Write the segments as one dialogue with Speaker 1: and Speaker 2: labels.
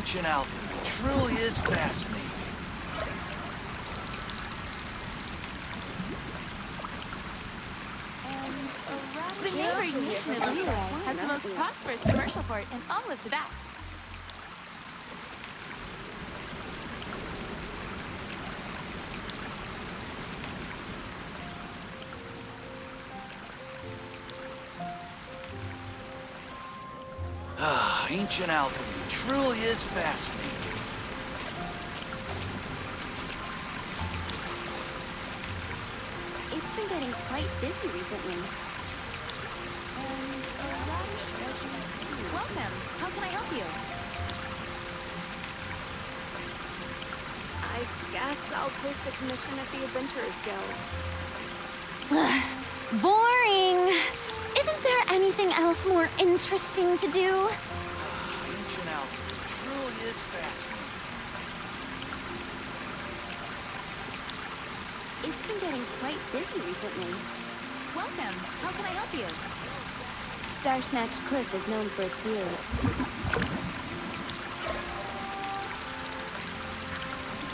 Speaker 1: Ancient alchemy truly is fascinating.
Speaker 2: The neighboring nation of Liyue has the most prosperous commercial port in all of Tibet.
Speaker 1: Ancient alchemy truly is fascinating.
Speaker 3: It's been getting quite busy recently.
Speaker 2: Welcome. How can I help you?
Speaker 3: I guess I'll post a commission at the Adventurers Guild. Boring! Isn't there anything else more interesting to do?
Speaker 1: Ancient alchemy truly is fascinating.
Speaker 3: It's been getting quite busy recently.
Speaker 2: Welcome. How can I help you?
Speaker 3: Star Snatch Cliff is known for its views.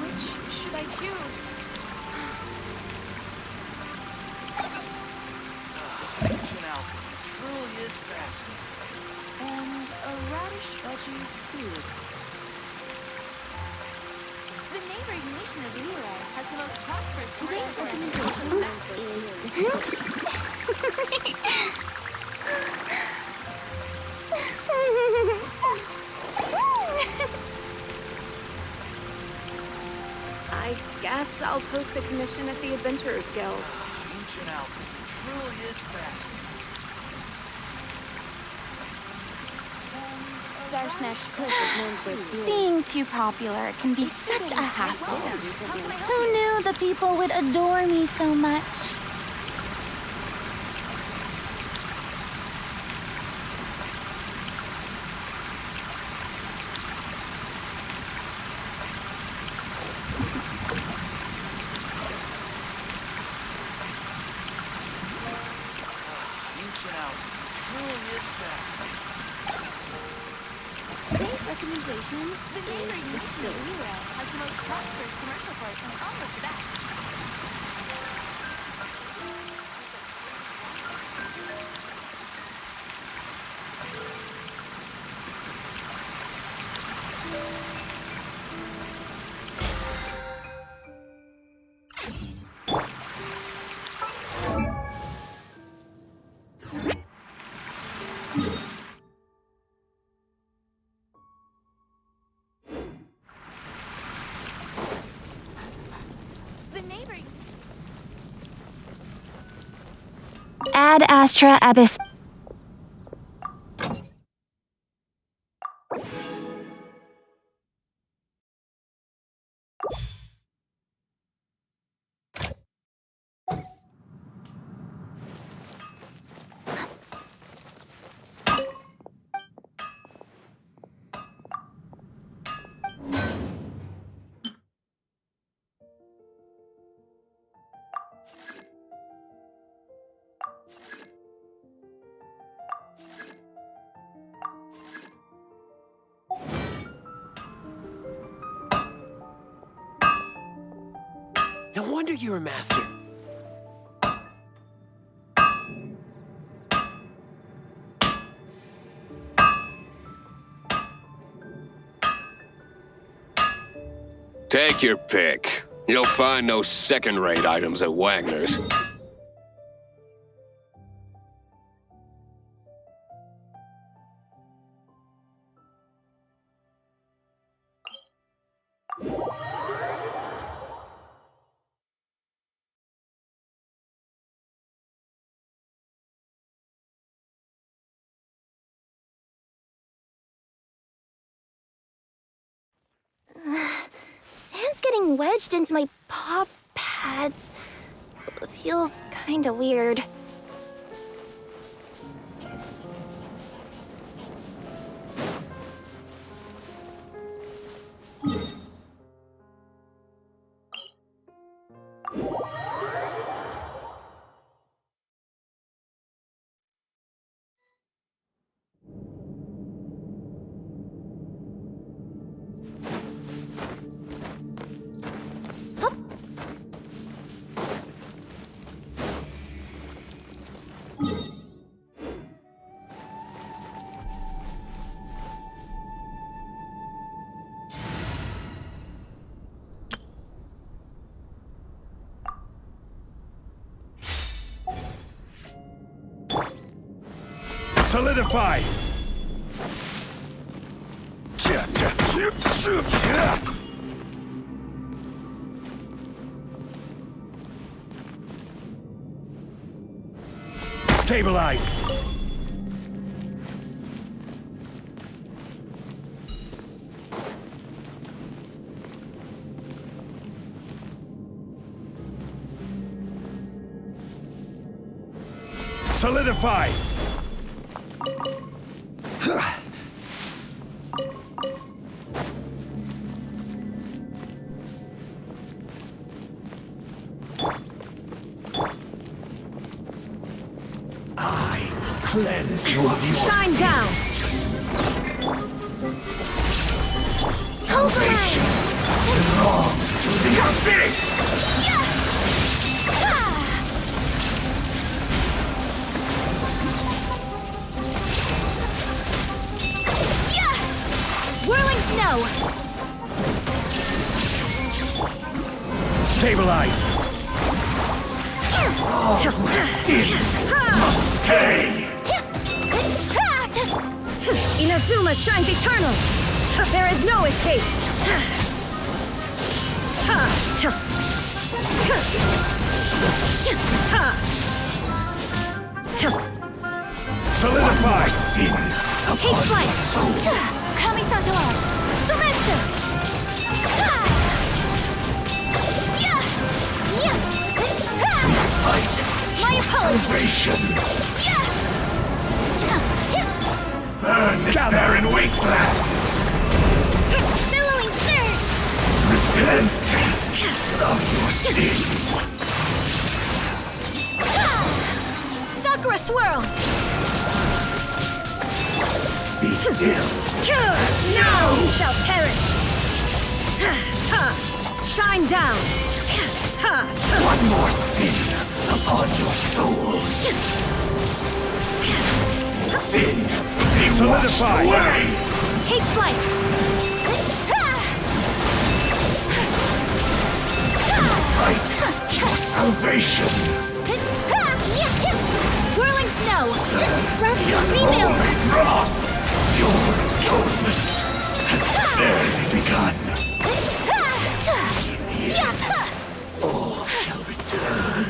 Speaker 2: Which should I choose?
Speaker 1: Ancient alchemy truly is fascinating.
Speaker 2: And a radish veggie soup. The neighboring nation of Liyue has the most prosperous
Speaker 3: Today's
Speaker 2: commercial
Speaker 3: recommendation is I guess I'll post a commission at the Adventurers Guild.
Speaker 1: Ancient alchemy truly is fascinating.
Speaker 3: Star Snatch Cliff is known for its views.
Speaker 4: Being too popular can be such a hassle.
Speaker 3: Who
Speaker 4: Who knew the people would adore me so much?
Speaker 1: Ancient alchemy truly is fascinating.
Speaker 3: Today's recommendation
Speaker 2: The neighboring
Speaker 3: is
Speaker 2: nation of Liyue has the most prosperous commercial port in all of Tibet. The neighboring
Speaker 4: Ad Astra Abyss.
Speaker 5: No wonder you're a master.
Speaker 6: Take your pick. You'll find no second-rate items at Wagner's.
Speaker 4: Sand's getting wedged into my paw pads. Feels kinda weird.
Speaker 7: Solidify! Stabilize! Solidify! I will cleanse you of your
Speaker 4: Shine down!
Speaker 7: salvation belongs to the abyss!
Speaker 4: Whirling snow!
Speaker 7: Stabilize! Must pay!
Speaker 4: Inazuma shines eternal! There is no escape!
Speaker 7: Solidify! Sin
Speaker 4: Take flight!
Speaker 2: Kami-santo out.
Speaker 4: Sumetsu!
Speaker 7: Fight!
Speaker 4: My apologies!
Speaker 7: Salvation! Burn this barren wasteland!
Speaker 4: Billowing surge!
Speaker 7: Repent of your sins!
Speaker 4: Sakura swirl!
Speaker 7: Be still!
Speaker 4: Now you shall perish! Shine down!
Speaker 7: One more sin upon your soul! Sin be washed away!
Speaker 4: Take flight!
Speaker 7: Fight your salvation!
Speaker 4: Whirling snow! Rest
Speaker 7: The
Speaker 4: rebuild!
Speaker 7: unholy dross! Your atonement has barely begun! In the end, all shall return.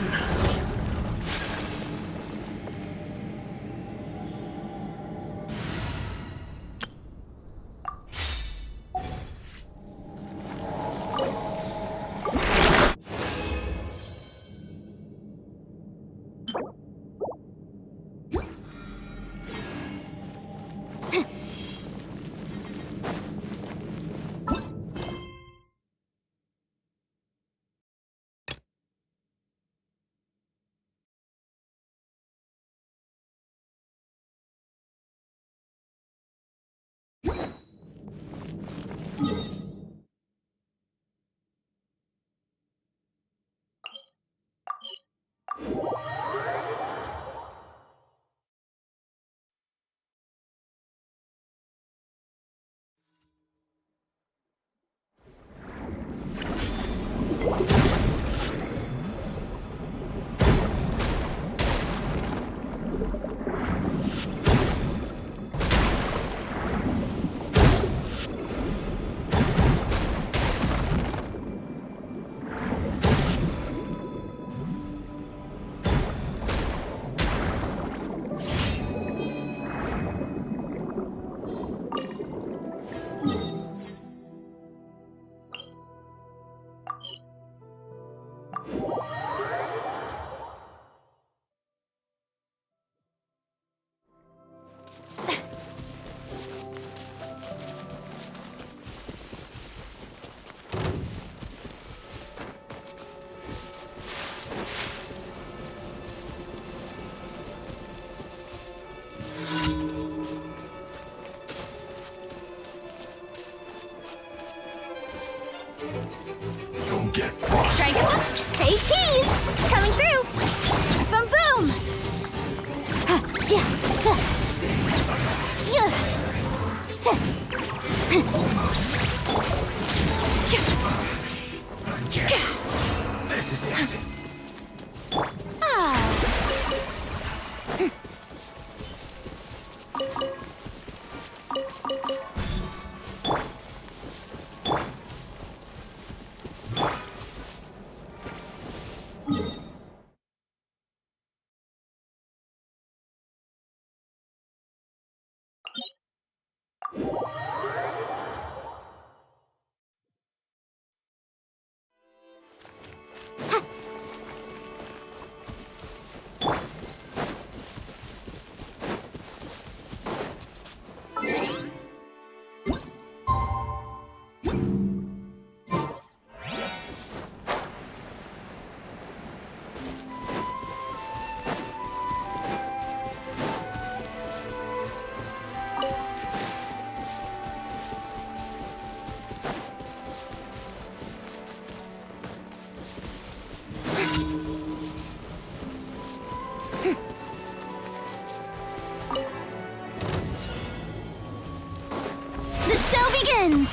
Speaker 4: The show begins!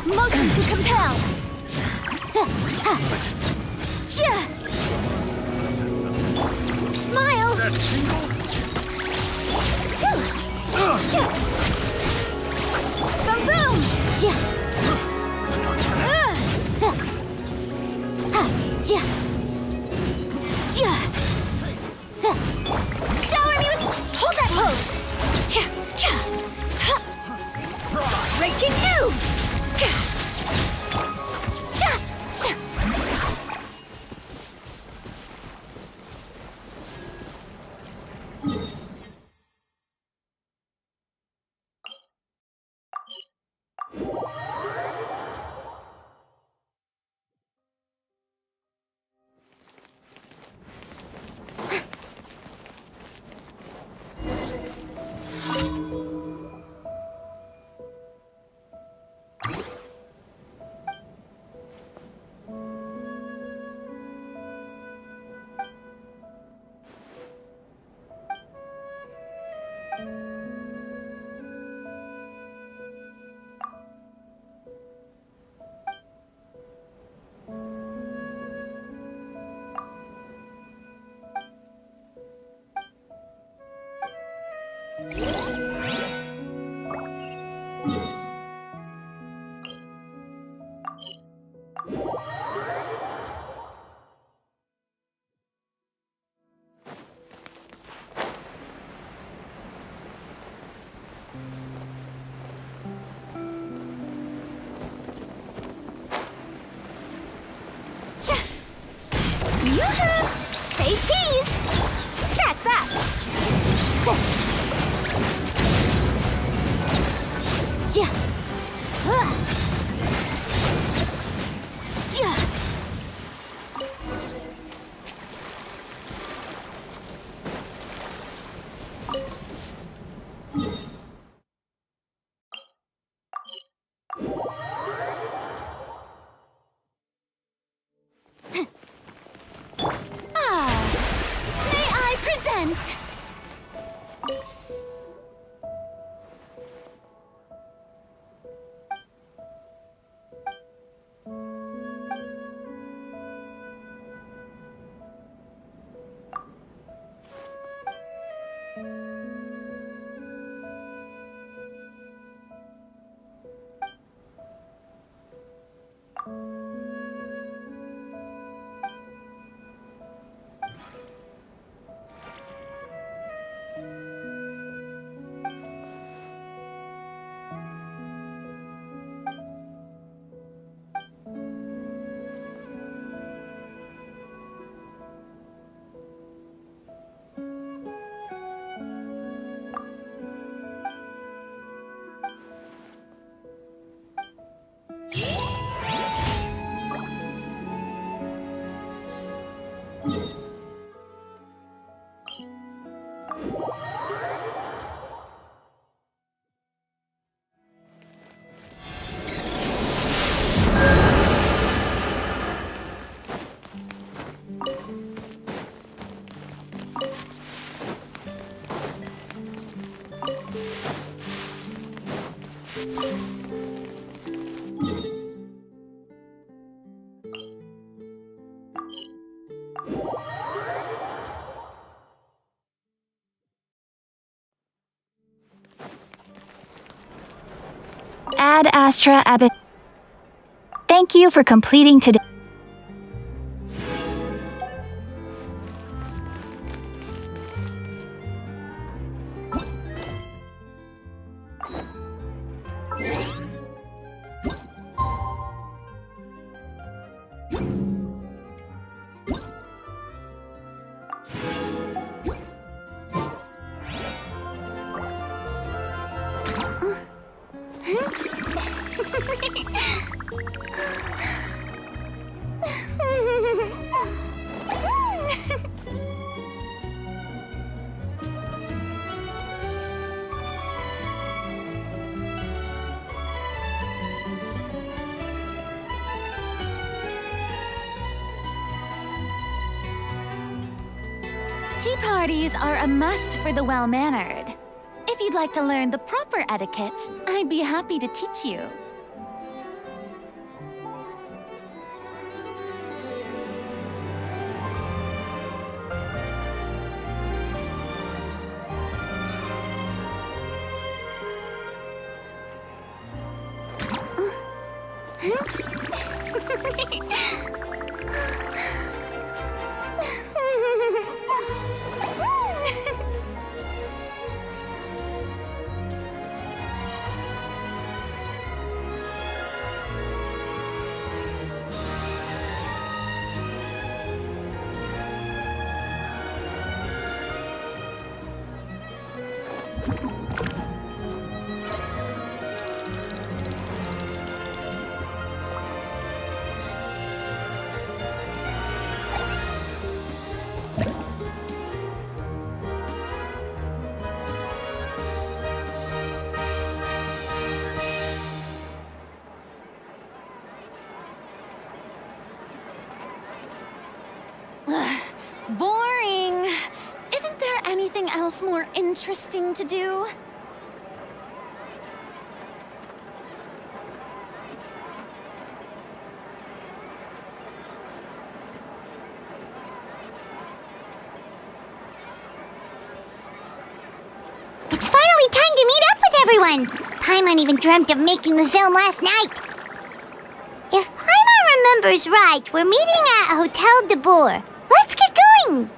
Speaker 4: Motion to compel! Smile! Boom boom! Shower me with... Hold that pose! Breaking news! Yoo-hoo! Say cheese! Scratch that! Ja. Ja. May I present?
Speaker 8: Ad Astra Abbott. Thank you for completing today.
Speaker 3: Tea parties are a must for the well-mannered. If you'd like to learn the proper etiquette, I'd be happy to teach you. Boring! Isn't there anything else more interesting to do?
Speaker 4: It's finally time to meet up with everyone! Paimon even dreamt of making the film last night. If Paimon remembers right, we're meeting at Hotel de Boer. Let's get going!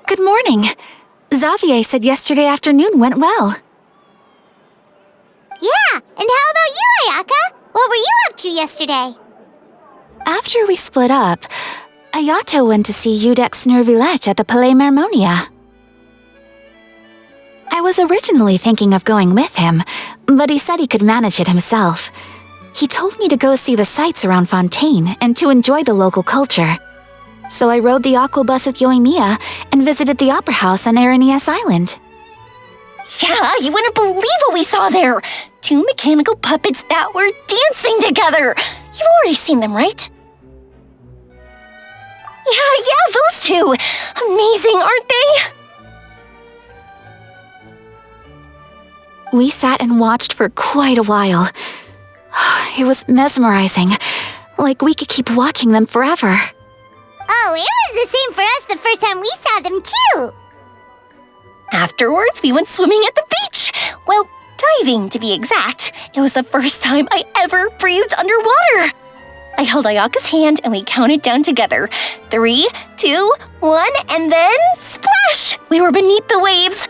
Speaker 8: Good morning. Xavier said yesterday afternoon went well.
Speaker 4: Yeah, And how about you, Ayaka? What were you up to yesterday?
Speaker 8: After we split up, Ayato went to see Udex Nervillette at the Palais Marmonia. I was originally thinking of going with him, but he said he could manage it himself. He told me to go see the sights around Fontaine and to enjoy the local culture. So I rode the aquabus with Yoimiya and visited the opera house on Aranias Island.
Speaker 9: Yeah, you wouldn't believe what we saw there! 2 mechanical puppets that were dancing together! You've already seen them, right? Yeah, those two! Amazing, aren't they?
Speaker 8: We sat and watched for quite a while. It was mesmerizing, like we could keep watching them forever.
Speaker 4: Oh, it was the same for us the first time we saw them, too.
Speaker 9: Afterwards, we went swimming at the beach! Well, diving, to be exact. It was the first time I ever breathed underwater! I held Ayaka's hand and we counted down together. 3, 2, 1, and then splash! We were beneath the waves.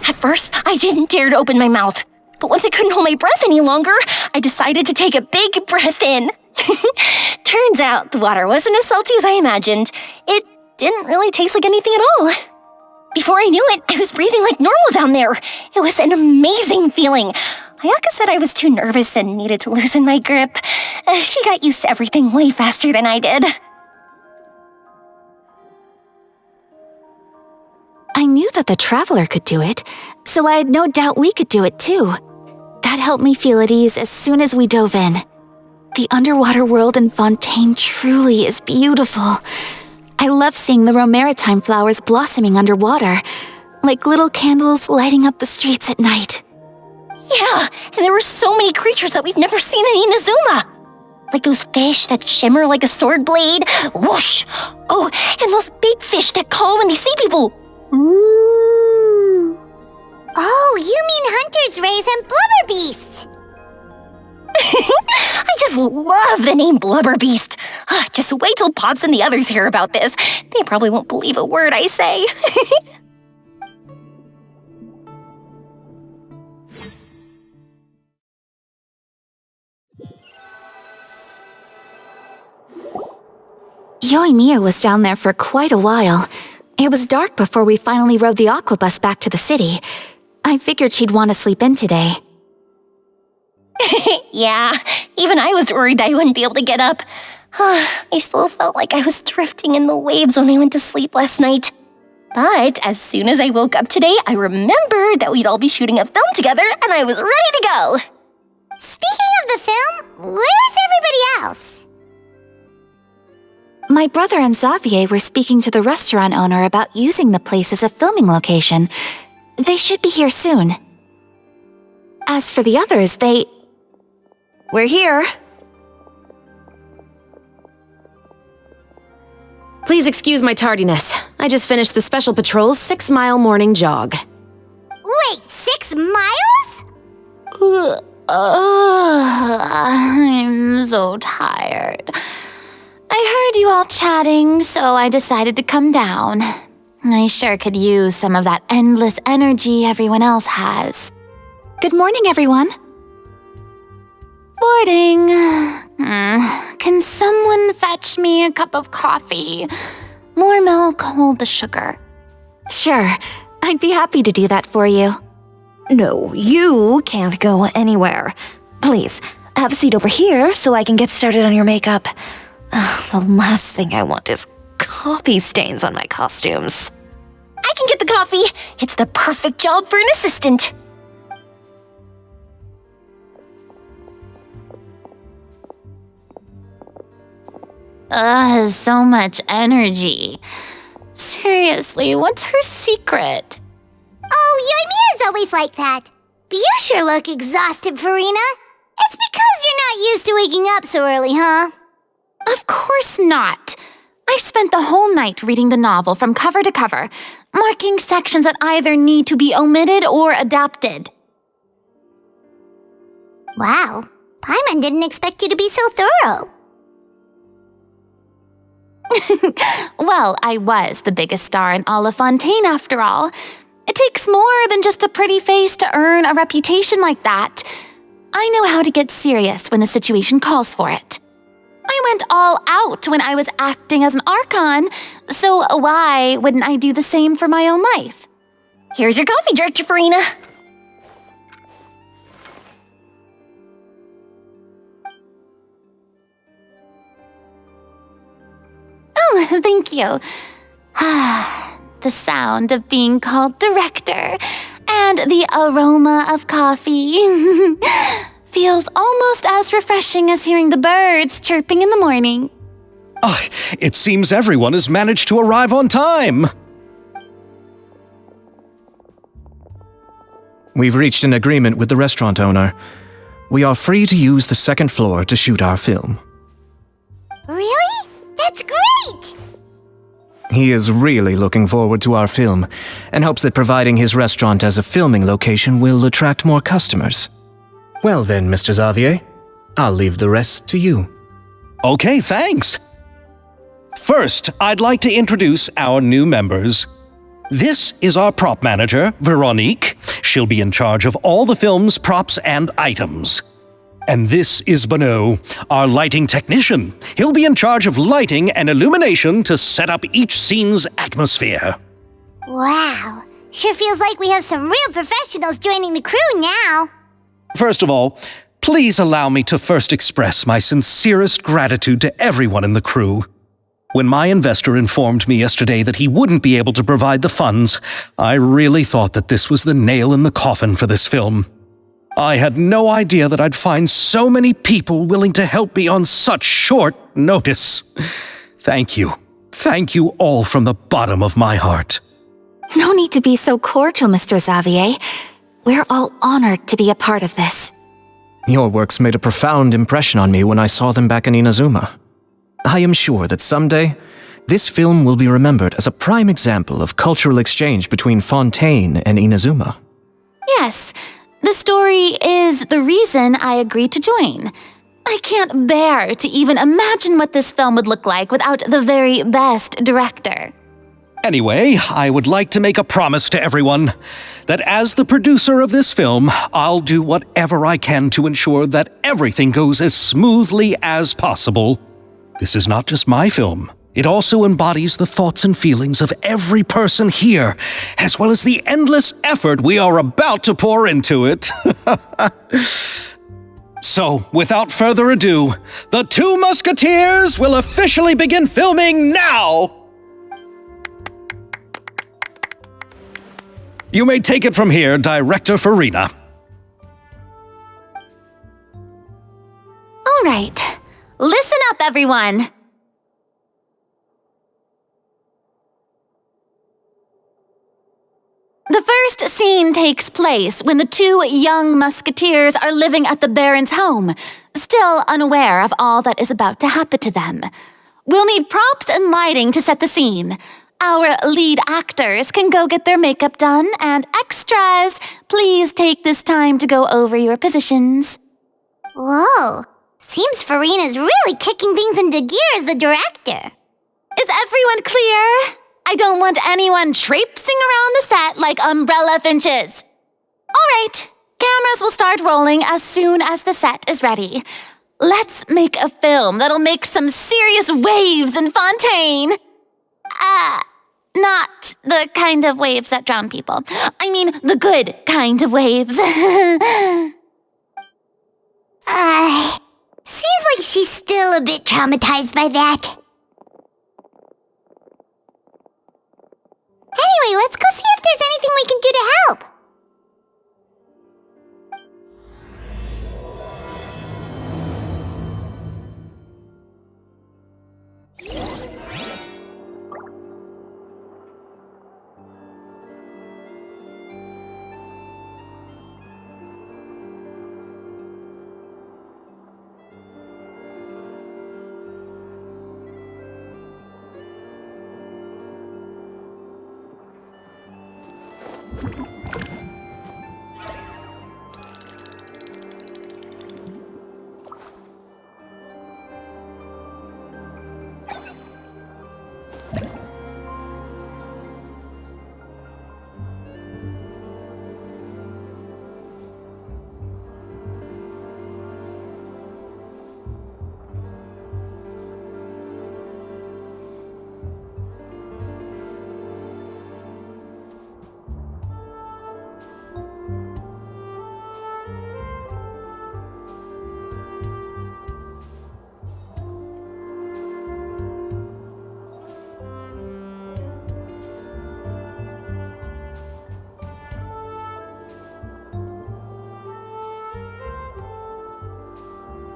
Speaker 9: At first, I didn't dare to open my mouth. But once I couldn't hold my breath any longer, I decided to take a big breath in. Turns out the water wasn't as salty as I imagined. It didn't really taste like anything at all. Before I knew it, I was breathing like normal down there. It was an amazing feeling. Ayaka said I was too nervous and needed to loosen my grip. She got used to everything way faster than I did.
Speaker 8: I knew that the Traveler could do it, so I had no doubt we could do it too. That helped me feel at ease as soon as we dove in. The underwater world in Fontaine truly is beautiful. I love seeing the romaritime flowers blossoming underwater, like little candles lighting up the streets at night.
Speaker 9: Yeah, and there were so many creatures that we've never seen in Inazuma. Like those fish that shimmer like a sword blade. Whoosh! Oh, and those big fish that call when they see people.
Speaker 4: Ooh. Oh, you mean Hunter's Rays and Blubber Beasts.
Speaker 9: I just love the name Blubber Beast. Just wait till Pops and the others hear about this. They probably won't believe a word I say.
Speaker 8: Yoimiya was down there for quite a while. It was dark before we finally rode the aquabus back to the city. I figured she'd want to sleep in today.
Speaker 9: Yeah, even I was worried that I wouldn't be able to get up. I still felt like I was drifting in the waves when I went to sleep last night. But as soon as I woke up today, I remembered that we'd all be shooting a film together and I was ready to go.
Speaker 4: Speaking of the film, where's everybody else?
Speaker 8: My brother and Xavier were speaking to the restaurant owner about using the place as a filming location. They should be here soon. As for the others, We're here.
Speaker 10: Please excuse my tardiness. I just finished the Special Patrol's 6-mile morning jog.
Speaker 4: Wait, 6 miles?
Speaker 3: I'm so tired. I heard you all chatting, so I decided to come down. I sure could use some of that endless energy everyone else has.
Speaker 8: Good morning, everyone.
Speaker 3: Morning. Can someone fetch me a cup of coffee? More milk, hold the sugar.
Speaker 8: Sure, I'd be happy to do that for you.
Speaker 11: No, you can't go anywhere. Please, have a seat over here so I can get started on your makeup. The last thing I want is coffee stains on my costumes.
Speaker 9: I can get the coffee. It's the perfect job for an assistant.
Speaker 3: So much energy. Seriously, what's her secret?
Speaker 4: Oh, Yoimiya's always like that. But you sure look exhausted, Farina. It's because you're not used to waking up so early, huh?
Speaker 3: Of course not. I spent the whole night reading the novel from cover to cover, marking sections that either need to be omitted or adapted.
Speaker 4: Wow, Paimon didn't expect you to be so thorough.
Speaker 3: Well, I was the biggest star in all of Fontaine after all. It takes more than just a pretty face to earn a reputation like that. I know how to get serious when the situation calls for it. I went all out when I was acting as an Archon, so why wouldn't I do the same for my own life?
Speaker 9: Here's your coffee, Director Farina.
Speaker 3: Oh, thank you. The sound of being called director and the aroma of coffee feels almost as refreshing as hearing the birds chirping in the morning.
Speaker 12: Oh, it seems everyone has managed to arrive on time.
Speaker 13: We've reached an agreement with the restaurant owner. We are free to use the second floor to shoot our film.
Speaker 4: Really? That's great!
Speaker 13: He is really looking forward to our film and hopes that providing his restaurant as a filming location will attract more customers. Well then, Mr. Xavier, I'll leave the rest to you.
Speaker 12: Okay, thanks. First, I'd like to introduce our new members. This is our prop manager, Veronique. She'll be in charge of all the film's props and items. And this is Bonneau, our lighting technician. He'll be in charge of lighting and illumination to set up each scene's atmosphere.
Speaker 4: Wow. Sure feels like we have some real professionals joining the crew now.
Speaker 12: First of all, please allow me to first express my sincerest gratitude to everyone in the crew. When my investor informed me yesterday that he wouldn't be able to provide the funds, I really thought that this was the nail in the coffin for this film. I had no idea that I'd find so many people willing to help me on such short notice. Thank you. Thank you all from the bottom of my heart.
Speaker 8: No need to be so cordial, Mr. Xavier. We're all honored to be a part of this.
Speaker 13: Your works made a profound impression on me when I saw them back in Inazuma. I am sure that someday, this film will be remembered as a prime example of cultural exchange between Fontaine and Inazuma.
Speaker 3: Yes, the story is the reason I agreed to join. I can't bear to even imagine what this film would look like without the very best director.
Speaker 12: Anyway, I would like to make a promise to everyone that as the producer of this film, I'll do whatever I can to ensure that everything goes as smoothly as possible. This is not just my film. It also embodies the thoughts and feelings of every person here, as well as the endless effort we are about to pour into it. So, without further ado, The Two Musketeers will officially begin filming now! You may take it from here, Director Farina.
Speaker 3: All right, listen up, everyone. The first scene takes place when the two young musketeers are living at the Baron's home, still unaware of all that is about to happen to them. We'll need props and lighting to set the scene. Our lead actors can go get their makeup done, and extras, please take this time to go over your positions.
Speaker 4: Whoa. Seems Farina's really kicking things into gear as the director.
Speaker 3: Is everyone clear? I don't want anyone traipsing around the set like umbrella finches. All right, cameras will start rolling as soon as the set is ready. Let's make a film that'll make some serious waves in Fontaine. Not the kind of waves that drown people. I mean, the good kind of waves.
Speaker 4: Seems like she's still a bit traumatized by that. Anyway, let's go see if there's anything we can do to help.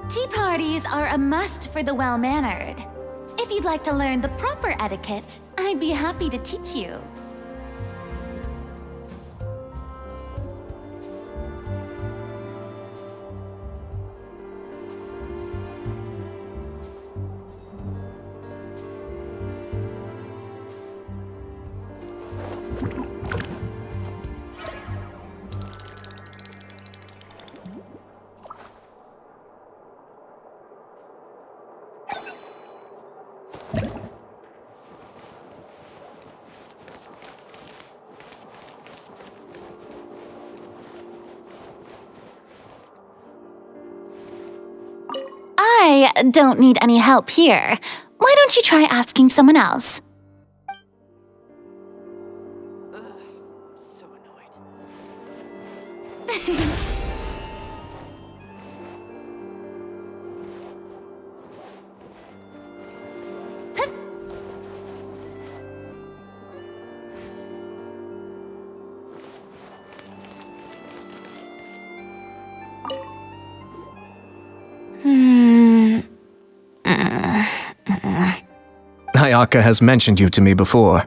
Speaker 3: Tea parties are a must for the well-mannered. If you'd like to learn the proper etiquette, I'd be happy to teach you. I don't need any help here. Why don't you try asking someone else?
Speaker 1: So annoyed.
Speaker 13: Ayaka has mentioned you to me before.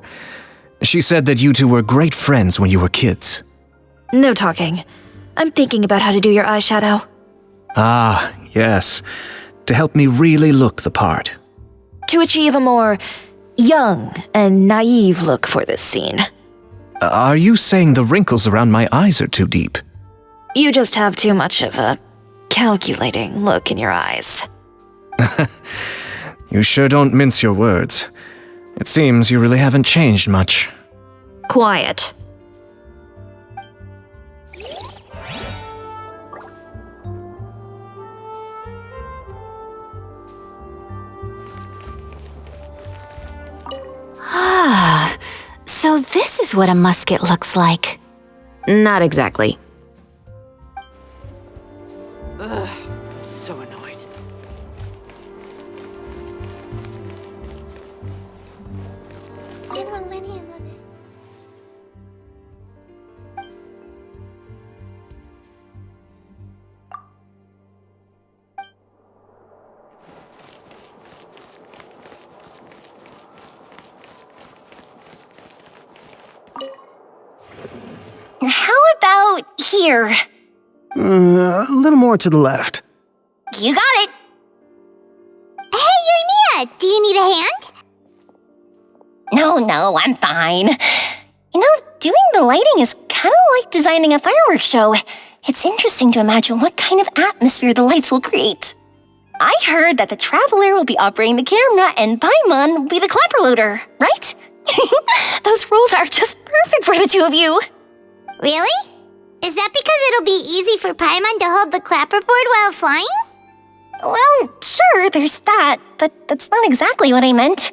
Speaker 13: She said that you two were great friends when you were kids.
Speaker 11: No talking. I'm thinking about how to do your eyeshadow.
Speaker 13: Ah, yes. To help me really look the part.
Speaker 11: To achieve a more young and naive look for this scene.
Speaker 13: Are you saying the wrinkles around my eyes are too deep?
Speaker 11: You just have too much of a calculating look in your eyes.
Speaker 13: You sure don't mince your words. It seems you really haven't changed much.
Speaker 11: Quiet.
Speaker 8: Ah, so this is what a musket looks like.
Speaker 10: Not exactly.
Speaker 1: Ugh, I'm so annoyed.
Speaker 9: How about here?
Speaker 7: A little more to the left.
Speaker 9: You got it.
Speaker 4: Hey, Yoimiya, do you need a hand?
Speaker 9: No, I'm fine. You know, doing the lighting is kind of like designing a fireworks show. It's interesting to imagine what kind of atmosphere the lights will create. I heard that the Traveler will be operating the camera and Paimon will be the clapper loader, right? Those roles are just perfect for the two of you.
Speaker 4: Really? Is that because it'll be easy for Paimon to hold the clapperboard while flying?
Speaker 9: Well, sure, there's that, but that's not exactly what I meant.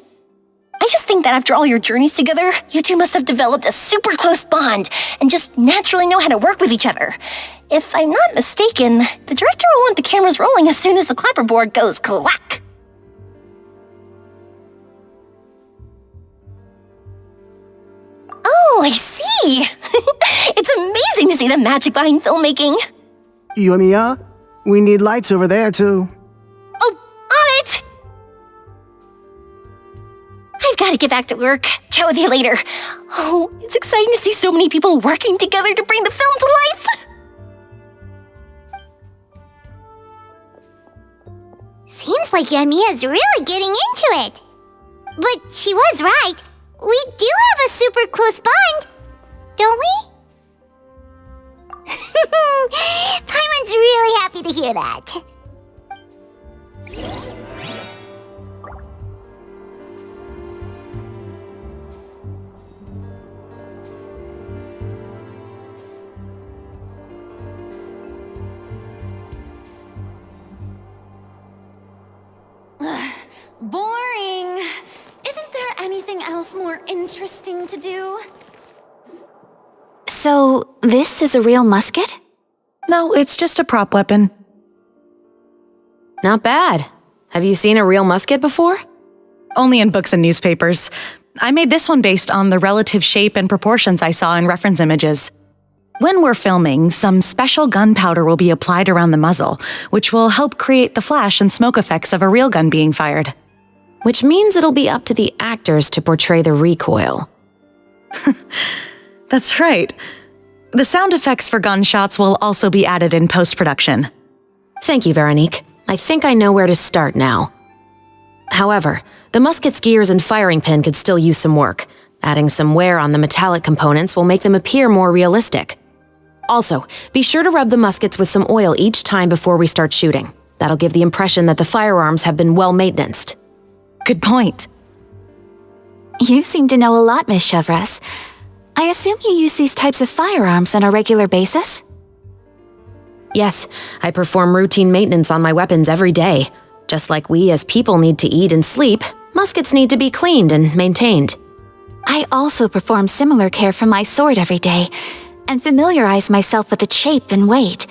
Speaker 9: I just think that after all your journeys together, you two must have developed a super close bond and just naturally know how to work with each other. If I'm not mistaken, the director will want the cameras rolling as soon as the clapperboard goes clack. Oh, I see! It's amazing to see the magic behind filmmaking.
Speaker 7: Yoimiya, we need lights over there too.
Speaker 9: Oh, on it! I've got to get back to work. Chat with you later. Oh, it's exciting to see so many people working together to bring the film to life.
Speaker 4: Seems like Yoimiya's really getting into it. But she was right. We do have a super close bond, don't we? Paimon's really happy to hear that.
Speaker 3: Boring. Isn't there anything else more interesting to do?
Speaker 8: So, this is a real musket?
Speaker 11: No, it's just a prop weapon.
Speaker 10: Not bad. Have you seen a real musket before?
Speaker 11: Only in books and newspapers. I made this one based on the relative shape and proportions I saw in reference images. When we're filming, some special gunpowder will be applied around the muzzle, which will help create the flash and smoke effects of a real gun being fired.
Speaker 10: Which means it'll be up to the actors to portray the recoil.
Speaker 11: That's right. The sound effects for gunshots will also be added in post-production.
Speaker 10: Thank you, Veronique. I think I know where to start now. However, the musket's gears and firing pin could still use some work. Adding some wear on the metallic components will make them appear more realistic. Also, be sure to rub the muskets with some oil each time before we start shooting. That'll give the impression that the firearms have been well maintained.
Speaker 11: Good point.
Speaker 8: You seem to know a lot, Miss Chevres. I assume you use these types of firearms on a regular basis?
Speaker 10: Yes, I perform routine maintenance on my weapons every day. Just like we as people need to eat and sleep, muskets need to be cleaned and maintained.
Speaker 8: I also perform similar care for my sword every day, and familiarize myself with its shape and weight,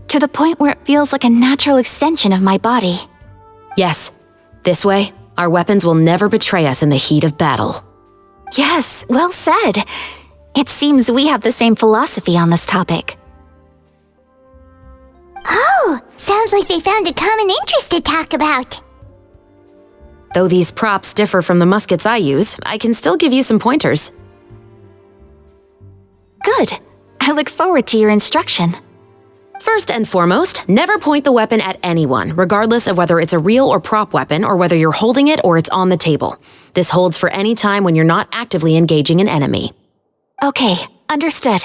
Speaker 8: to the point where it feels like a natural extension of my body.
Speaker 10: Yes, this way, our weapons will never betray us in the heat of battle.
Speaker 8: Yes, well said. It seems we have the same philosophy on this topic.
Speaker 4: Oh, sounds like they found a common interest to talk about.
Speaker 10: Though these props differ from the muskets I use, I can still give you some pointers.
Speaker 8: Good. I look forward to your instruction.
Speaker 10: First and foremost, never point the weapon at anyone, regardless of whether it's a real or prop weapon or whether you're holding it or it's on the table. This holds for any time when you're not actively engaging an enemy.
Speaker 8: Okay, understood.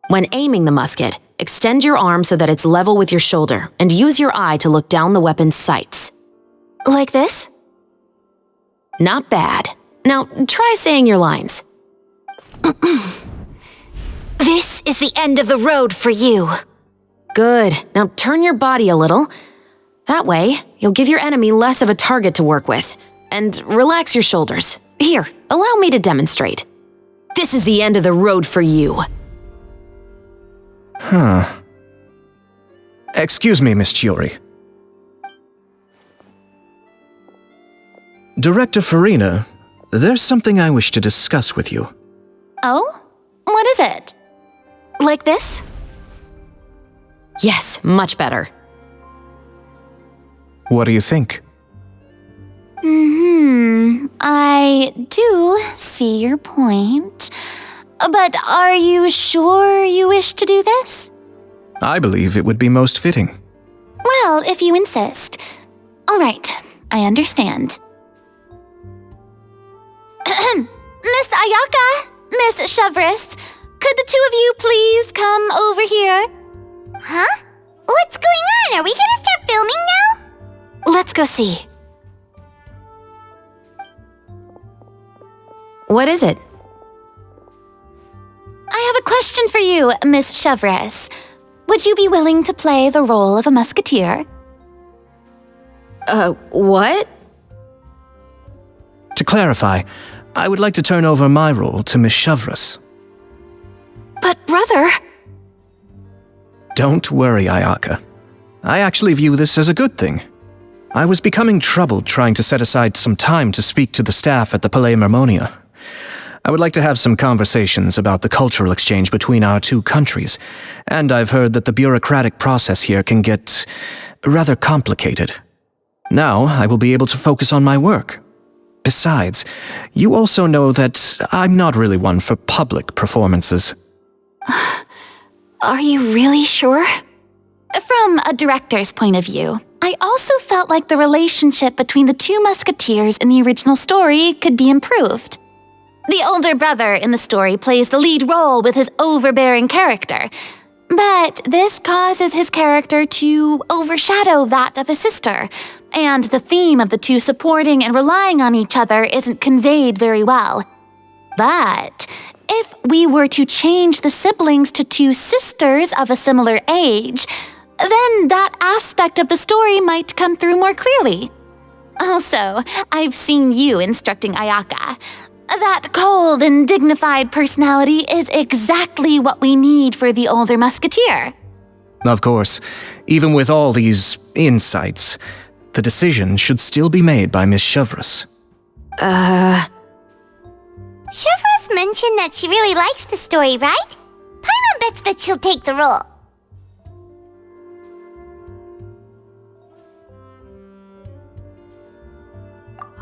Speaker 10: When aiming the musket, extend your arm so that it's level with your shoulder and use your eye to look down the weapon's sights.
Speaker 8: Like this?
Speaker 10: Not bad. Now, try saying your lines.
Speaker 8: This is the end of the road for you.
Speaker 10: Good. Now turn your body a little. That way, you'll give your enemy less of a target to work with. And relax your shoulders. Here, allow me to demonstrate. This is the end of the road for you.
Speaker 13: Huh. Excuse me, Miss Chiori. Director Farina, there's something I wish to discuss with you.
Speaker 3: Oh? What is it?
Speaker 8: Like this?
Speaker 10: Yes, much better.
Speaker 13: What do you think?
Speaker 3: I do see your point. But are you sure you wish to do this?
Speaker 13: I believe it would be most fitting.
Speaker 3: Well, if you insist. All right, I understand. Miss Ayaka, Miss Chevres, could the two of you please come over here?
Speaker 4: Huh? What's going on? Are we gonna start filming now?
Speaker 8: Let's go see.
Speaker 10: What is it?
Speaker 3: I have a question for you, Miss Chevres. Would you be willing to play the role of a musketeer?
Speaker 10: What?
Speaker 13: To clarify, I would like to turn over my role to Miss Chevres.
Speaker 8: But brother...
Speaker 13: Don't worry, Ayaka. I actually view this as a good thing. I was becoming troubled trying to set aside some time to speak to the staff at the Palais Mermonia. I would like to have some conversations about the cultural exchange between our two countries, and I've heard that the bureaucratic process here can get rather complicated. Now I will be able to focus on my work. Besides, you also know that I'm not really one for public performances.
Speaker 8: Are you really sure?
Speaker 3: From a director's point of view, I also felt like the relationship between the two musketeers in the original story could be improved. The older brother in the story plays the lead role with his overbearing character, but this causes his character to overshadow that of his sister, and the theme of the two supporting and relying on each other isn't conveyed very well. But if we were to change the siblings to two sisters of a similar age, then that aspect of the story might come through more clearly. Also, I've seen you instructing Ayaka. That cold and dignified personality is exactly what we need for the older musketeer.
Speaker 13: Of course, even with all these insights, the decision should still be made by Miss Chevreuse.
Speaker 4: Chevreuse mentioned that she really likes the story, right? Paimon bets that she'll take the role.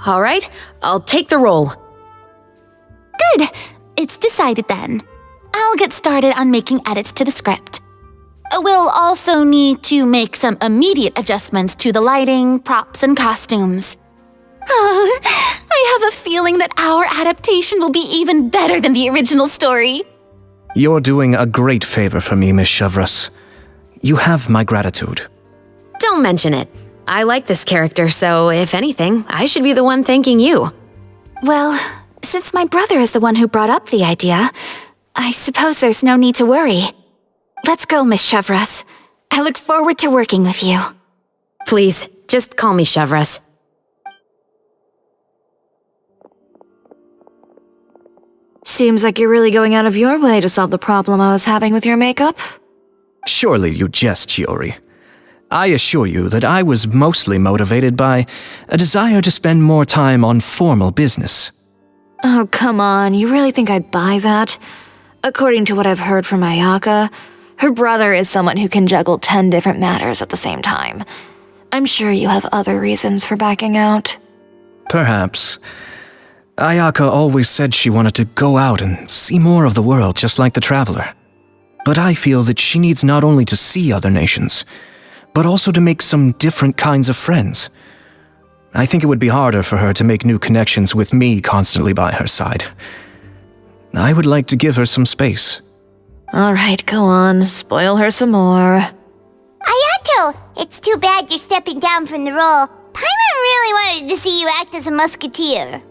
Speaker 10: All right, I'll take the role.
Speaker 3: Good. It's decided then. I'll get started on making edits to the script. We'll also need to make some immediate adjustments to the lighting, props, and costumes. I have a feeling that our adaptation will be even better than the original story.
Speaker 13: You're doing a great favor for me, Miss Chevreuse. You have my gratitude.
Speaker 10: Don't mention it. I like this character, so if anything, I should be the one thanking you.
Speaker 8: Well, since my brother is the one who brought up the idea, I suppose there's no need to worry. Let's go, Miss Chevreuse. I look forward to working with you.
Speaker 10: Please, just call me Chevreuse.
Speaker 11: Seems like you're really going out of your way to solve the problem I was having with your makeup.
Speaker 13: Surely you jest, Chiori. I assure you that I was mostly motivated by a desire to spend more time on formal business.
Speaker 11: Oh, come on, you really think I'd buy that? According to what I've heard from Ayaka, her brother is someone who can juggle 10 different matters at the same time. I'm sure you have other reasons for backing out.
Speaker 13: Perhaps. Ayaka always said she wanted to go out and see more of the world just like the Traveler. But I feel that she needs not only to see other nations, but also to make some different kinds of friends. I think it would be harder for her to make new connections with me constantly by her side. I would like to give her some space.
Speaker 11: Alright, go on, spoil her some more.
Speaker 4: Ayato, it's too bad you're stepping down from the role. Paimon really wanted to see you act as a musketeer.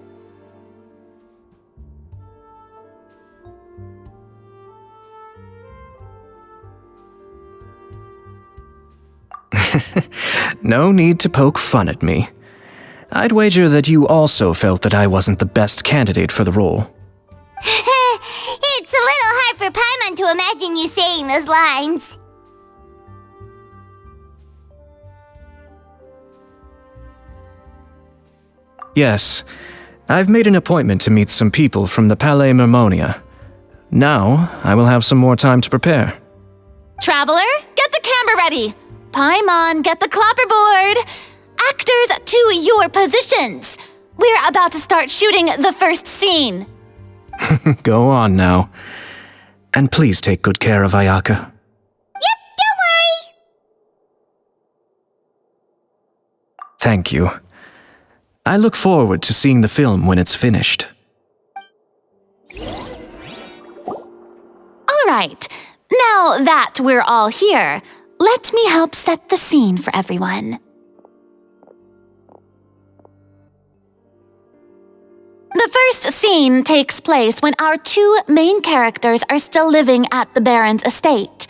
Speaker 13: No need to poke fun at me. I'd wager that you also felt that I wasn't the best candidate for the role.
Speaker 4: It's a little hard for Paimon to imagine you saying those lines.
Speaker 13: Yes, I've made an appointment to meet some people from the Palais Mermonia. Now, I will have some more time to prepare.
Speaker 3: Traveler, get the camera ready. Paimon, get the clapperboard. Actors to your positions. We're about to start shooting the first scene.
Speaker 13: Go on now. And please take good care of Ayaka.
Speaker 4: Yep, don't worry.
Speaker 13: Thank you. I look forward to seeing the film when it's finished.
Speaker 3: All right. Now that we're all here, let me help set the scene for everyone. The first scene takes place when our two main characters are still living at the Baron's estate.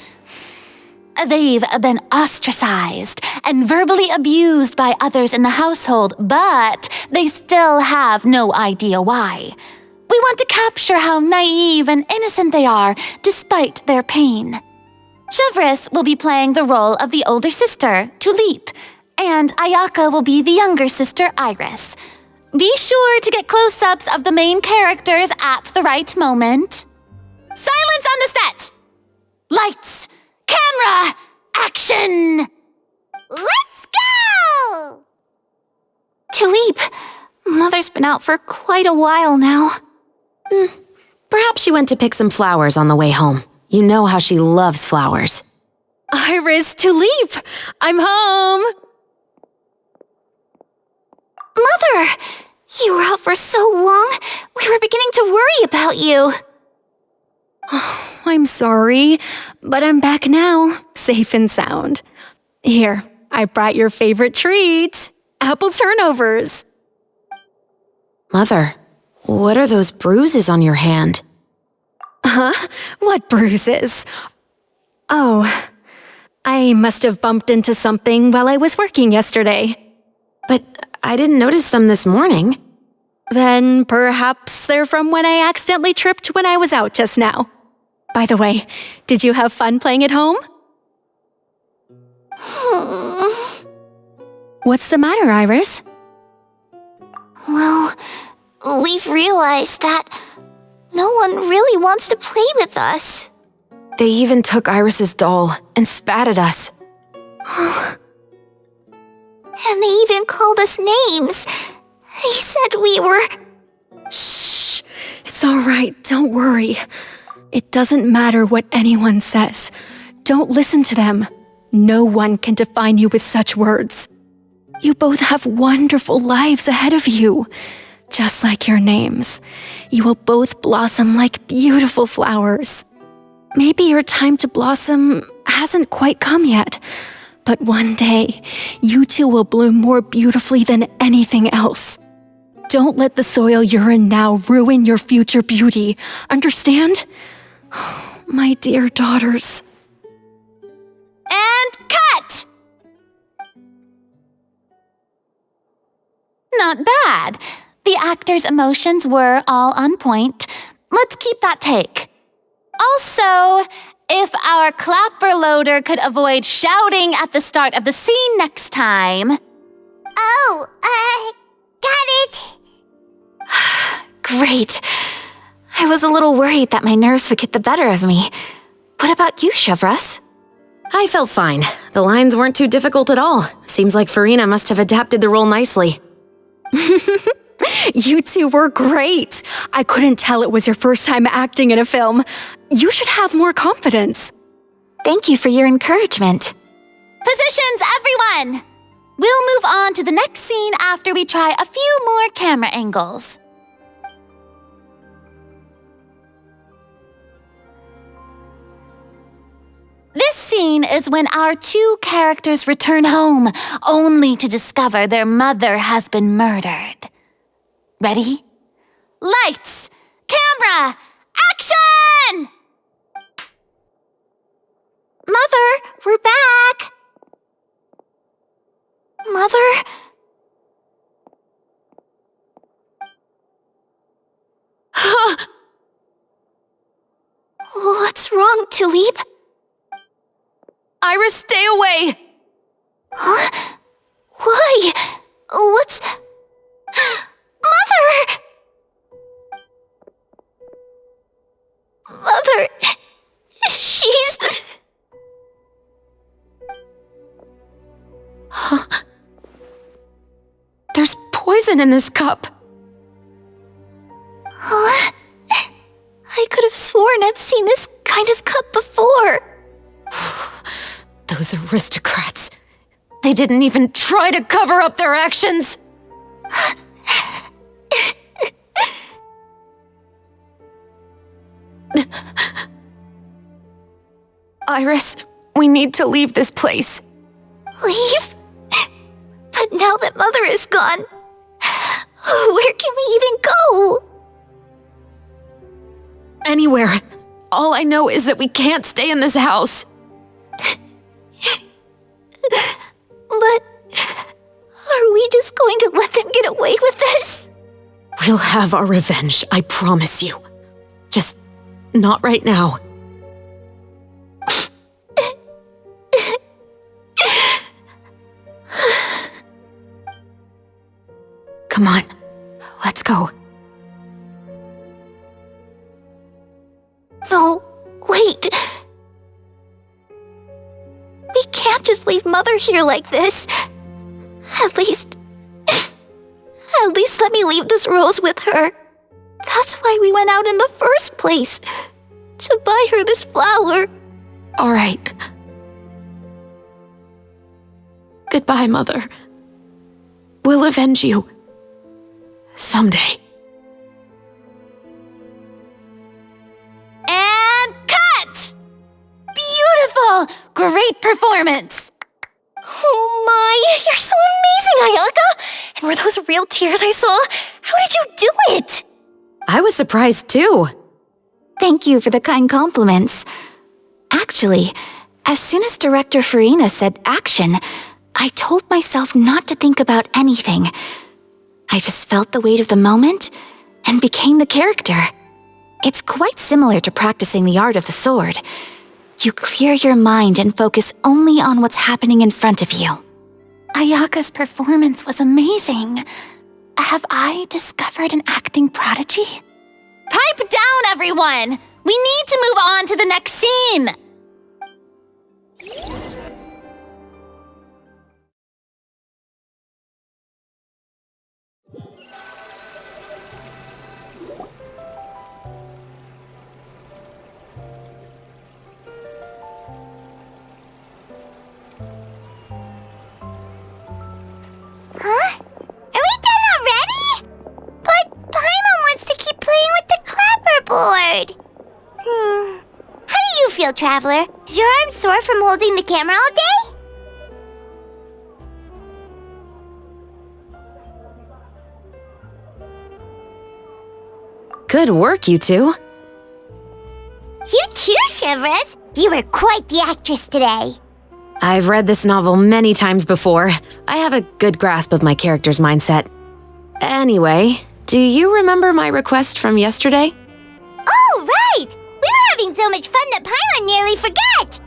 Speaker 3: They've been ostracized and verbally abused by others in the household, but they still have no idea why. We want to capture how naive and innocent they are despite their pain. Chevreuse will be playing the role of the older sister, Tulip, and Ayaka will be the younger sister, Iris. Be sure to get close-ups of the main characters at the right moment. Silence on the set! Lights! Camera! Action!
Speaker 4: Let's go!
Speaker 8: Tulip, Mother's been out for quite a while now.
Speaker 10: Perhaps she went to pick some flowers on the way home. You know how she loves flowers.
Speaker 9: Iris, Tulip! I'm home!
Speaker 8: Mother! You were out for so long, we were beginning to worry about you.
Speaker 9: Oh, I'm sorry, but I'm back now, safe and sound. Here, I brought your favorite treat, apple turnovers.
Speaker 10: Mother, what are those bruises on your hand?
Speaker 9: Huh? What bruises? Oh, I must have bumped into something while I was working yesterday.
Speaker 10: But I didn't notice them this morning.
Speaker 8: Then perhaps they're from when I accidentally tripped when I was out just now. By the way, did you have fun playing at home? What's the matter, Iris?
Speaker 4: Well, we've realized that no one really wants to play with us.
Speaker 10: They even took Iris's doll and spat at us.
Speaker 4: And they even called us names. They said we were...
Speaker 8: Shh! It's all right, don't worry. It doesn't matter what anyone says. Don't listen to them. No one can define you with such words. You both have wonderful lives ahead of you. Just like your names. You will both blossom like beautiful flowers. Maybe your time to blossom hasn't quite come yet, but one day, you two will bloom more beautifully than anything else. Don't let the soil you're in now ruin your future beauty. Understand? My dear daughters.
Speaker 3: And cut! Not bad. The actors' emotions were all on point. Let's keep that take. Also, if our clapper loader could avoid shouting at the start of the scene next time.
Speaker 4: Oh, got it.
Speaker 8: Great. I was a little worried that my nerves would get the better of me. What about you, Chevros?
Speaker 10: I felt fine. The lines weren't too difficult at all. Seems like Farina must have adapted the role nicely.
Speaker 8: You two were great. I couldn't tell it was your first time acting in a film. You should have more confidence.
Speaker 3: Thank you for your encouragement. Positions, everyone! We'll move on to the next scene after we try a few more camera angles. This scene is when our two characters return home, only to discover their mother has been murdered. Ready? Lights! Camera! Action!
Speaker 4: Mother, we're back. Mother? What's wrong, Tulip?
Speaker 10: Iris, stay away!
Speaker 4: Huh? Why? What's... Mother! Mother... She's...
Speaker 10: There's poison in this cup.
Speaker 4: Huh? I could have sworn I've seen this kind of cup before.
Speaker 10: Those aristocrats. They didn't even try to cover up their actions. Iris, we need to leave this place.
Speaker 4: Leave? But now that Mother is gone, where can we even go?
Speaker 10: Anywhere. All I know is that we can't stay in this house.
Speaker 4: But are we just going to let them get away with this?
Speaker 10: We'll have our revenge, I promise you. Just not right now. Come on, let's go.
Speaker 4: No, wait. We can't just leave Mother here like this. At least let me leave this rose with her. That's why we went out in the first place. To buy her this flower.
Speaker 10: All right. Goodbye, Mother. We'll avenge you. Someday.
Speaker 3: And cut! Beautiful! Great performance!
Speaker 9: Oh my, you're so amazing, Ayaka! And were those real tears I saw? How did you do it?
Speaker 10: I was surprised too.
Speaker 8: Thank you for the kind compliments. Actually, as soon as Director Farina said action, I told myself not to think about anything. I just felt the weight of the moment and became the character. It's quite similar to practicing the art of the sword. You clear your mind and focus only on what's happening in front of you.
Speaker 3: Ayaka's performance was amazing. Have I discovered an acting prodigy? Pipe down, everyone! We need to move on to the next scene!
Speaker 4: Huh? Are we done already? But Paimon wants to keep playing with the clapperboard. How do you feel, Traveler? Is your arm sore from holding the camera all day?
Speaker 10: Good work, you two.
Speaker 4: You too, Shivers. You were quite the actress today.
Speaker 10: I've read this novel many times before. I have a good grasp of my character's mindset. Anyway, do you remember my request from yesterday?
Speaker 4: Oh, right! We were having so much fun that Paimon nearly forgot!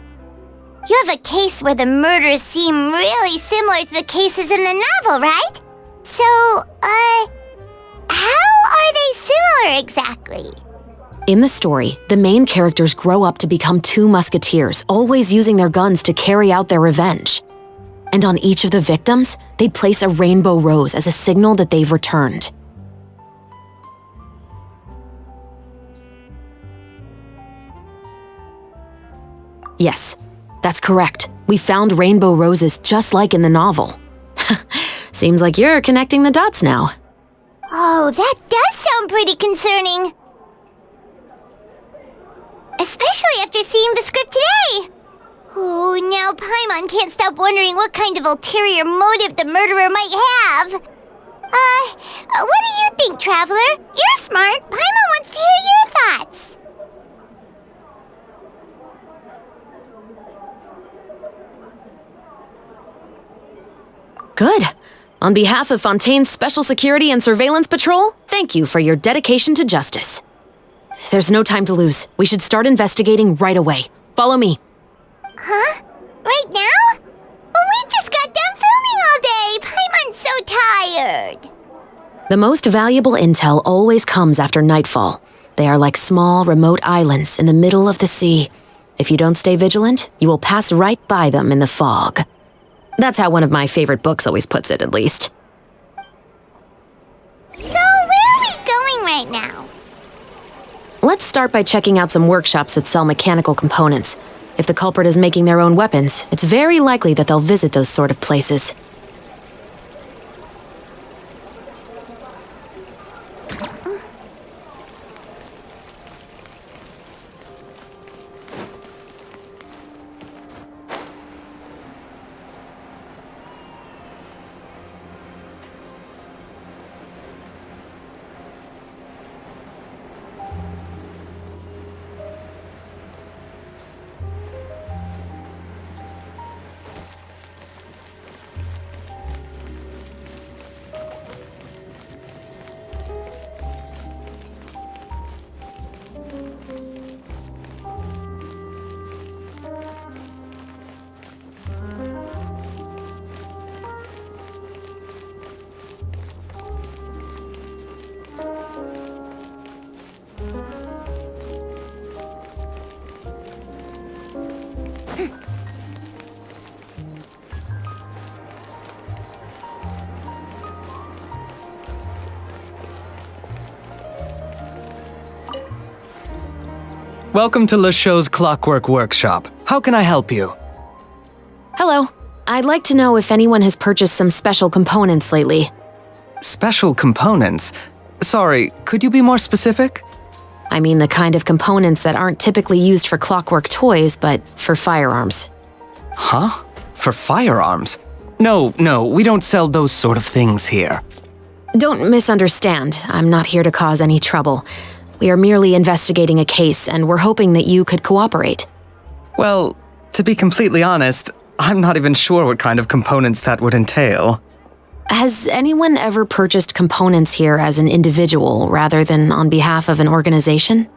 Speaker 4: You have a case where the murders seem really similar to the cases in the novel, right? So, how are they similar exactly?
Speaker 10: In the story, the main characters grow up to become two musketeers, always using their guns to carry out their revenge. And on each of the victims, they'd place a rainbow rose as a signal that they've returned. Yes, that's correct. We found rainbow roses just like in the novel. Seems like you're connecting the dots now.
Speaker 4: Oh, that does sound pretty concerning. Especially after seeing the script today. Oh, now Paimon can't stop wondering what kind of ulterior motive the murderer might have. What do you think, Traveler? You're smart. Paimon wants to hear your thoughts.
Speaker 10: Good. On behalf of Fontaine's Special Security and Surveillance Patrol, thank you for your dedication to justice. There's no time to lose. We should start investigating right away. Follow me.
Speaker 4: Huh? Right now? But we just got done filming all day. Paimon's so tired.
Speaker 10: The most valuable intel always comes after nightfall. They are like small, remote islands in the middle of the sea. If you don't stay vigilant, you will pass right by them in the fog. That's how one of my favorite books always puts it, at least.
Speaker 4: So, where are we going right now?
Speaker 10: Let's start by checking out some workshops that sell mechanical components. If the culprit is making their own weapons, it's very likely that they'll visit those sort of places.
Speaker 14: Welcome to Le Show's Clockwork Workshop. How can I help you?
Speaker 10: Hello. I'd like to know if anyone has purchased some special components lately.
Speaker 14: Special components? Sorry, could you be more specific?
Speaker 10: I mean the kind of components that aren't typically used for clockwork toys, but for firearms.
Speaker 14: Huh? For firearms? No, we don't sell those sort of things here.
Speaker 10: Don't misunderstand. I'm not here to cause any trouble. We are merely investigating a case, and we're hoping that you could cooperate.
Speaker 14: Well, to be completely honest, I'm not even sure what kind of components that would entail.
Speaker 10: Has anyone ever purchased components here as an individual rather than on behalf of an organization?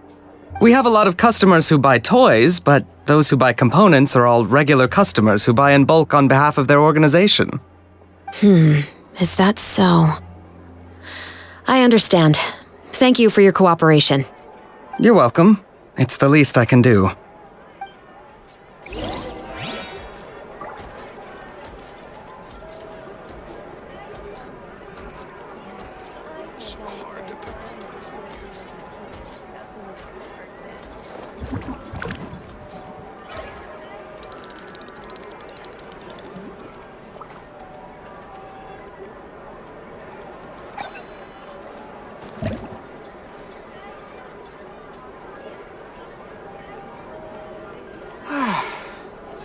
Speaker 14: We have a lot of customers who buy toys, but those who buy components are all regular customers who buy in bulk on behalf of their organization.
Speaker 10: Is that so? I understand. Thank you for your cooperation.
Speaker 14: You're welcome. It's the least I can do.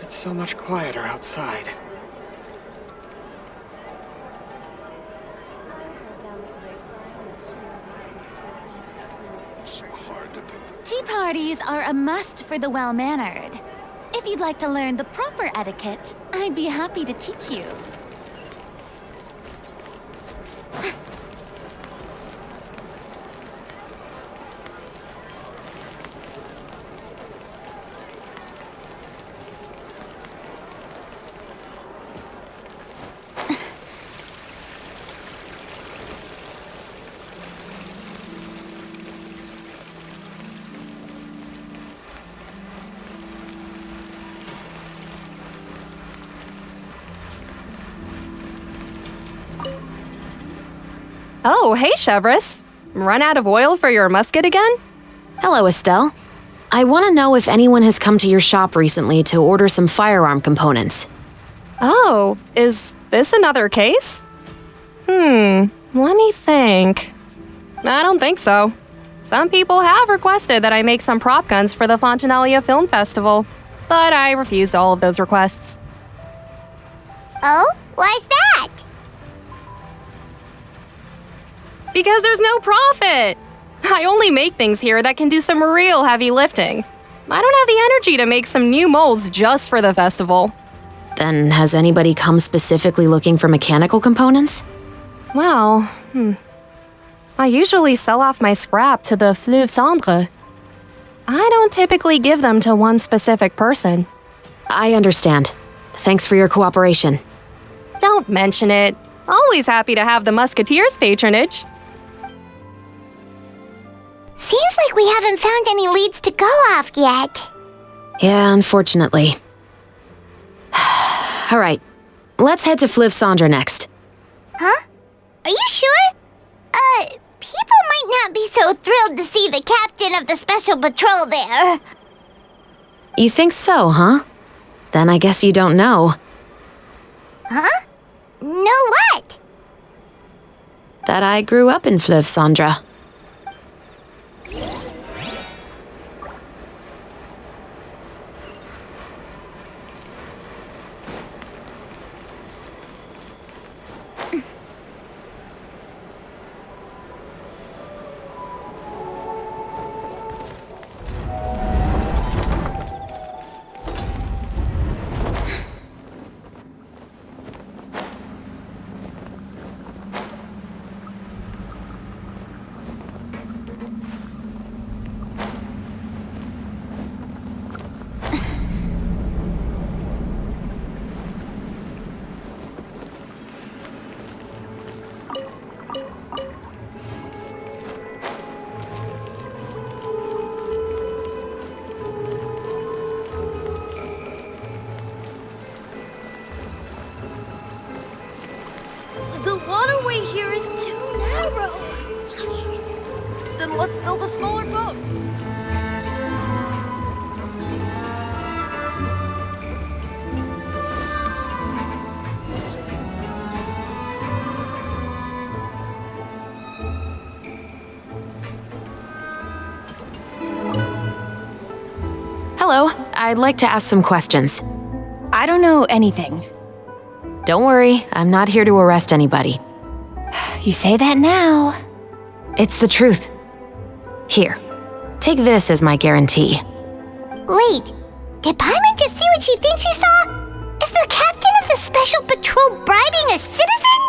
Speaker 5: It's so much quieter outside.
Speaker 3: Tea parties are a must for the well-mannered. If you'd like to learn the proper etiquette, I'd be happy to teach you.
Speaker 15: Oh, hey, Chevris. Run out of oil for your musket again?
Speaker 10: Hello, Estelle. I want to know if anyone has come to your shop recently to order some firearm components.
Speaker 15: Oh, is this another case? Let me think. I don't think so. Some people have requested that I make some prop guns for the Fontanalia Film Festival, but I refused all of those requests.
Speaker 4: Oh? Why's that?
Speaker 15: Because there's no profit! I only make things here that can do some real heavy lifting. I don't have the energy to make some new molds just for the festival.
Speaker 10: Then has anybody come specifically looking for mechanical components?
Speaker 15: Well, I usually sell off my scrap to the Fleuve Cendre. I don't typically give them to one specific person.
Speaker 10: I understand. Thanks for your cooperation.
Speaker 15: Don't mention it. Always happy to have the Musketeers' patronage.
Speaker 4: Seems like we haven't found any leads to go off yet.
Speaker 10: Yeah, unfortunately. All right, let's head to Fleuve Cendre next.
Speaker 4: Huh? Are you sure? People might not be so thrilled to see the captain of the special patrol there.
Speaker 10: You think so, huh? Then I guess you don't know.
Speaker 4: Huh? Know what?
Speaker 10: That I grew up in Fleuve Cendre.
Speaker 2: The waterway here is too narrow. Then let's build a smaller boat.
Speaker 10: Hello, I'd like to ask some questions.
Speaker 11: I don't know anything.
Speaker 10: Don't worry, I'm not here to arrest anybody.
Speaker 11: You say that now.
Speaker 10: It's the truth. Here, take this as my guarantee.
Speaker 4: Wait, did Paimon just see what she thinks she saw? Is the captain of the special patrol bribing a citizen?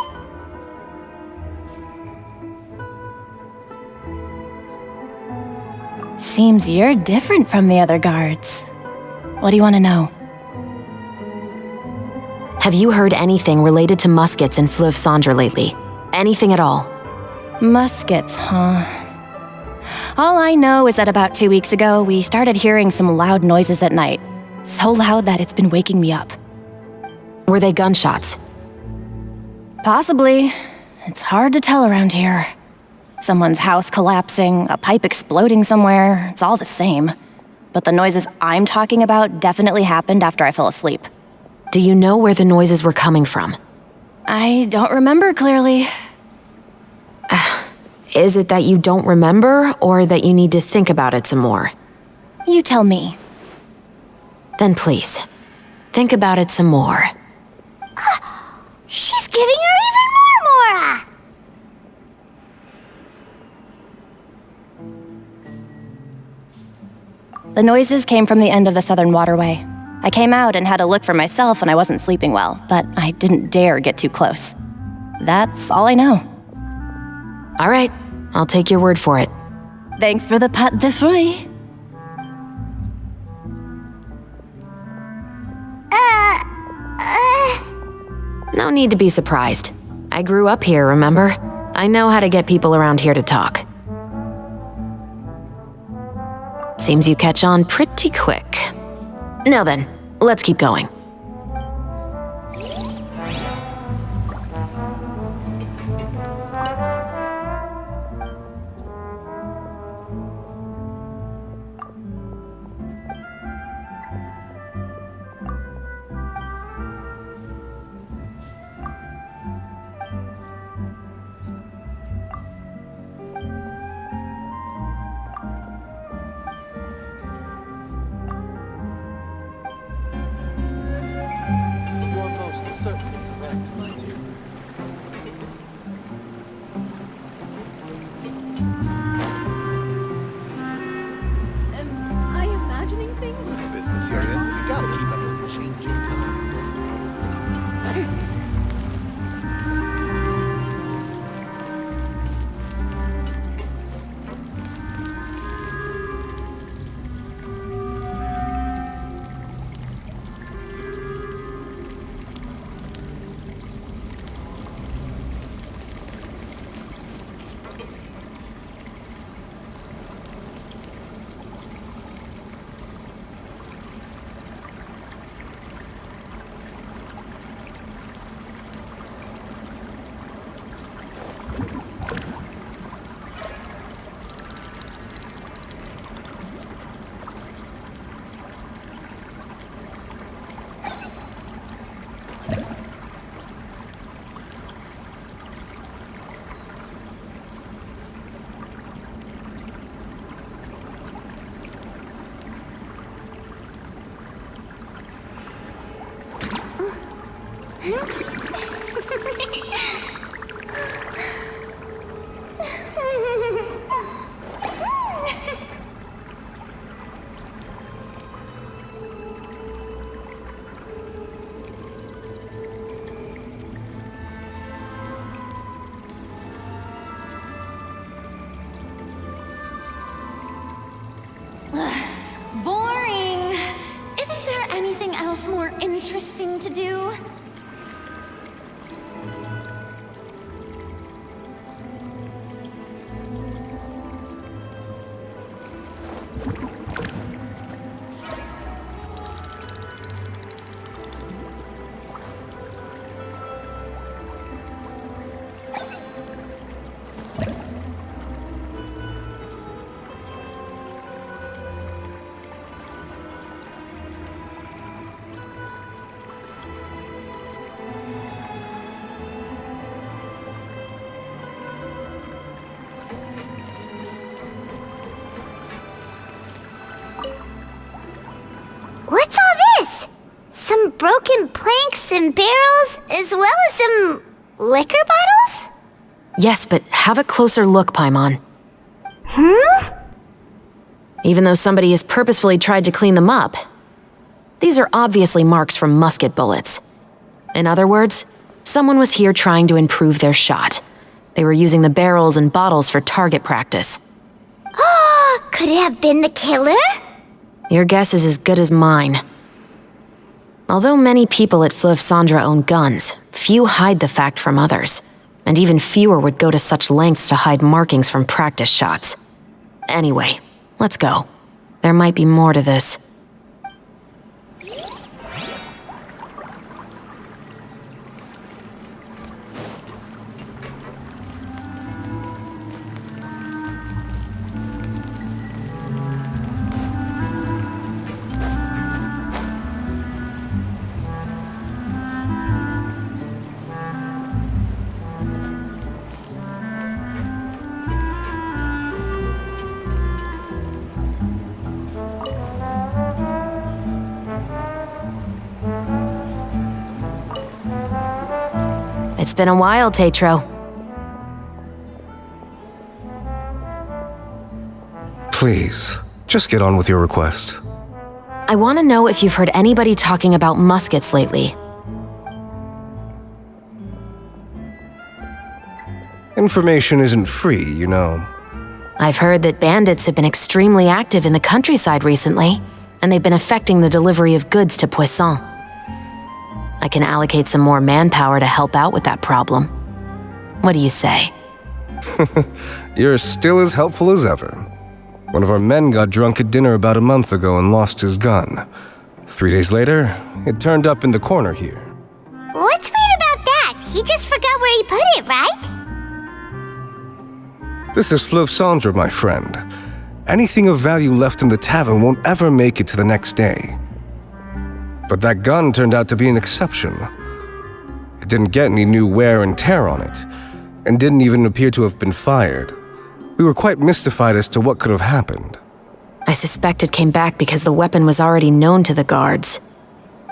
Speaker 11: Seems you're different from the other guards. What do you want to know?
Speaker 10: Have you heard anything related to muskets in Fleuve Cendre lately? Anything at all?
Speaker 11: Muskets, huh? All I know is that about 2 weeks ago, we started hearing some loud noises at night. So loud that it's been waking me up.
Speaker 10: Were they gunshots?
Speaker 11: Possibly. It's hard to tell around here. Someone's house collapsing, a pipe exploding somewhere, it's all the same. But the noises I'm talking about definitely happened after I fell asleep.
Speaker 10: Do you know where the noises were coming from?
Speaker 11: I don't remember clearly.
Speaker 10: Is it that you don't remember, or that you need to think about it some more?
Speaker 11: You tell me.
Speaker 10: Then please, think about it some more.
Speaker 4: She's giving her even more Mora!
Speaker 11: The noises came from the end of the Southern Waterway. I came out and had a look for myself when I wasn't sleeping well, but I didn't dare get too close. That's all I know.
Speaker 10: All right, I'll take your word for it.
Speaker 11: Thanks for the pâte de fruits.
Speaker 10: No need to be surprised. I grew up here, remember? I know how to get people around here to talk. Seems you catch on pretty quick. Now then, let's keep going.
Speaker 5: Certainly correct, my dear.
Speaker 2: Am I imagining things?
Speaker 5: The business you're in, you gotta keep up with the changing times.
Speaker 3: Boring! Isn't there anything else more interesting to do?
Speaker 4: What's all this? Some broken planks and barrels, as well as some liquor bottles?
Speaker 10: Yes, but have a closer look, Paimon.
Speaker 4: Hmm?
Speaker 10: Even though somebody has purposefully tried to clean them up, These are obviously marks from musket bullets. In other words, someone was here trying to improve their shot. They were using the barrels and bottles for target practice.
Speaker 4: Oh, could it have been the killer?
Speaker 10: Your guess is as good as mine. Although many people at Fleuve Cendres own guns, few hide the fact from others. And even fewer would go to such lengths to hide markings from practice shots. Anyway, let's go. There might be more to this. It's been a while, Tetro.
Speaker 16: Please, just get on with your request.
Speaker 10: I want to know if you've heard anybody talking about muskets lately.
Speaker 16: Information isn't free, you know.
Speaker 10: I've heard that bandits have been extremely active in the countryside recently, and they've been affecting the delivery of goods to Poisson. I can allocate some more manpower to help out with that problem. What do you say?
Speaker 16: You're still as helpful as ever. One of our men got drunk at dinner about a month ago and lost his gun. 3 days later, it turned up in the corner here.
Speaker 4: What's weird about that? He just forgot where he put it, right?
Speaker 16: This is Fleuve Cendres, my friend. Anything of value left in the tavern won't ever make it to the next day. But that gun turned out to be an exception. It didn't get any new wear and tear on it, and didn't even appear to have been fired. We were quite mystified as to what could have happened.
Speaker 10: I suspect it came back because the weapon was already known to the guards.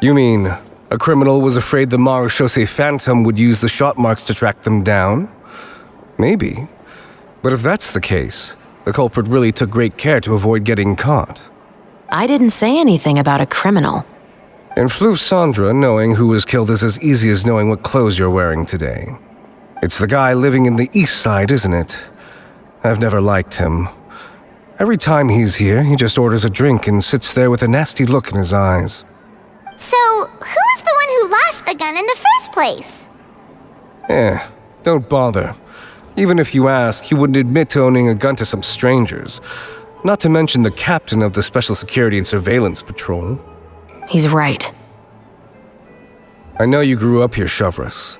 Speaker 16: You mean, a criminal was afraid the Marechaussee Phantom would use the shot marks to track them down? Maybe. But if that's the case, the culprit really took great care to avoid getting caught.
Speaker 10: I didn't say anything about a criminal.
Speaker 16: In Fleuve Cendres, knowing who was killed is as easy as knowing what clothes you're wearing today. It's the guy living in the east side, isn't it? I've never liked him. Every time he's here, he just orders a drink and sits there with a nasty look in his eyes.
Speaker 4: So, who was the one who lost the gun in the first place?
Speaker 16: Don't bother. Even if you ask, he wouldn't admit to owning a gun to some strangers. Not to mention the captain of the Special Security and Surveillance Patrol.
Speaker 10: He's right.
Speaker 16: I know you grew up here, Chevres.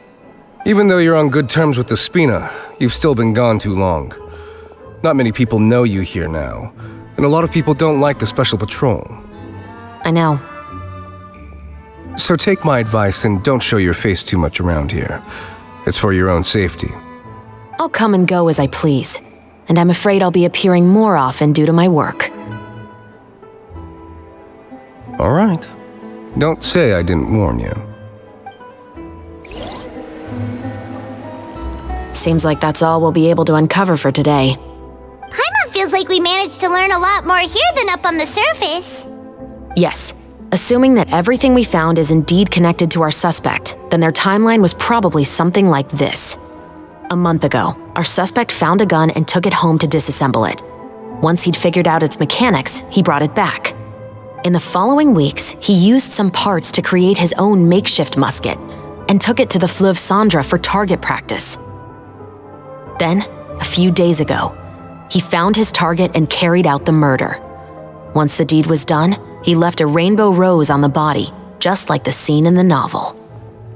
Speaker 16: Even though you're on good terms with the Spina, you've still been gone too long. Not many people know you here now, and a lot of people don't like the Special Patrol.
Speaker 10: I know.
Speaker 16: So take my advice and don't show your face too much around here. It's for your own safety.
Speaker 10: I'll come and go as I please, and I'm afraid I'll be appearing more often due to my work.
Speaker 16: All right. Don't say I didn't warn you.
Speaker 10: Seems like that's all we'll be able to uncover for today.
Speaker 4: Paimon feels like we managed to learn a lot more here than up on the surface.
Speaker 10: Yes. Assuming that everything we found is indeed connected to our suspect, then their timeline was probably something like this. A month ago, our suspect found a gun and took it home to disassemble it. Once he'd figured out its mechanics, he brought it back. In the following weeks, he used some parts to create his own makeshift musket and took it to the Fleuve Cendres for target practice. Then, a few days ago, he found his target and carried out the murder. Once the deed was done, he left a rainbow rose on the body, just like the scene in the novel.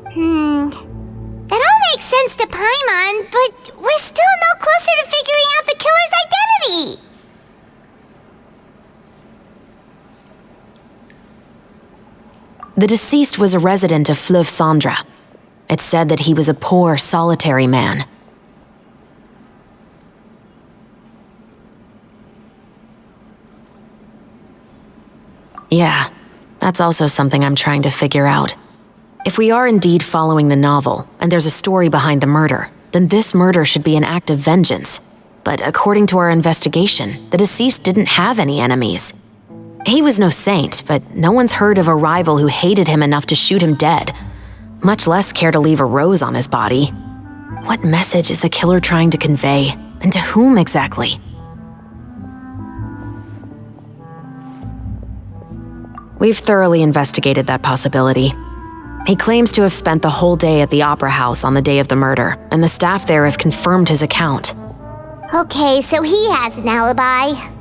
Speaker 4: That all makes sense to Paimon, but we're still no closer to figuring out the killer's identity.
Speaker 10: The deceased was a resident of Fleuve Cendres. It's said that he was a poor, solitary man. Yeah, that's also something I'm trying to figure out. If we are indeed following the novel, and there's a story behind the murder, then this murder should be an act of vengeance. But according to our investigation, the deceased didn't have any enemies. He was no saint, but no one's heard of a rival who hated him enough to shoot him dead, much less care to leave a rose on his body. What message is the killer trying to convey, and to whom exactly? We've thoroughly investigated that possibility. He claims to have spent the whole day at the Opera House on the day of the murder, and the staff there have confirmed his account.
Speaker 4: Okay, so he has an alibi.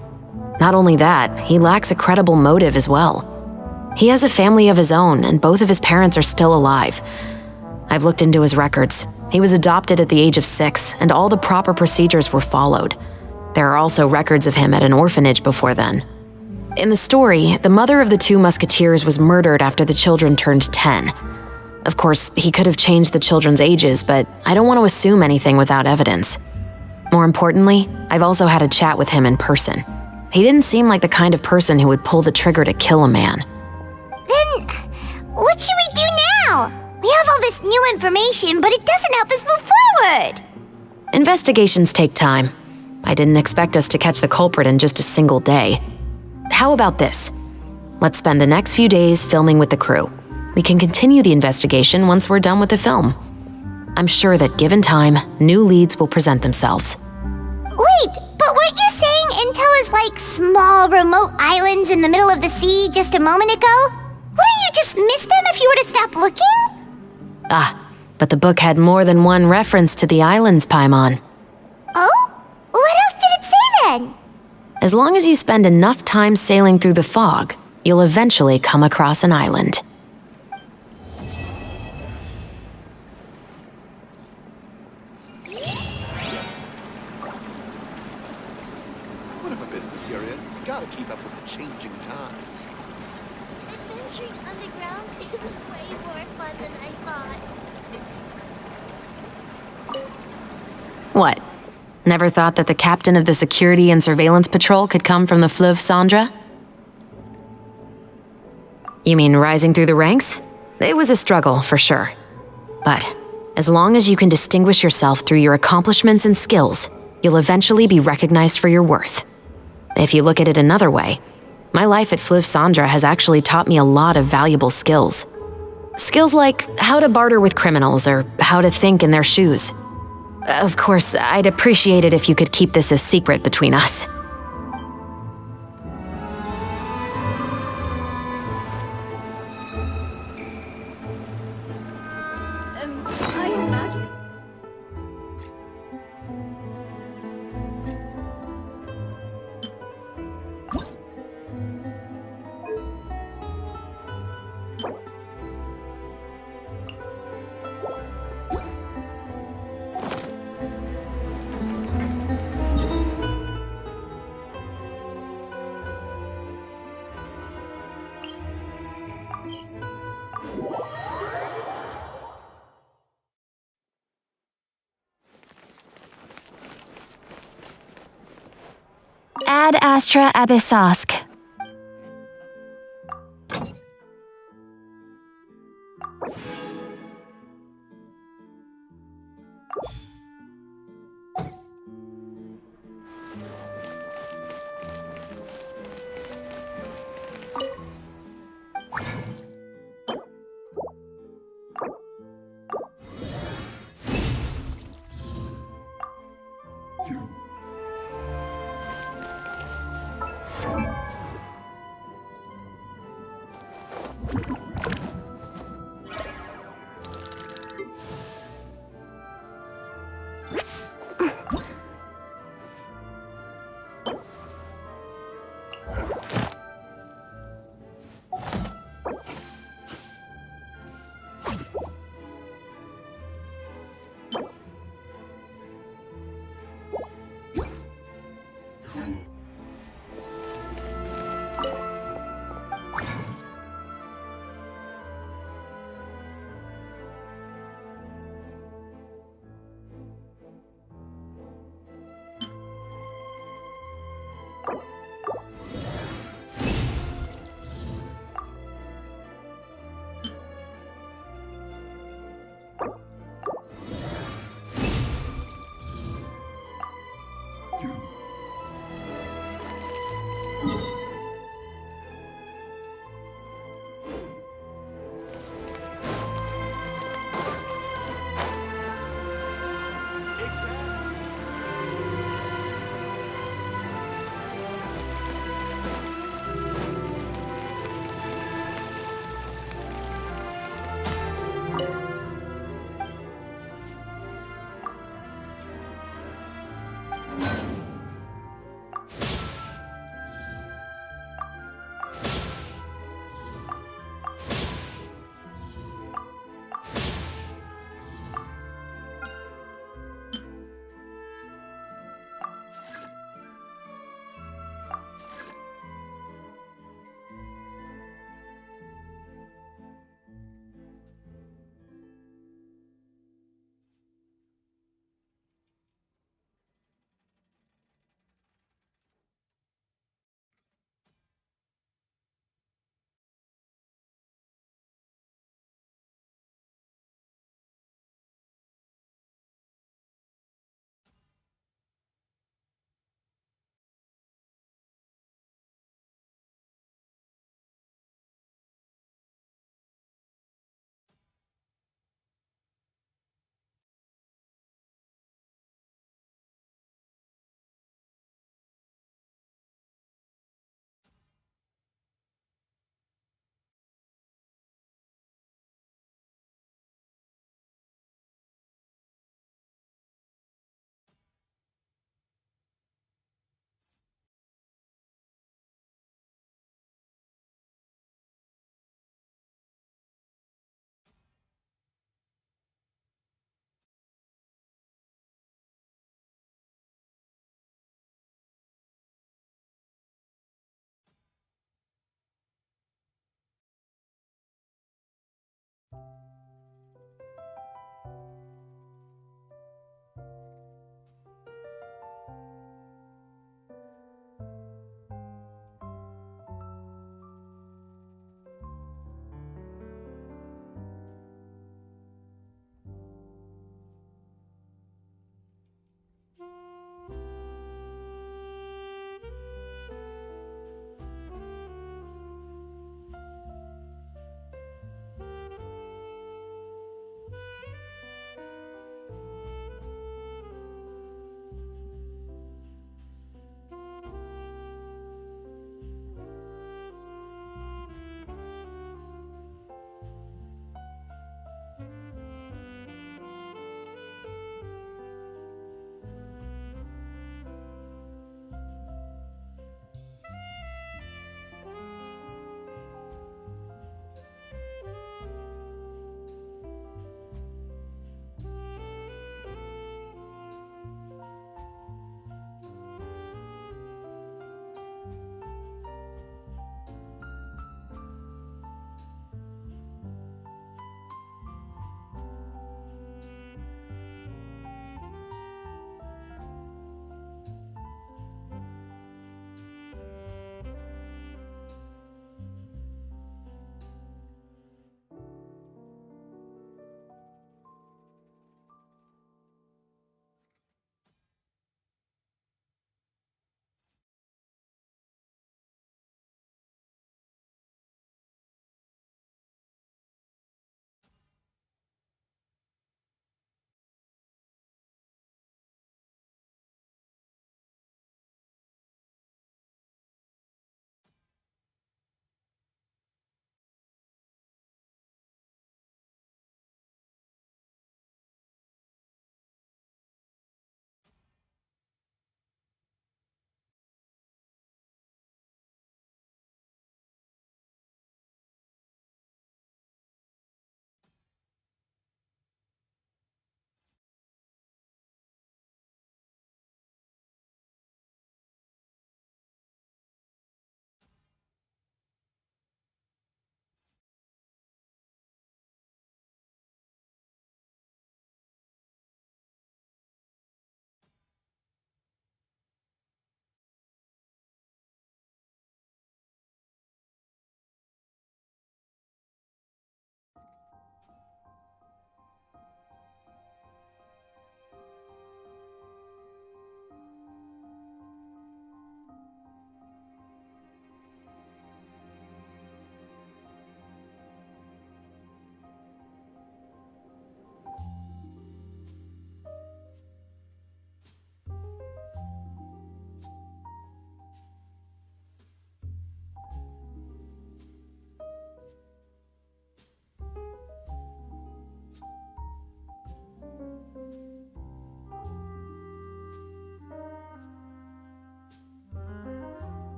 Speaker 10: Not only that, he lacks a credible motive as well. He has a family of his own, and both of his parents are still alive. I've looked into his records. He was adopted at the age of 6, and all the proper procedures were followed. There are also records of him at an orphanage before then. In the story, the mother of the 2 musketeers was murdered after the children turned 10. Of course, he could have changed the children's ages, but I don't want to assume anything without evidence. More importantly, I've also had a chat with him in person. He didn't seem like the kind of person who would pull the trigger to kill a man.
Speaker 4: Then, what should we do now? We have all this new information, but it doesn't help us move forward.
Speaker 10: Investigations take time. I didn't expect us to catch the culprit in just a single day. How about this? Let's spend the next few days filming with the crew. We can continue the investigation once we're done with the film. I'm sure that given time, new leads will present themselves.
Speaker 4: Wait, but weren't you saying Intel is like small, remote islands in the middle of the sea just a moment ago? Wouldn't you just miss them if you were to stop looking?
Speaker 10: Ah, but the book had more than one reference to the islands, Paimon.
Speaker 4: Oh? What else did it say then?
Speaker 10: As long as you spend enough time sailing through the fog, you'll eventually come across an island.
Speaker 5: Whatever business you're in, you gotta keep up with the changing times.
Speaker 4: Adventuring underground is way more fun than I thought.
Speaker 10: What? Never thought that the captain of the security and surveillance patrol could come from the Fleuve Cendra? You mean rising through the ranks? It was a struggle, for sure. But as long as you can distinguish yourself through your accomplishments and skills, you'll eventually be recognized for your worth. If you look at it another way, my life at Fleuve Cendra has actually taught me a lot of valuable skills. Skills like how to barter with criminals or how to think in their shoes. Of course, I'd appreciate it if you could keep this a secret between us.
Speaker 2: I imagine.
Speaker 8: Ad Astra Abyssosk.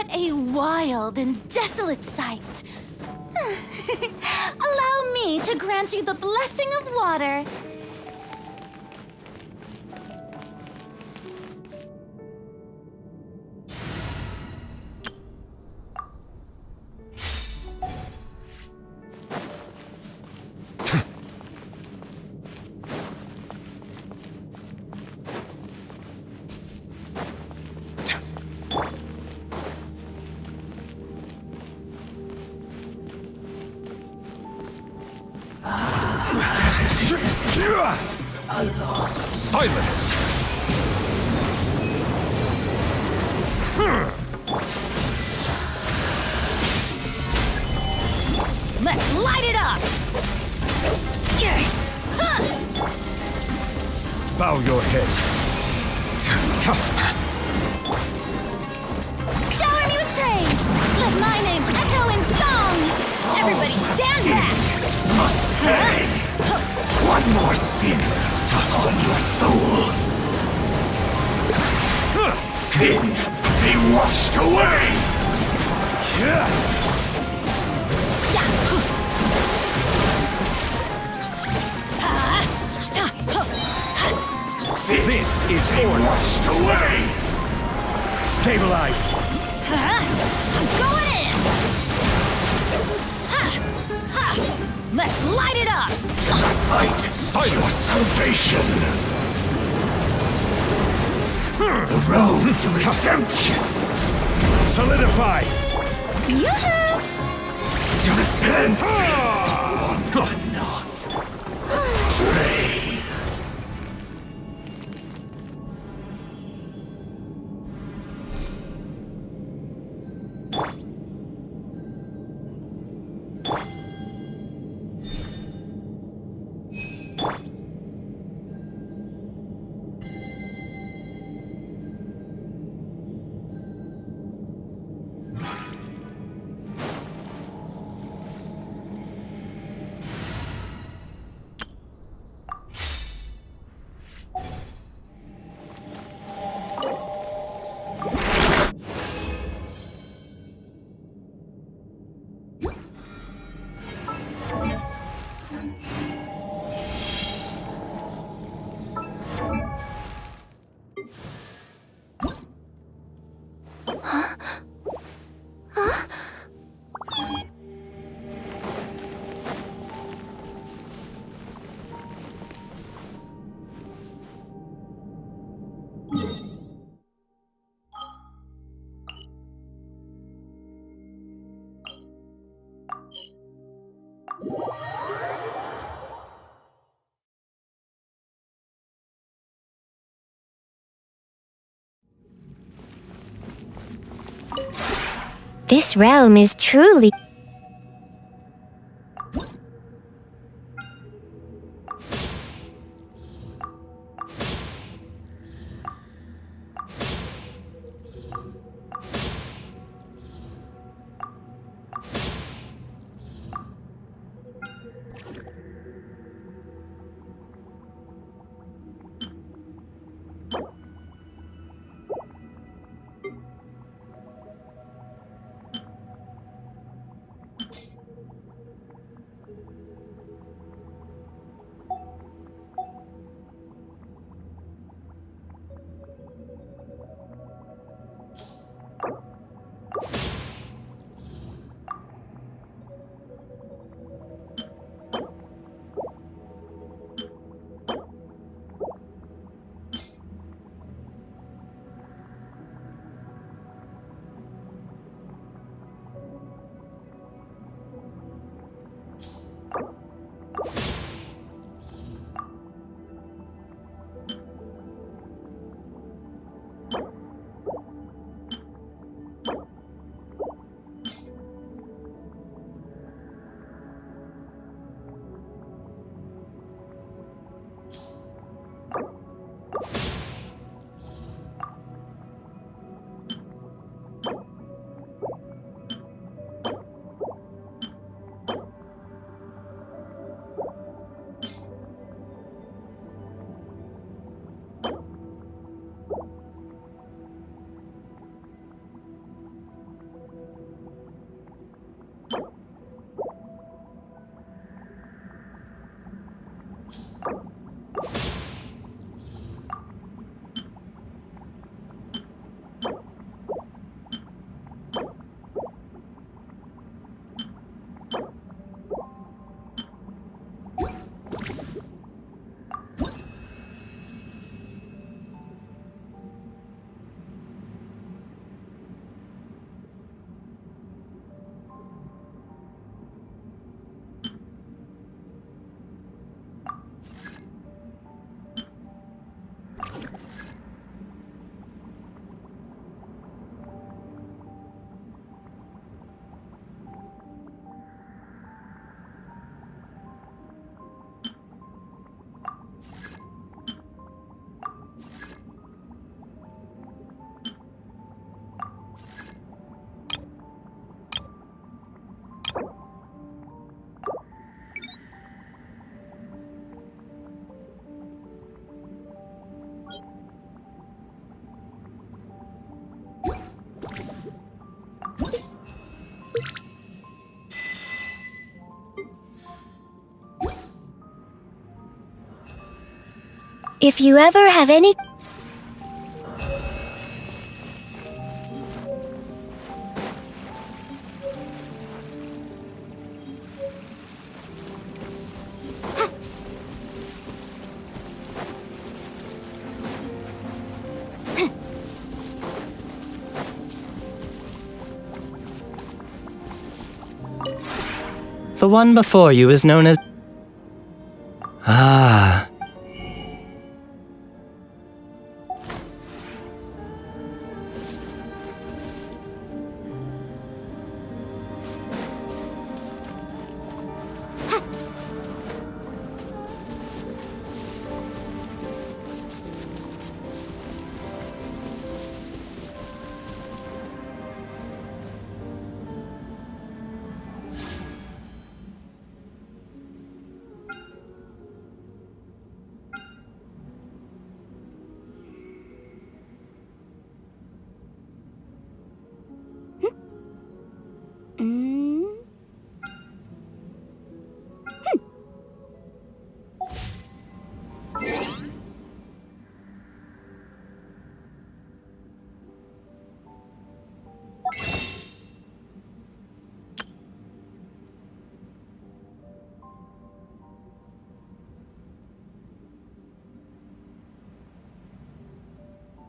Speaker 3: What a wild and desolate sight. Allow me to grant you the blessing of water.
Speaker 7: Silence!
Speaker 3: Let's light it up!
Speaker 7: Bow your head.
Speaker 3: Shower me with praise! Let my name echo in song! Everybody stand back!
Speaker 7: Must pay! One more sin to haunt your soul. Sin, be washed away! Sin, this is order. Washed away! Stabilize!
Speaker 3: I'm going in! Let's light it up!
Speaker 7: Fight! Silence! Your salvation! The road to redemption! Solidify!
Speaker 3: Yoo-hoo!
Speaker 7: To repent! Wander not! Astray!
Speaker 4: This realm is truly... If you ever have any...
Speaker 14: The one before you is known as... Ah.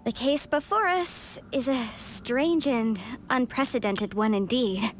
Speaker 4: The case before us is a strange and unprecedented one indeed.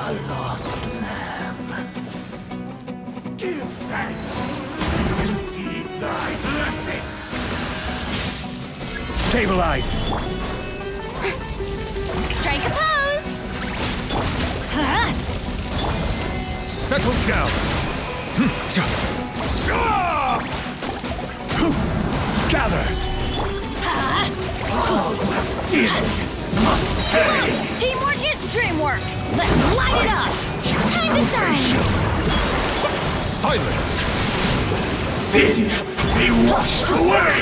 Speaker 7: A lost lamb. Give thanks and receive thy blessing.
Speaker 12: Stabilize!
Speaker 4: Strike a pose!
Speaker 12: Settle down! Gather!
Speaker 7: All sin must pay.
Speaker 2: Teamwork is dreamwork. Let's light it up. Time to shine.
Speaker 12: Silence!
Speaker 7: Sin be washed away.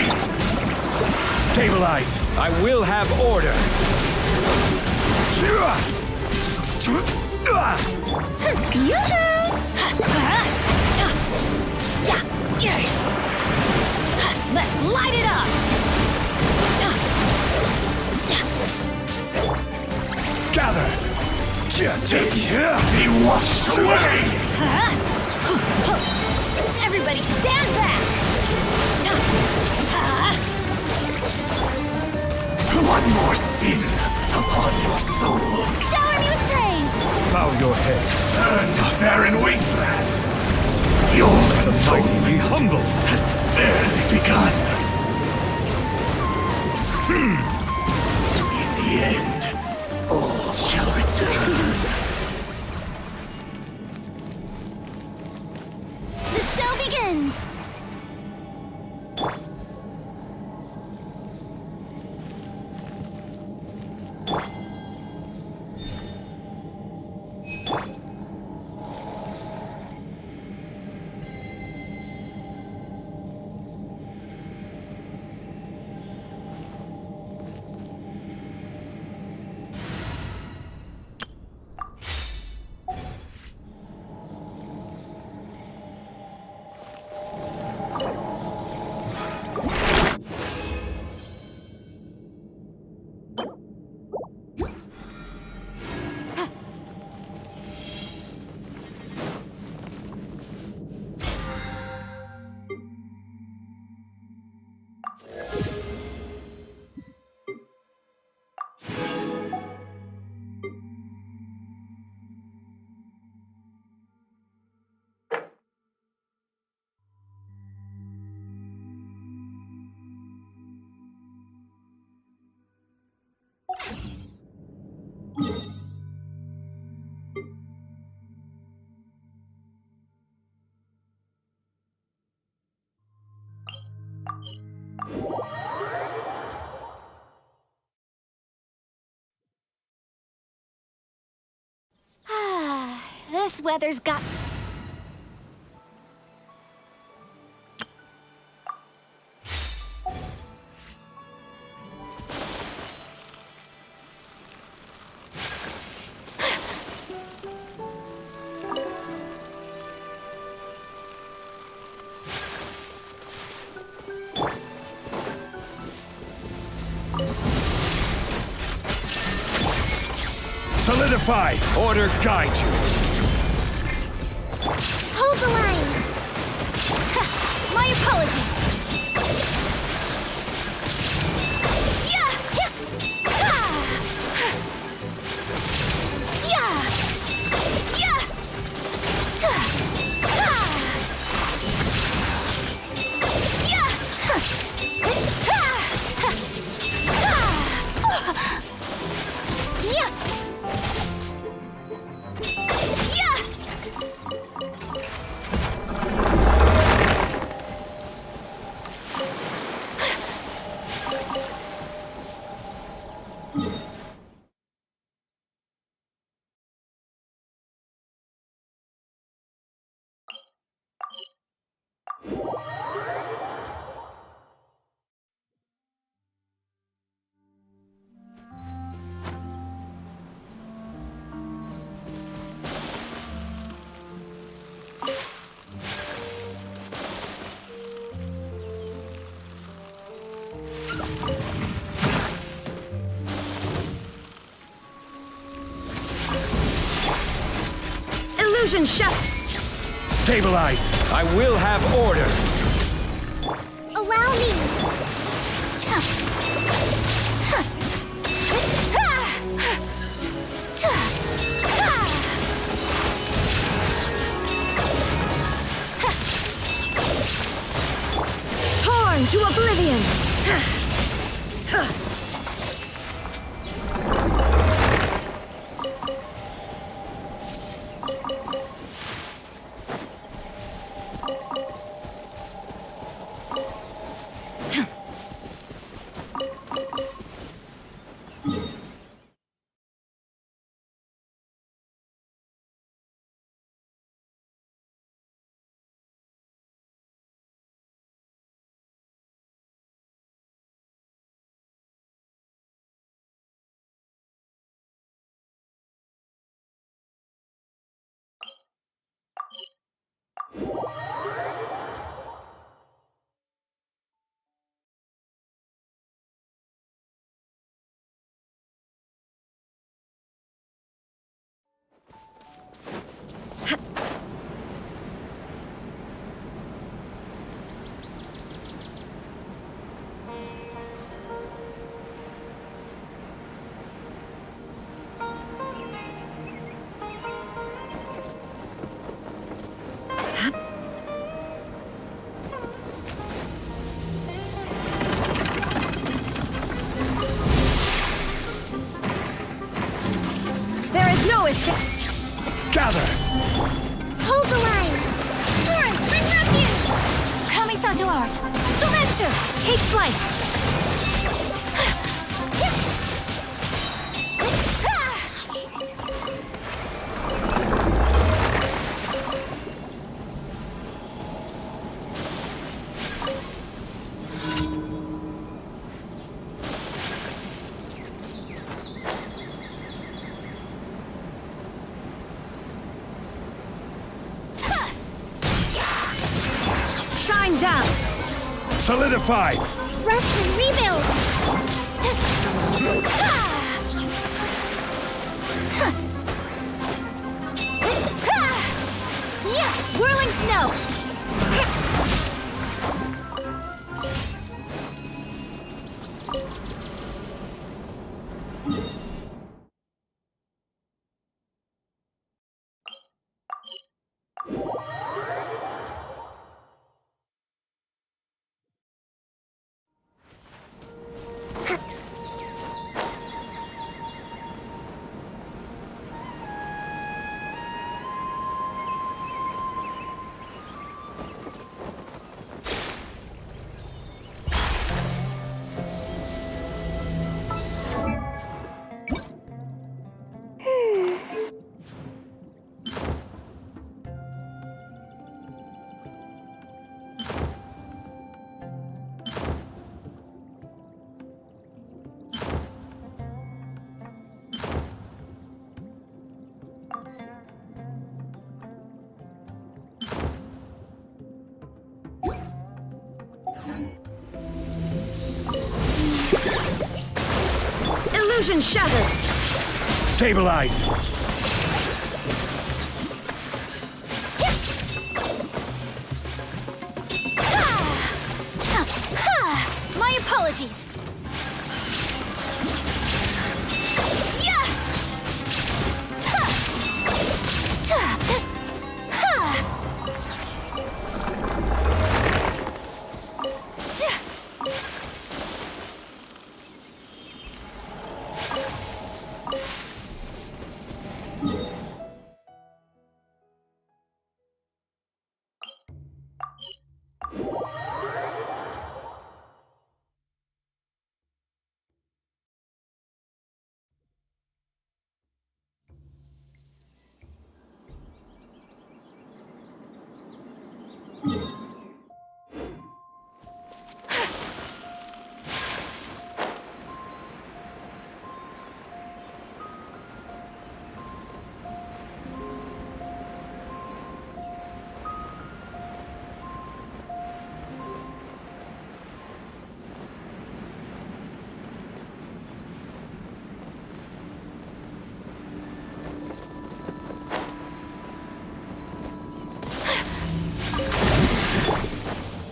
Speaker 12: Stabilize! I will have order!
Speaker 2: Let's light it up.
Speaker 12: Gather!
Speaker 7: Sin be washed away.
Speaker 2: Everybody stand back.
Speaker 7: One more sin upon your soul.
Speaker 2: Shower me with praise.
Speaker 12: Bow your head.
Speaker 7: Burn the barren wasteland. Your
Speaker 12: Mighty be humbled.
Speaker 7: has barely begun. In the end, all shall return.
Speaker 4: The show begins!
Speaker 8: This weather's got...
Speaker 7: Solidify! Order guide you!
Speaker 4: Hold the line!
Speaker 8: My apologies!
Speaker 11: Illusion shut!
Speaker 7: Stabilize! I will have order!
Speaker 4: Allow me!
Speaker 11: Torn to oblivion!
Speaker 7: Gather!
Speaker 4: Hold the line! Torrent, bring refuge!
Speaker 8: Kamisato art! Sumetsu! Take flight!
Speaker 11: Shine down!
Speaker 7: Solidify!
Speaker 4: Rest and rebuild!
Speaker 8: Whirling snow!
Speaker 11: Illusion shattered!
Speaker 7: Stabilize!
Speaker 2: My apologies. Yeah.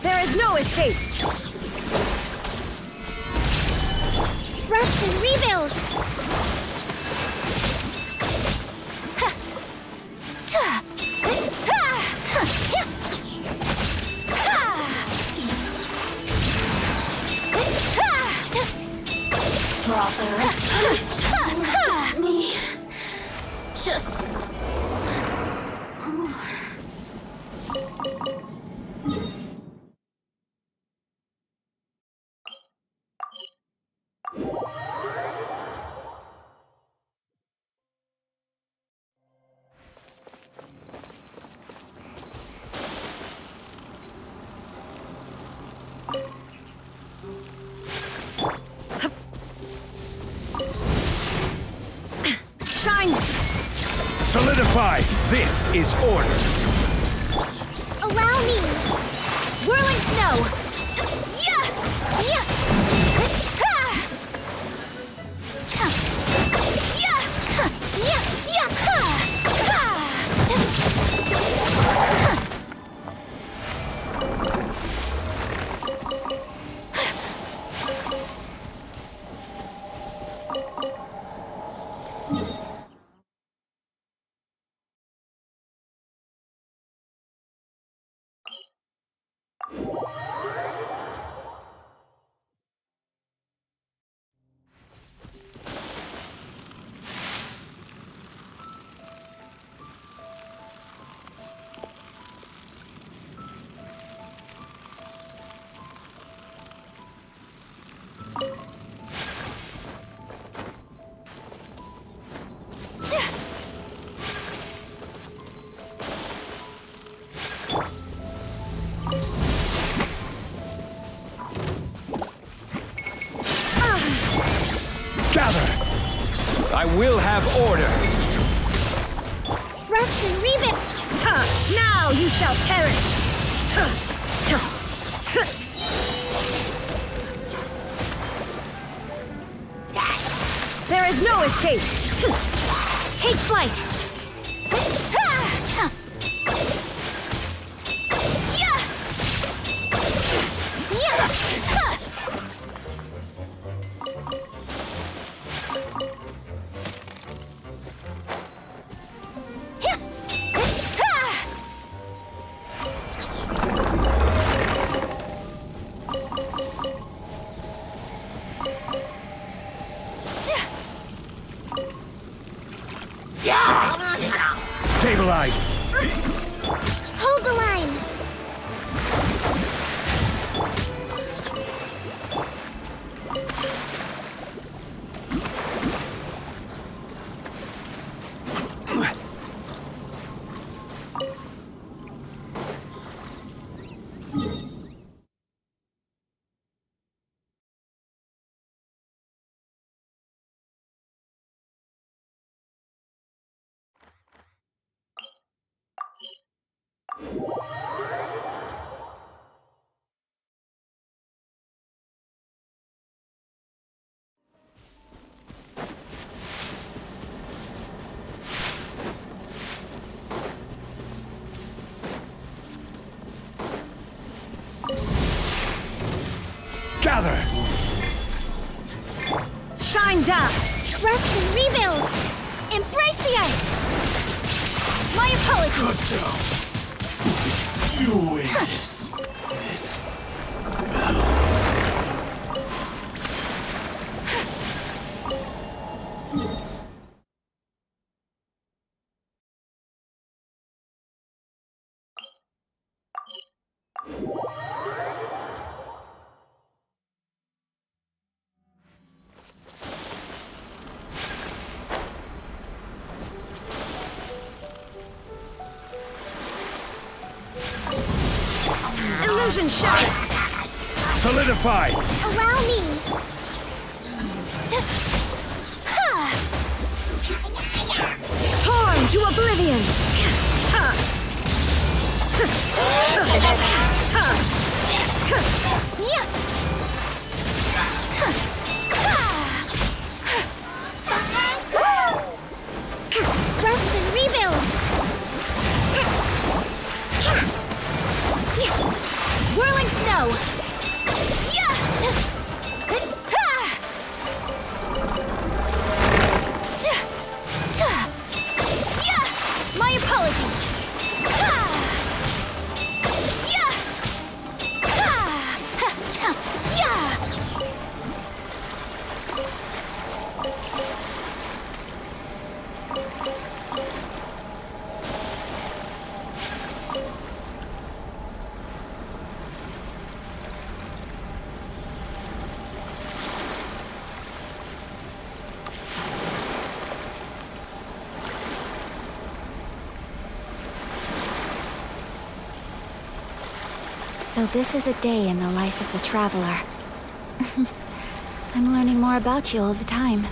Speaker 11: There is no escape!
Speaker 4: Rest and rebuild!
Speaker 3: Got me. Just...
Speaker 11: Shine!
Speaker 7: Solidify! This is order!
Speaker 4: Allow me!
Speaker 2: Whirling snow. Yeah. Yeah.
Speaker 7: Gather! I will have order!
Speaker 4: Rest and rebuild!
Speaker 11: Now you shall perish! There is no escape! Take flight!
Speaker 7: Stabilize!
Speaker 4: Hold the line!
Speaker 7: Gather!
Speaker 11: Shine down!
Speaker 4: Rest and rebuild!
Speaker 11: Embrace the ice! My apologies!
Speaker 7: You win this battle.
Speaker 11: Illusion shattered!
Speaker 7: Solidify!
Speaker 4: Allow me!
Speaker 11: Torn to oblivion!
Speaker 4: Rest and rebuild!
Speaker 11: Whirling snow! My apologies!
Speaker 8: So this is a day in the life of the traveler. I'm learning more about you all the time.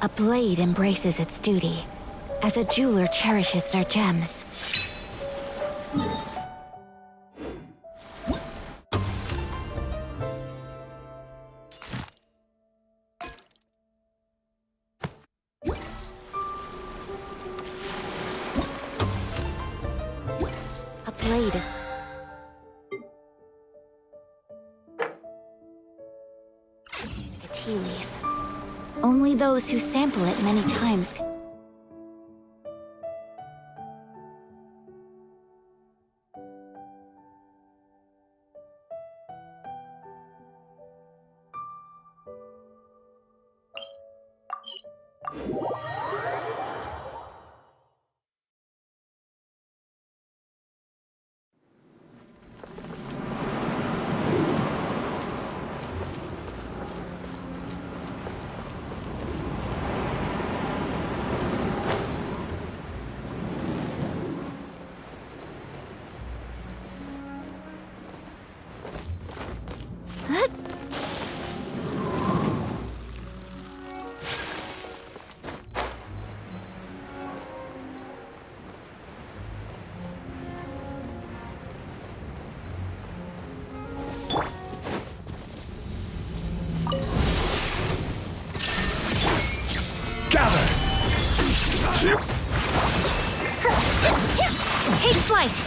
Speaker 8: A blade embraces its duty, as a jeweler cherishes their gems. A blade is... like a tea leaf. Only those who sample it many times can... Take flight!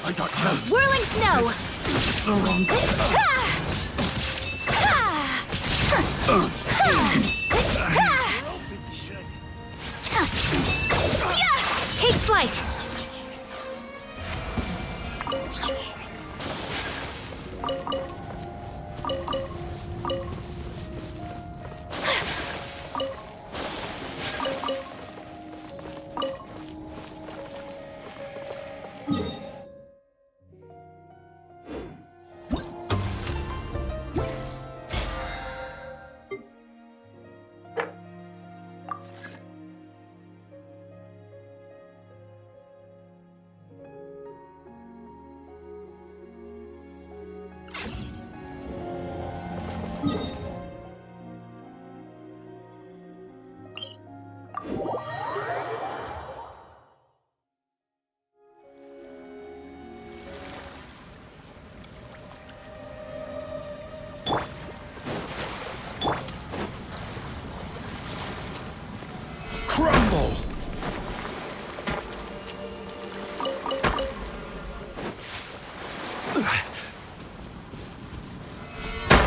Speaker 7: I got careless.
Speaker 11: Whirling snow! Take flight!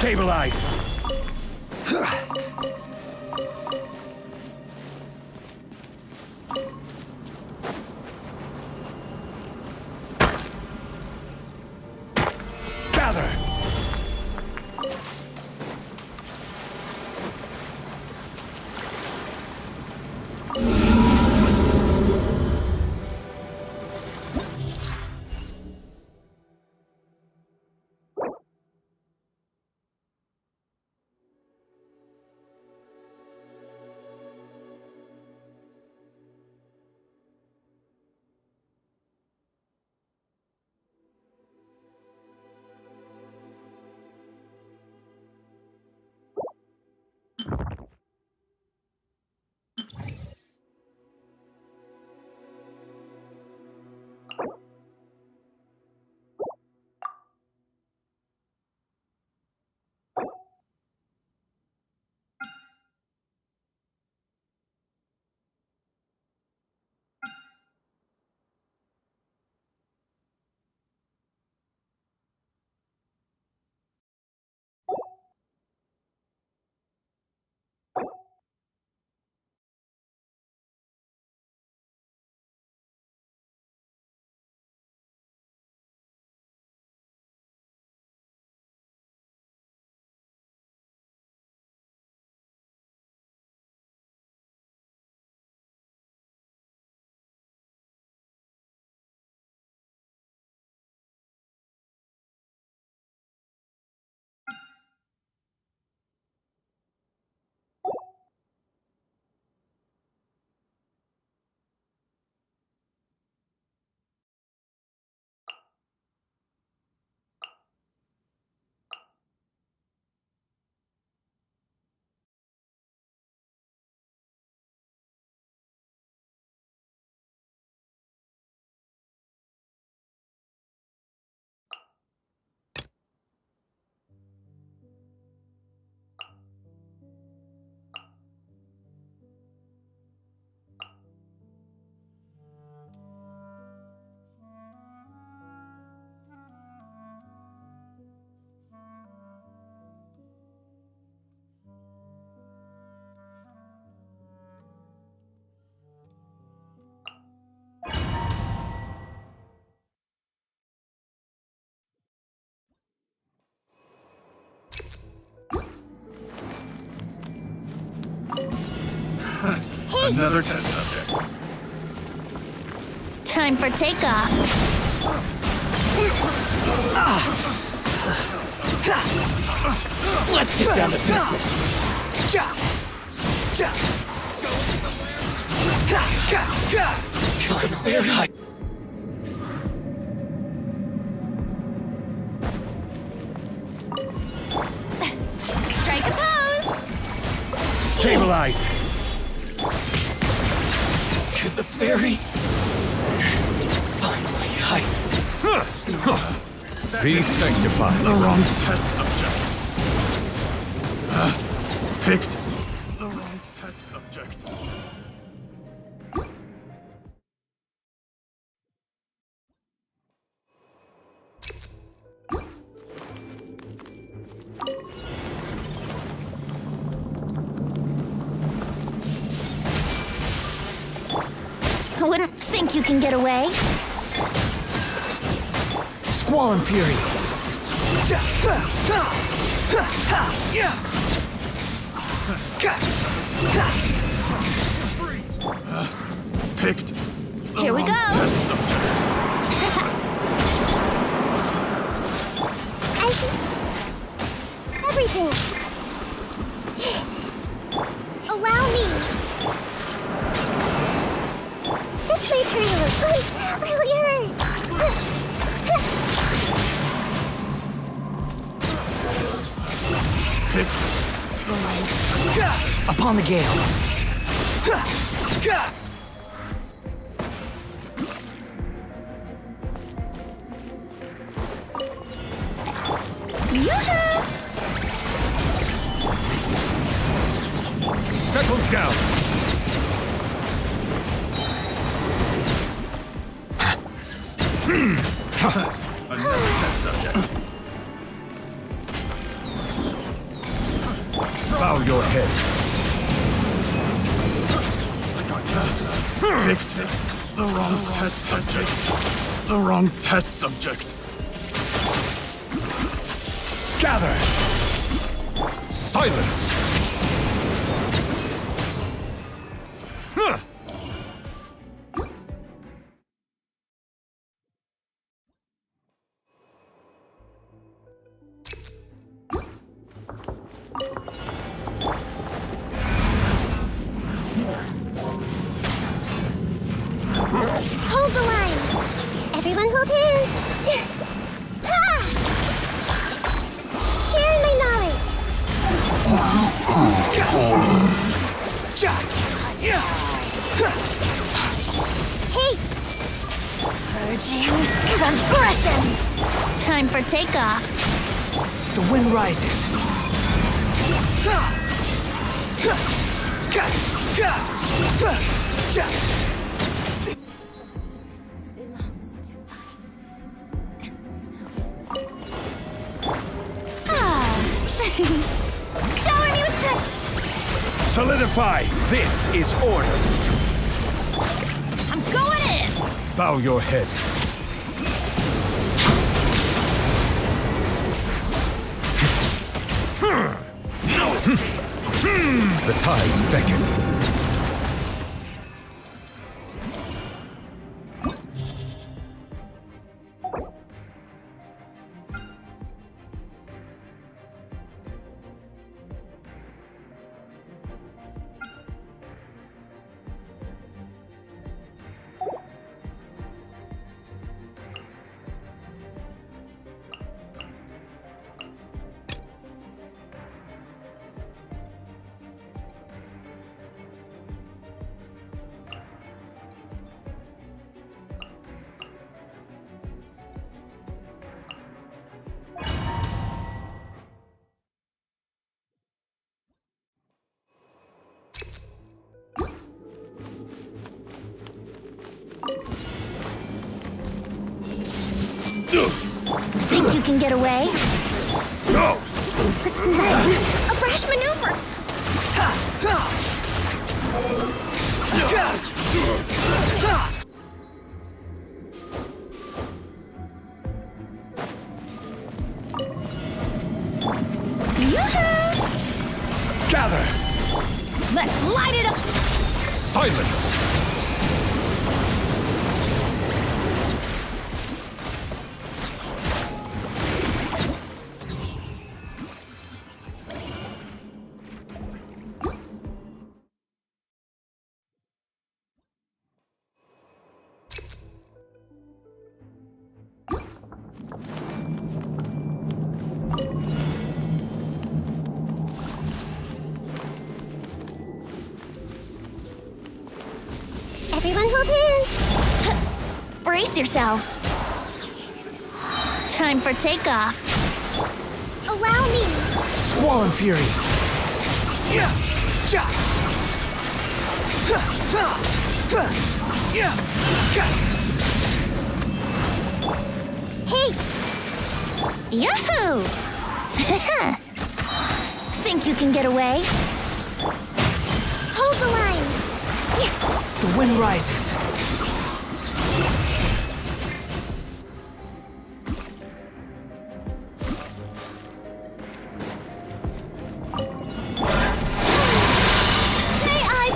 Speaker 7: Stabilize! Gather! Another test subject.
Speaker 3: Time for takeoff.
Speaker 7: Let's get down to business. Finally.
Speaker 3: Strike a pose.
Speaker 7: Stabilize. To the ferry. Finally, be sanctified. The wrong test subject. Picked the wrong test subject.
Speaker 3: I wouldn't think you can get away.
Speaker 7: Squall and fury. Picked.
Speaker 3: Here we go.
Speaker 4: I see everything. Allow me. This may really hurt.
Speaker 7: Upon the gale. Settle down. Another test subject. Bow your head. Victor, the wrong test subject. The wrong test subject. Gather! Silence! Huh.
Speaker 4: Hold the line! Everyone hold hands! Ah! Sharing my knowledge! Hey!
Speaker 3: Purging transgressions! Time for takeoff.
Speaker 1: The wind rises.
Speaker 3: Shower me with the...
Speaker 7: Solidify! This is order!
Speaker 3: I'm going in!
Speaker 7: Bow your head. The tides beckon.
Speaker 3: Think you can get away?
Speaker 7: No!
Speaker 3: Let's plan a fresh maneuver! Yoo-hoo!
Speaker 7: Gather!
Speaker 3: Let's light it up!
Speaker 7: Silence!
Speaker 4: Everyone hold hands!
Speaker 3: Brace yourselves! Time for takeoff!
Speaker 4: Allow me!
Speaker 1: Squall and fury.
Speaker 4: Hey!
Speaker 3: Yahoo! Think you can get away?
Speaker 4: Hold the line!
Speaker 1: The wind rises.
Speaker 4: May I...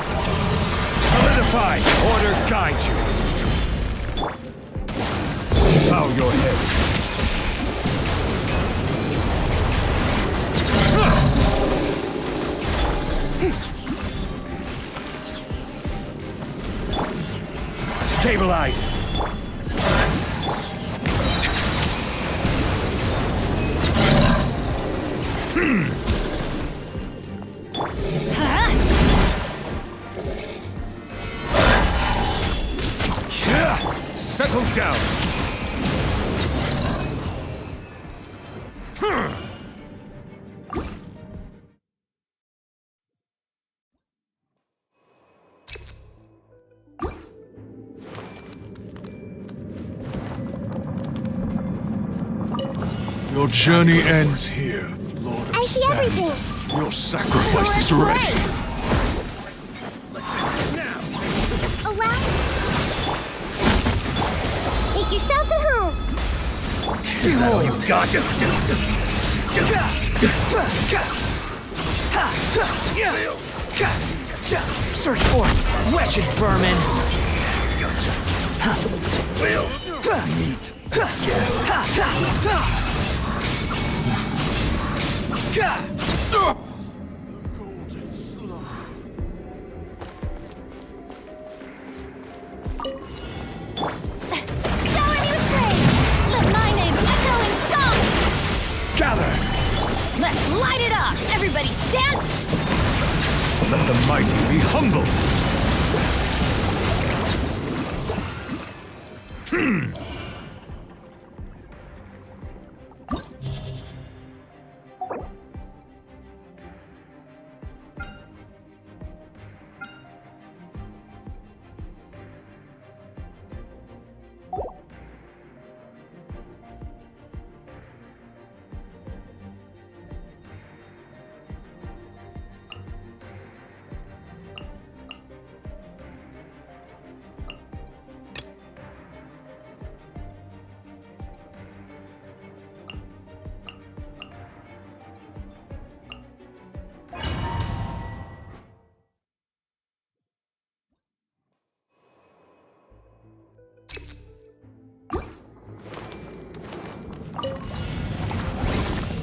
Speaker 7: Solidify! Order guide you! Bow your head. Stabilize! Settle down! Your journey ends here, Lord of
Speaker 4: I see everything!
Speaker 7: Your sacrifice is ready.
Speaker 4: Allow. Make yourselves at home.
Speaker 7: Is that all you've got?
Speaker 1: Search for wretched vermin.
Speaker 7: Meat.
Speaker 2: Shower me with praise! Let my name echo in song!
Speaker 7: Gather!
Speaker 2: Let's light it up! Everybody stand!
Speaker 7: Let the mighty be humbled!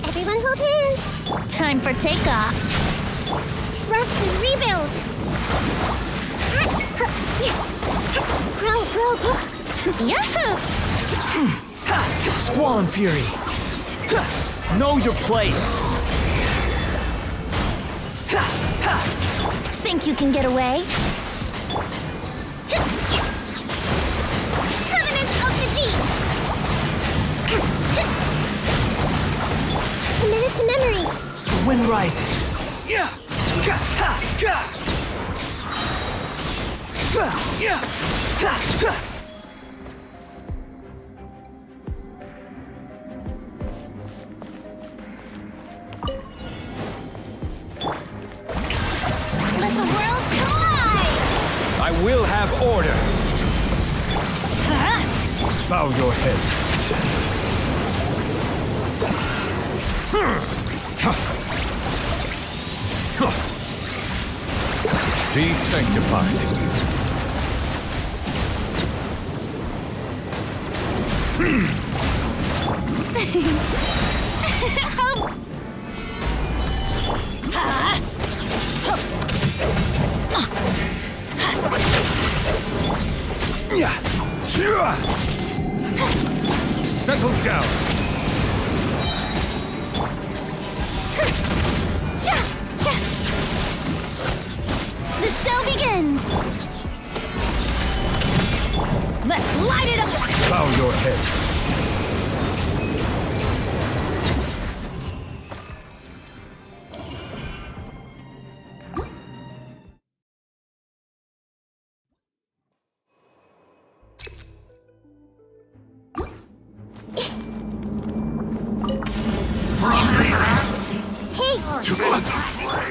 Speaker 4: Everyone hold hands.
Speaker 2: Time for takeoff.
Speaker 4: Rest and rebuild. Grow.
Speaker 2: Yahoo!
Speaker 1: Squall and Fury. Know your place.
Speaker 2: Think you can get away?
Speaker 4: Covenants of the Deep. Committed to memory.
Speaker 1: The wind rises.
Speaker 2: Let the world collide!
Speaker 7: I will have order! Bow your head. Be sanctified. Settle down.
Speaker 2: The show begins! Let's light it up!
Speaker 7: Bow your head.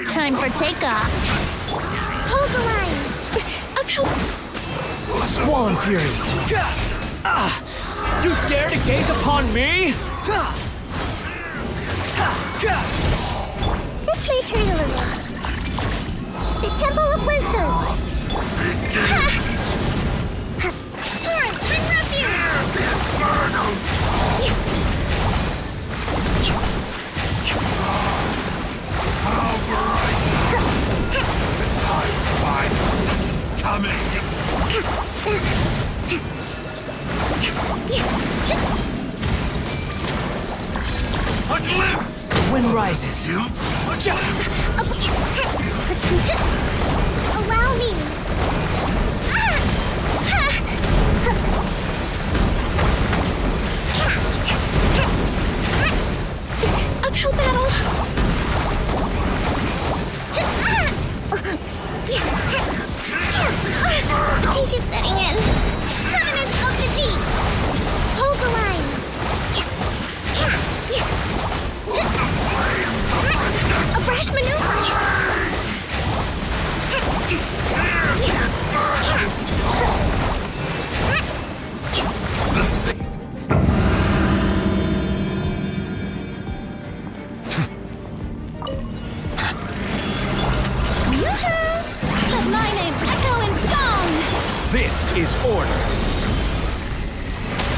Speaker 2: Time for takeoff.
Speaker 4: Hold the line.
Speaker 1: Squall and Fury. You dare to gaze upon me?
Speaker 4: This may hurt a little. The Temple of Wisdom. Torrent, bring
Speaker 7: Coming! A glimpse!
Speaker 1: The wind rises.
Speaker 4: Allow me.
Speaker 2: Uphill battle.
Speaker 4: Fatigue is setting in. Covenants of the Deep. Hold the line. A brash maneuver.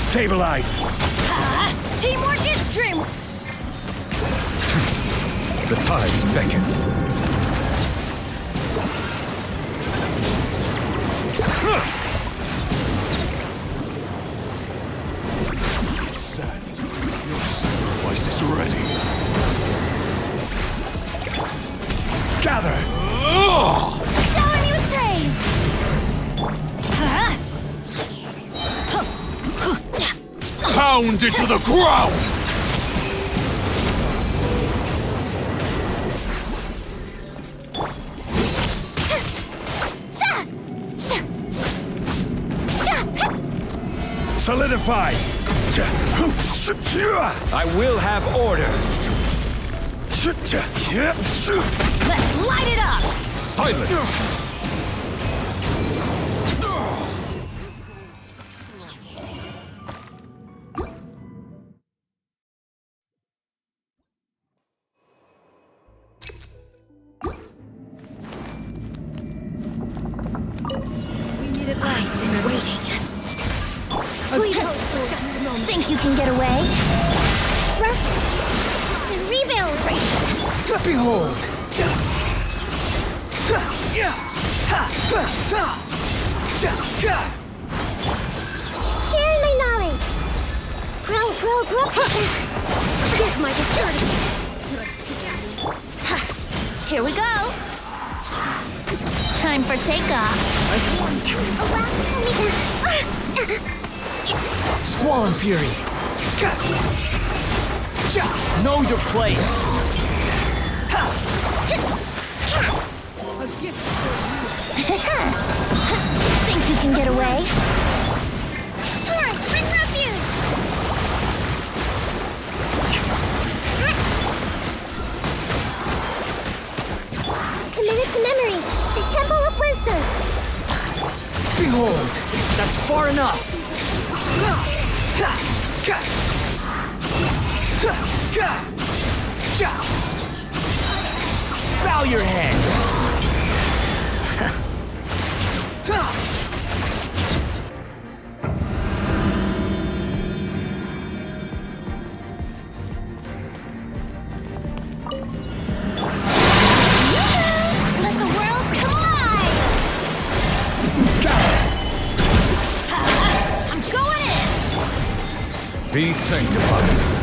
Speaker 7: Stabilize!
Speaker 9: Teamwork is dreamwork!
Speaker 7: The tides beckon.
Speaker 17: Sad. Your sacrifice is ready.
Speaker 7: Gather!
Speaker 2: Shower me with praise!
Speaker 17: Pound into the ground!
Speaker 7: Solidify! I will have order!
Speaker 9: Let's light it up!
Speaker 7: Silence!
Speaker 9: I've been waiting.
Speaker 4: Please hold for
Speaker 9: Just a moment. Think you can get away?
Speaker 4: rebuild.
Speaker 1: Behold!
Speaker 4: Share my knowledge. Grow.
Speaker 9: Give my discourtesy. Here we go.
Speaker 3: Time for takeoff.
Speaker 1: Squall and Fury! Know your place!
Speaker 9: Think you can get away?
Speaker 4: Torrent, bring refuge. Committed to memory. The Temple of Wisdom.
Speaker 1: Behold! That's far enough! Bow your head!
Speaker 2: Let the world come alive!
Speaker 9: I'm going in!
Speaker 7: Be sanctified.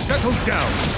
Speaker 7: Settle down.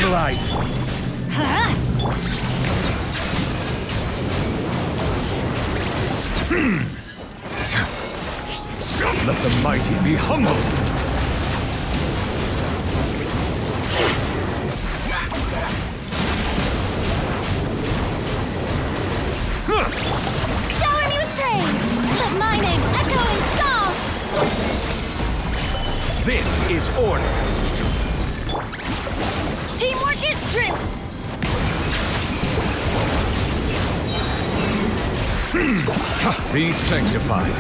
Speaker 7: Stabilize! Let the mighty be humbled!
Speaker 2: Shower me with praise! Let my name echo in song!
Speaker 7: This is order!
Speaker 2: Teamwork is strength!
Speaker 7: Be sanctified!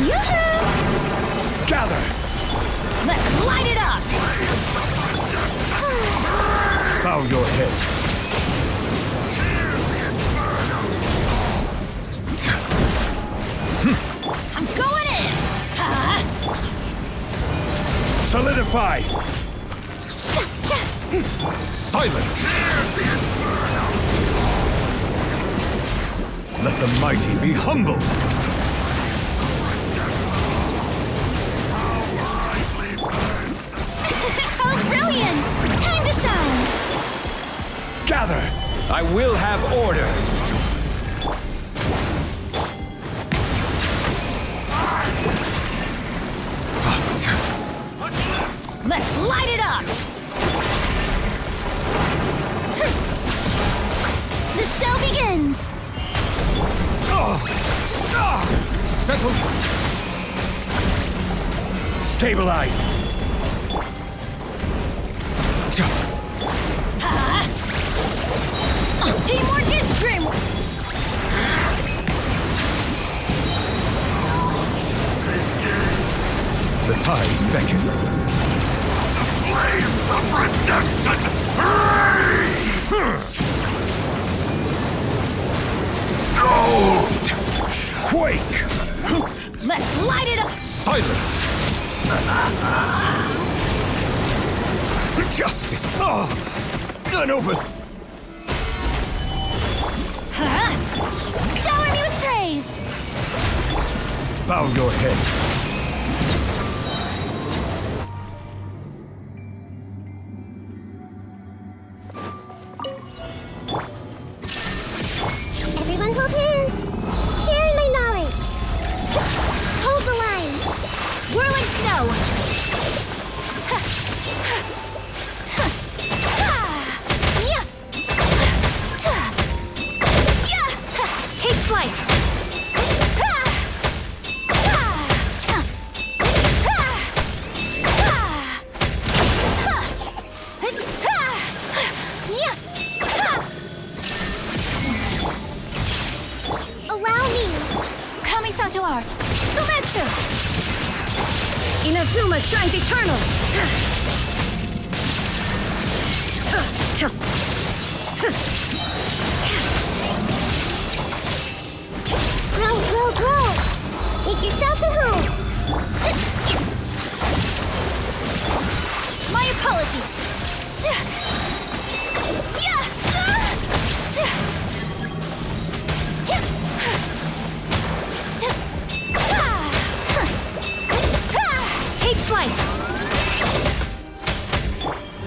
Speaker 2: Yoo-hoo!
Speaker 7: Gather!
Speaker 2: Let's light it up!
Speaker 7: Bow your head.
Speaker 2: I'm going in!
Speaker 7: Solidify! Silence! Let the mighty be humbled!
Speaker 2: Oh, brilliant! Time to shine!
Speaker 7: Gather! I will have order!
Speaker 2: Let's light it up! The show begins!
Speaker 7: Settle! Stabilize!
Speaker 2: Teamwork is dreamwork!
Speaker 7: The tides beckon.
Speaker 17: Flame of redemption!
Speaker 7: Gold! Quake!
Speaker 2: Let's light it up!
Speaker 7: Silence! Justice! None over!
Speaker 2: Shower me with praise!
Speaker 7: Bow your head.
Speaker 4: Everyone hold hands. Share my knowledge. Hold the line.
Speaker 2: Whirling snow! Take flight!
Speaker 4: Allow me.
Speaker 2: Kamisato art! Sumetsu!
Speaker 11: Inazuma shines eternal!
Speaker 4: Grow, grow, grow. Make yourselves at home.
Speaker 2: My apologies! Take flight!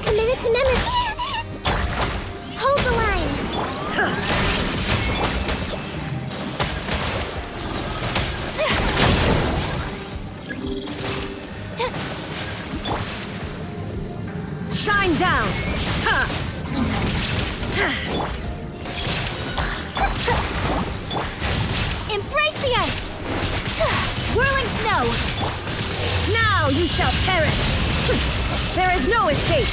Speaker 4: Committed to memory. Hold the line.
Speaker 11: Shine down!
Speaker 2: Embrace the ice! Whirling snow!
Speaker 11: Now you shall perish! There is no escape!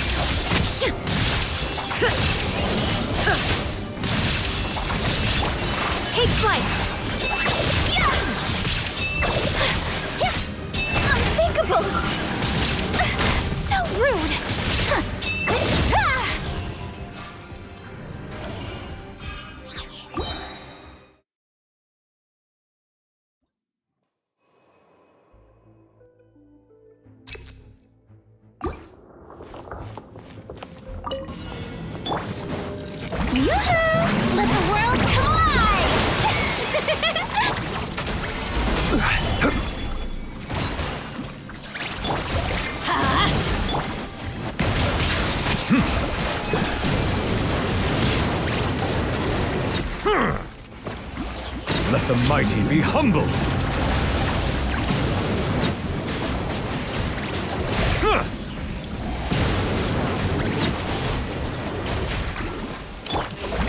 Speaker 2: Take flight! Unthinkable! So rude! Yoo-hoo! Let the world come alive!
Speaker 17: Let the mighty be humbled.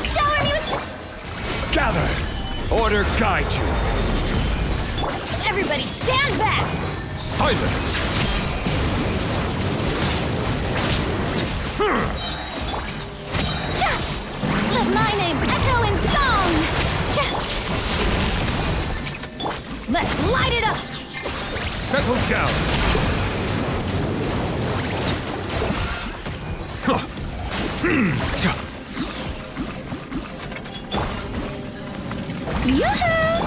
Speaker 2: Shower me with...
Speaker 17: Gather! Order guide you.
Speaker 2: Everybody stand back!
Speaker 17: Silence!
Speaker 2: Let my name echo in song! Let's light it up!
Speaker 17: Settle down!
Speaker 2: Yoo-hoo!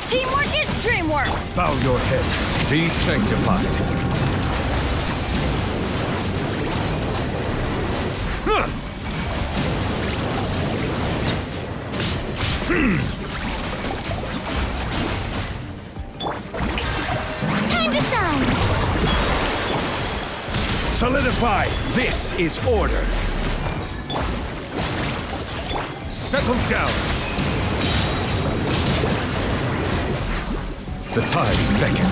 Speaker 2: Teamwork is dreamwork!
Speaker 17: Bow your head. Be sanctified.
Speaker 2: Time to shine!
Speaker 17: Solidify! This is order! Settle down! The tides beckon.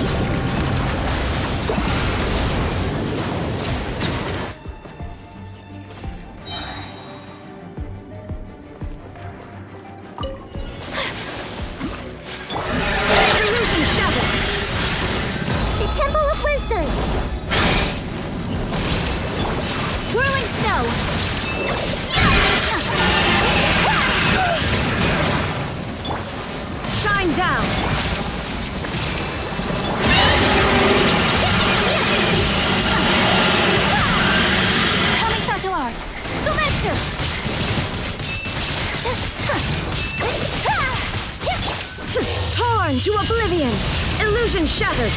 Speaker 2: Illusion shattered!
Speaker 4: The Temple of Wisdom!
Speaker 2: Whirling snow! Shine down! Kamisato art! Sumetsu! Torn to oblivion! Illusion shattered!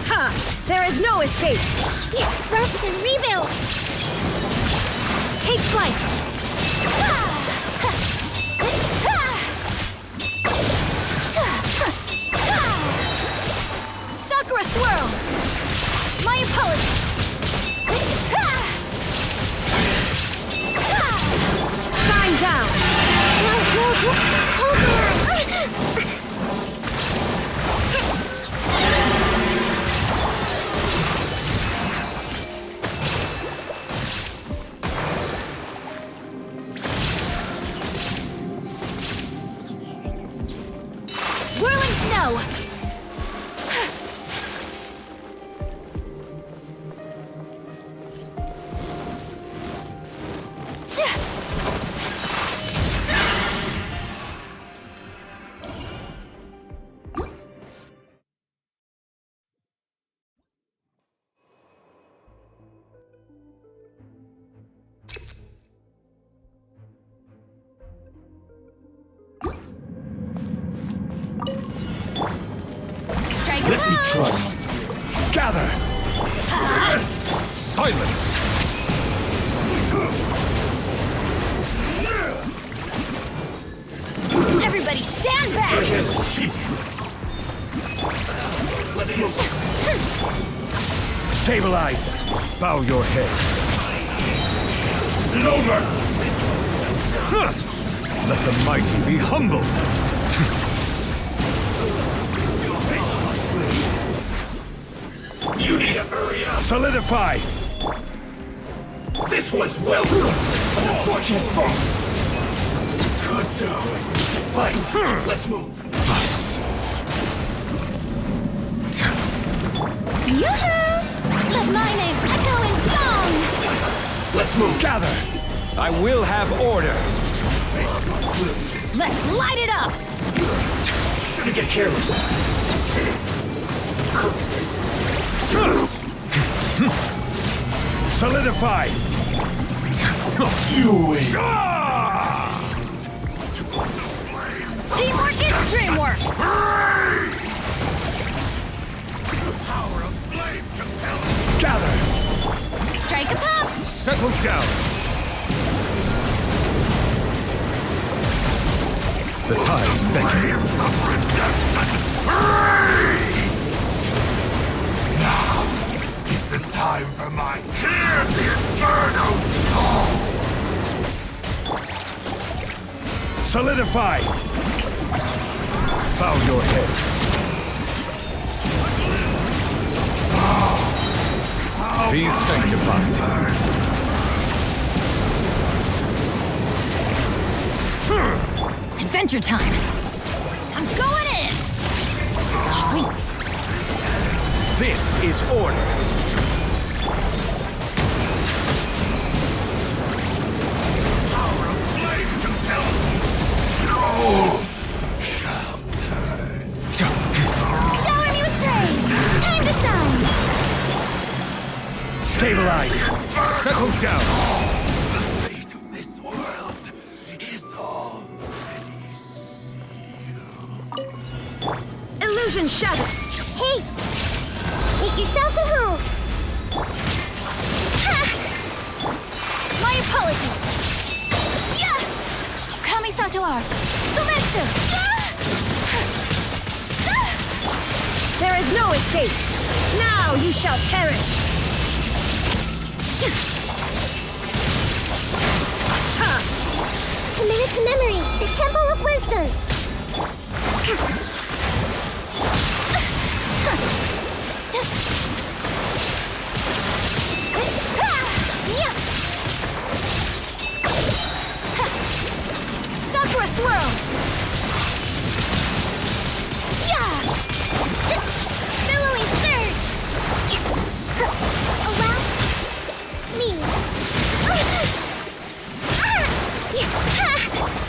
Speaker 2: Ha! There is no escape!
Speaker 4: Rest and rebuild!
Speaker 2: Take flight! Sakura swirl! My apologies! Shine down!
Speaker 4: Hold on!
Speaker 2: Whirling snow! Strike
Speaker 17: Let me
Speaker 2: pose!
Speaker 17: try. Gather! Silence!
Speaker 2: Everybody stand back!
Speaker 17: Stabilize! Bow your head. Is it over? Let the mighty be humbled!
Speaker 7: You need to hurry up.
Speaker 17: Solidify!
Speaker 7: This was well done. Unfortunate fault. Good going. Vice, let's move.
Speaker 17: Vice.
Speaker 2: Yoo-hoo! Let my name echo in song!
Speaker 7: Let's move.
Speaker 17: Gather! I will have order!
Speaker 2: Let's light it up!
Speaker 7: Shouldn't get careless. Cook this.
Speaker 17: Solidify!
Speaker 7: You win.
Speaker 2: Teamwork is dreamwork!
Speaker 17: Gather!
Speaker 2: Strike a pop!
Speaker 17: Settle down! The tide's beckoning.
Speaker 7: Now is the time for my hear the inferno call.
Speaker 17: Solidify! Bow your head. Be sanctified.
Speaker 9: Adventure time! I'm going in!
Speaker 17: This is order.
Speaker 7: Power of flame compels me. No shall turn.
Speaker 4: Shower me with praise! Time to shine!
Speaker 17: Stabilize. Settle down.
Speaker 7: The fate of this world is already sealed.
Speaker 11: Illusion shattered!
Speaker 4: Hey! Make yourselves at home! Ha!
Speaker 2: My apologies. Yeah! Kamisato art. Sumetsu!
Speaker 11: There is no escape! Now you shall perish!
Speaker 4: Committed to memory, the Temple of Wisdom!
Speaker 2: Sakura swirl!
Speaker 4: Yeah! Billowing surge! Allow me.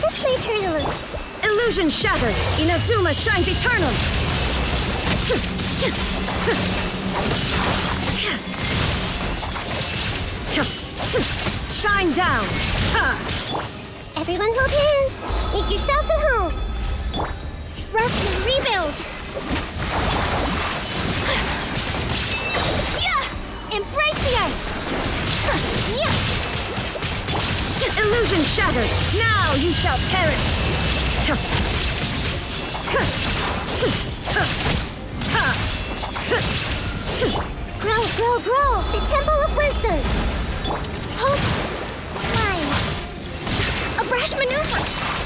Speaker 4: This may hurt a little.
Speaker 11: Illusion shattered! Inazuma shines eternal! Shine down!
Speaker 4: Everyone hold hands. Make yourselves at home. Rust and rebuild.
Speaker 2: Yeah! Embrace the ice!
Speaker 4: Yeah!
Speaker 11: Illusion shattered! Now you shall perish!
Speaker 4: Grow, grow, grow! The Temple of Wisdom! Hope! Flying! A brash maneuver!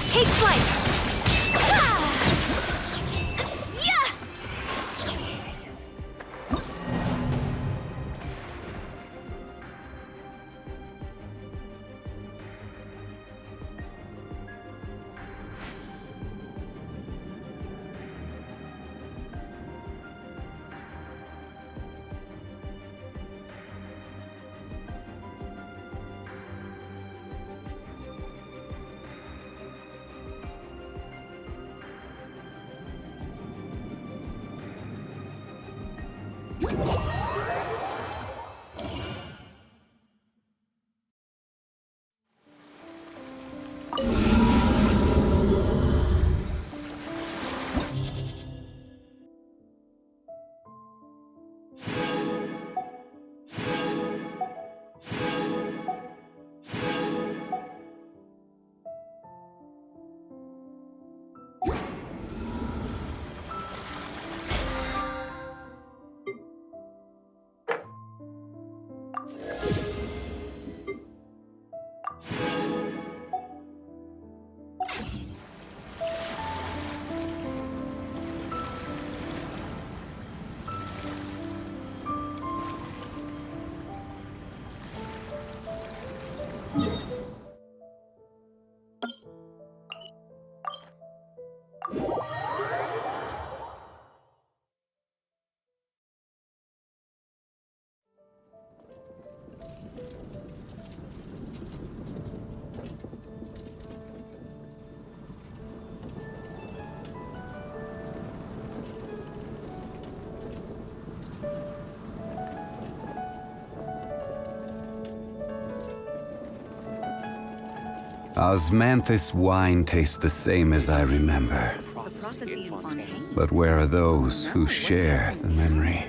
Speaker 2: Take flight!
Speaker 4: Ah!
Speaker 2: Yeah!
Speaker 18: Osmanthus wine tastes the same as I remember. But where are those who share the memory?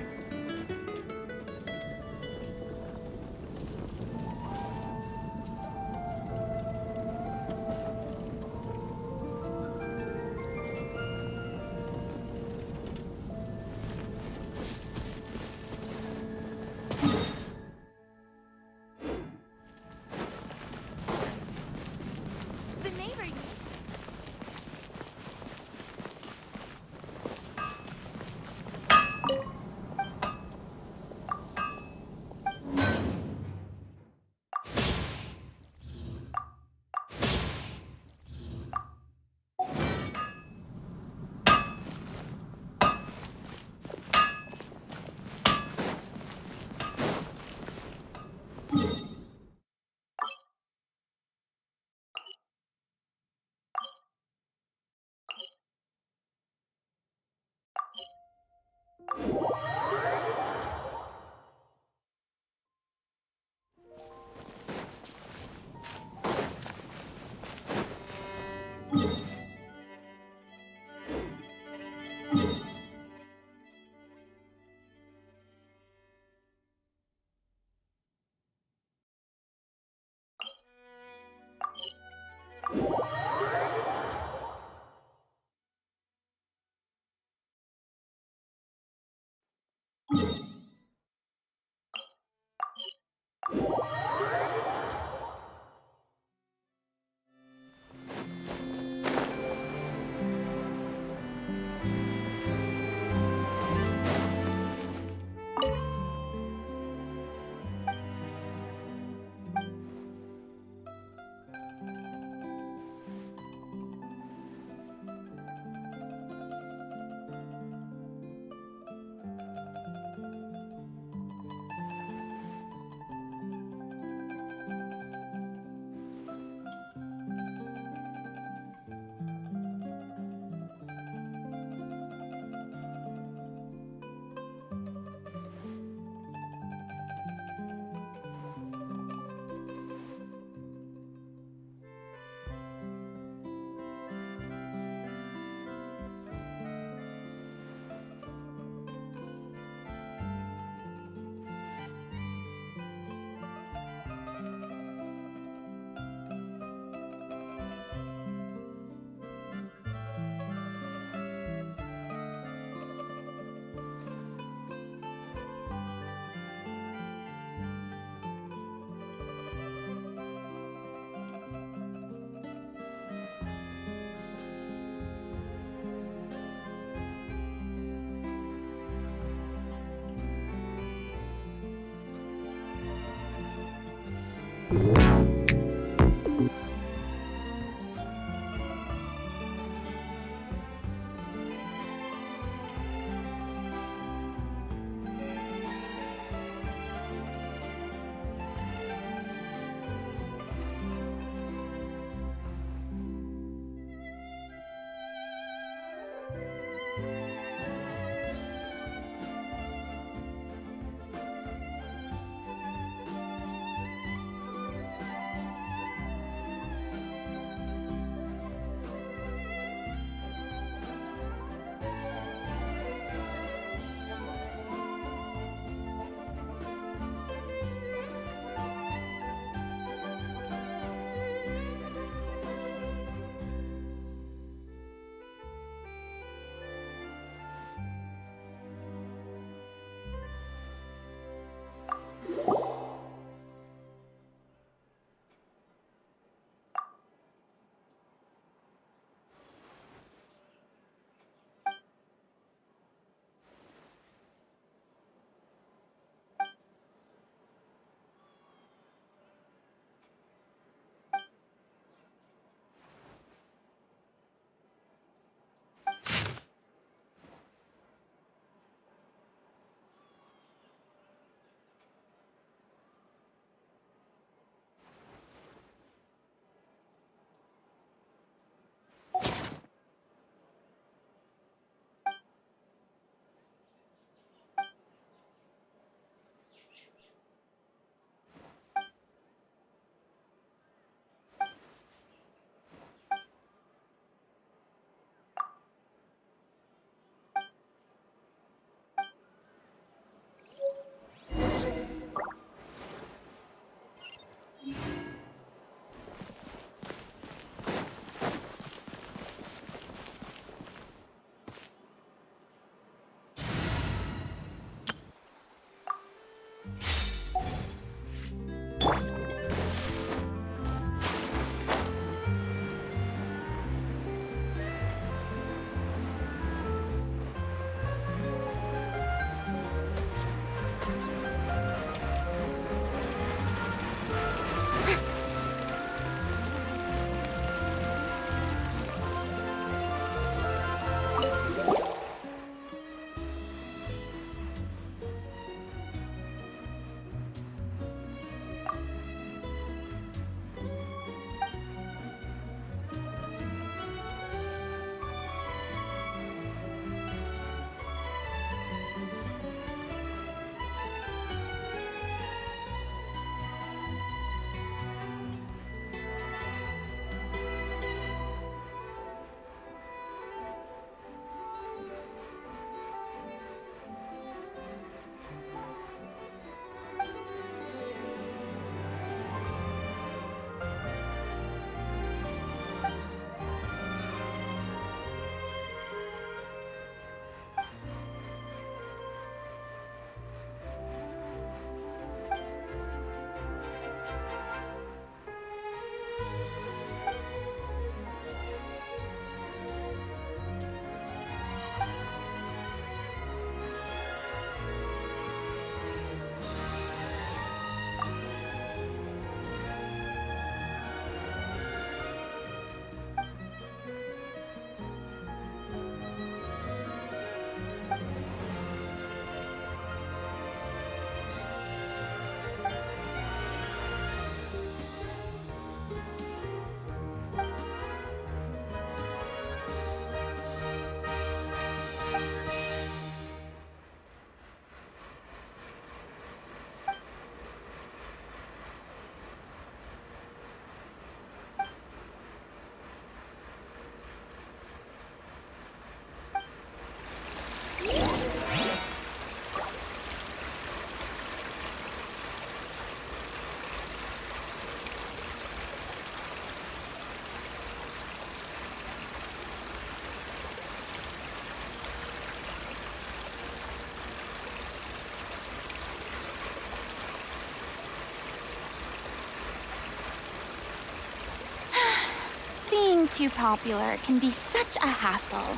Speaker 3: Being too popular can be such a hassle.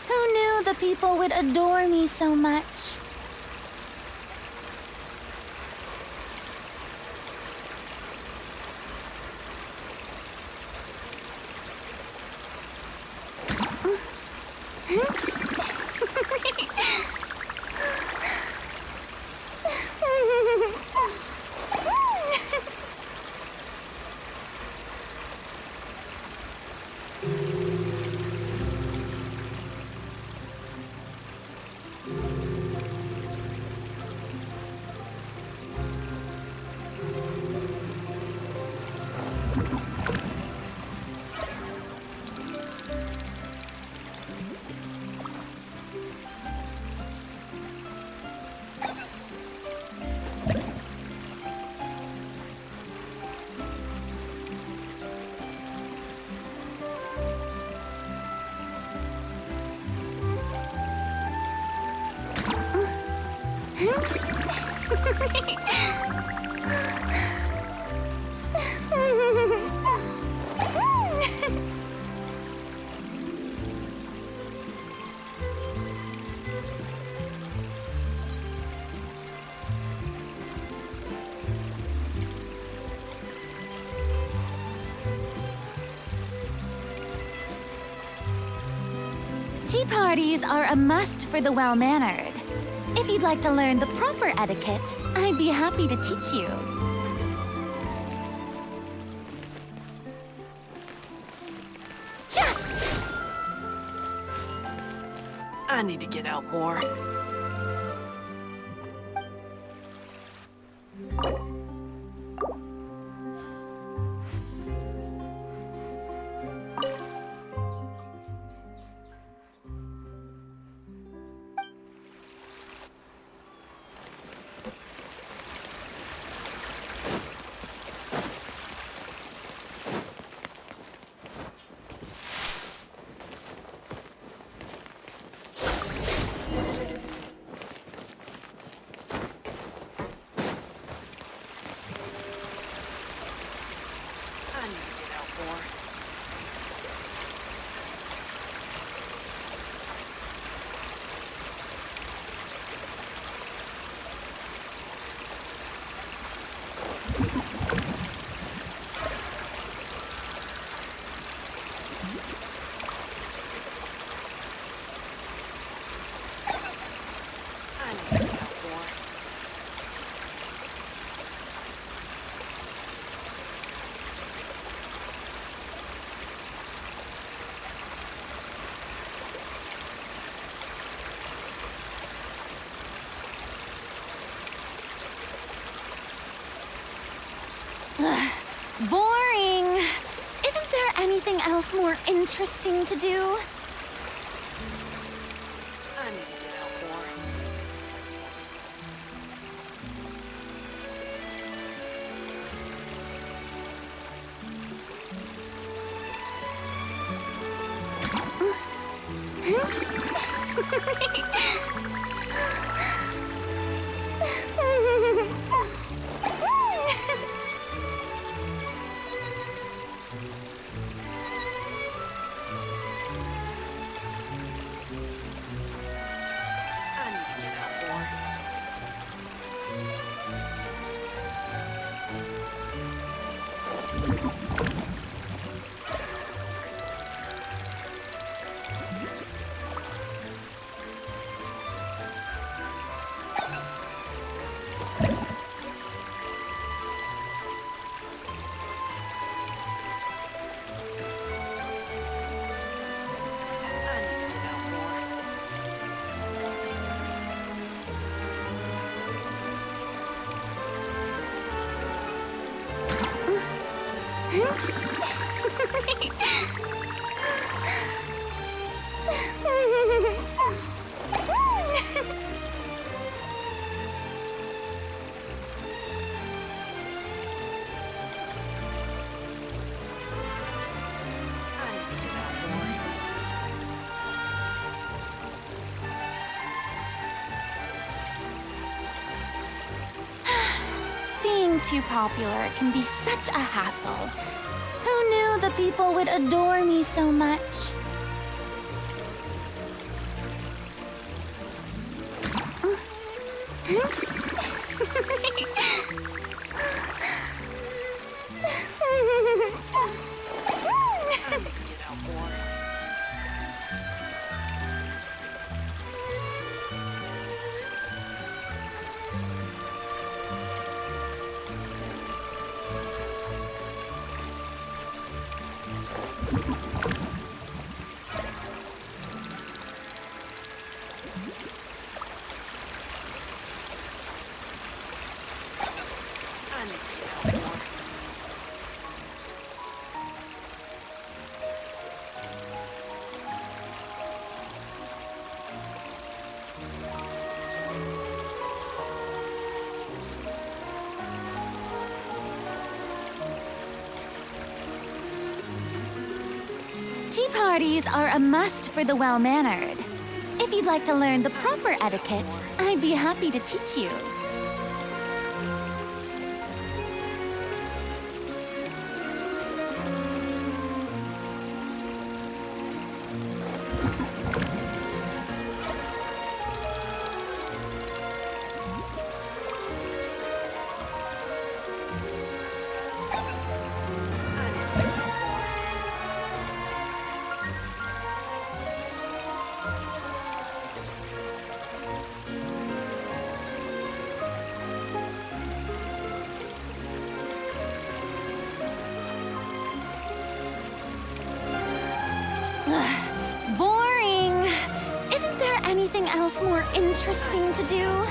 Speaker 3: Who knew the people would adore me so much? Tea parties are a must for the well-mannered. If you'd like to learn the proper etiquette, I'd be happy to teach you.
Speaker 1: I need to get out more.
Speaker 3: Boring! Isn't there anything else more interesting to do?
Speaker 1: I need to get out more.
Speaker 3: Being too popular can be such a hassle. Who knew the people would adore me so much? Tea parties are a must for the well-mannered. If you'd like to learn the proper etiquette, I'd be happy to teach you. Boring. Isn't there anything else more interesting to do?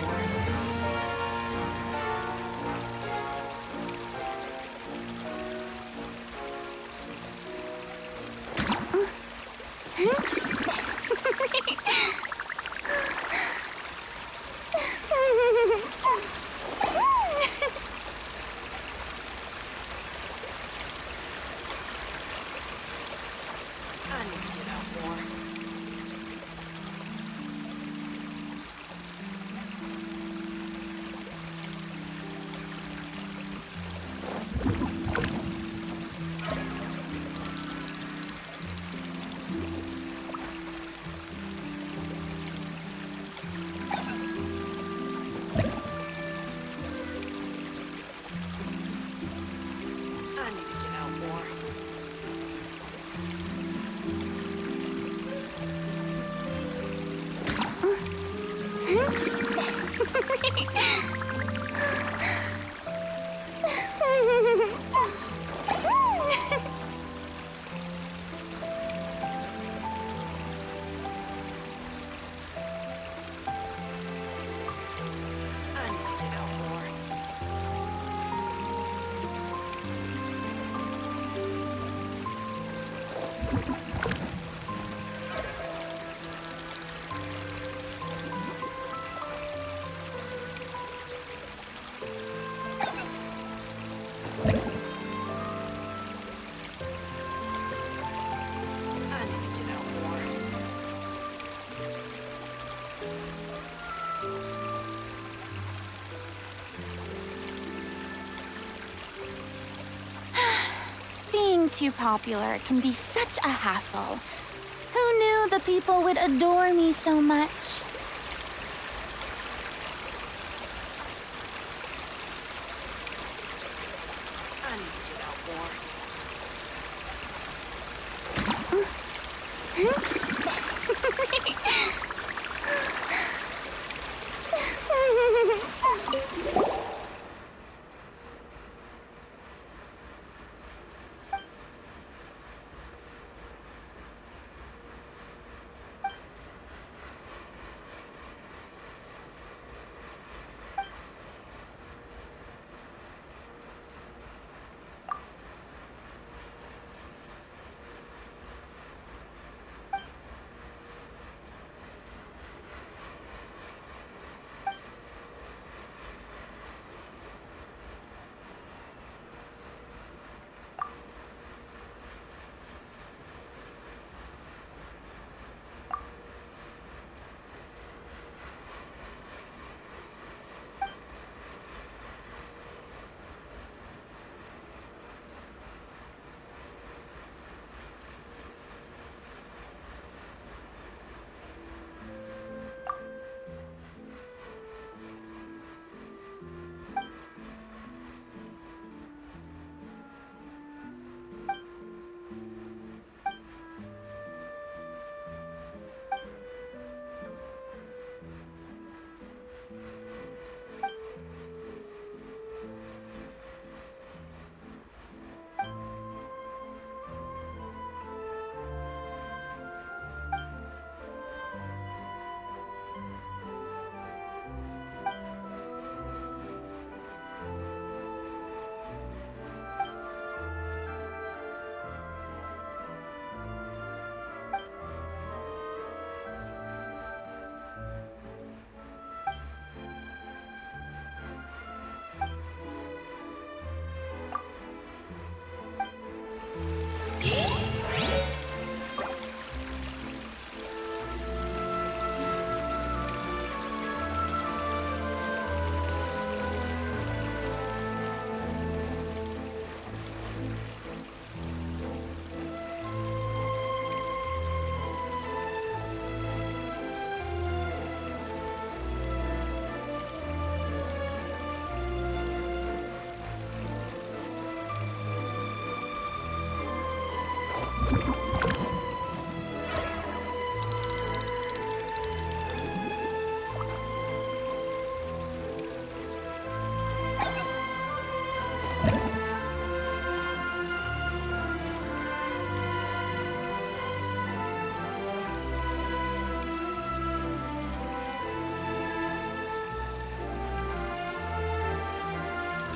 Speaker 1: I need to get out more. I need to get out more. I need to get out more. I need to get out more.
Speaker 3: Being too popular can be such a hassle. Who knew the people would adore me so much?
Speaker 1: I need to get out more.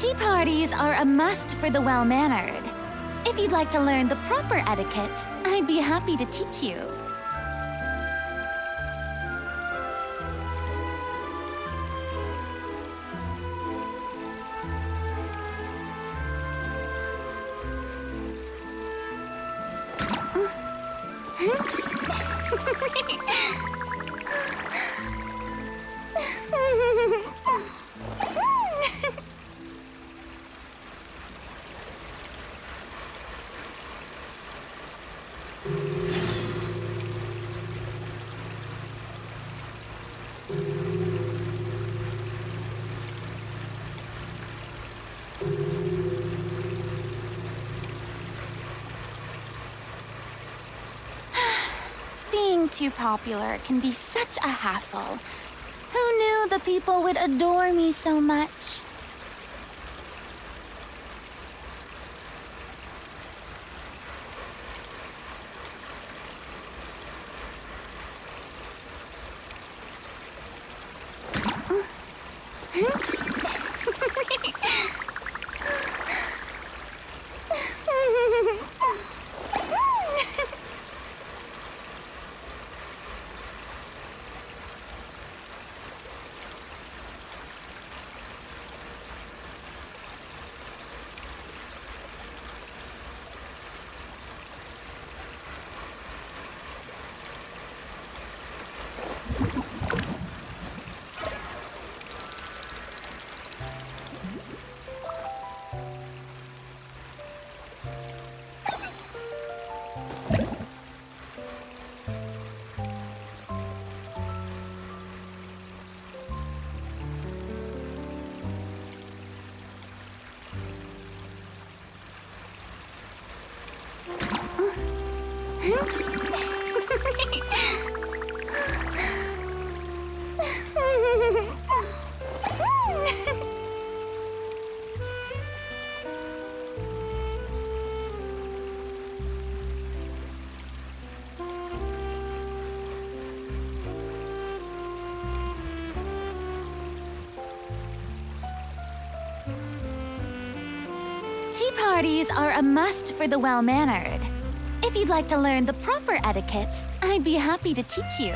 Speaker 3: Tea parties are a must for the well-mannered. If you'd like to learn the proper etiquette, I'd be happy to teach you. Being too popular can be such a hassle. Who knew the people would adore me so much? Tea parties are a must for the well-mannered. If you'd like to learn the proper etiquette, I'd be happy to teach you.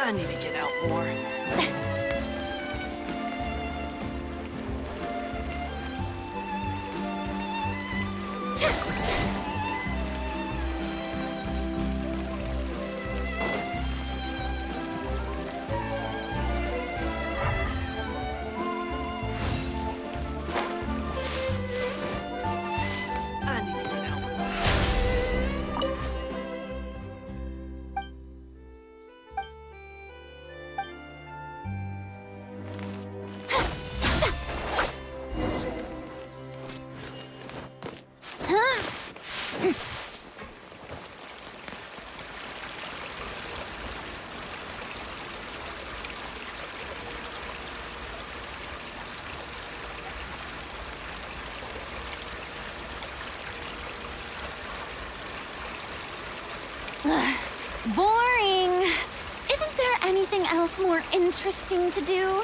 Speaker 1: I need to get out more. I need to get out more.
Speaker 3: Boring. Isn't there anything else more interesting to do?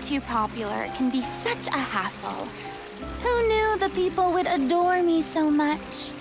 Speaker 3: too popular can be such a hassle. Who knew the people would adore me so much?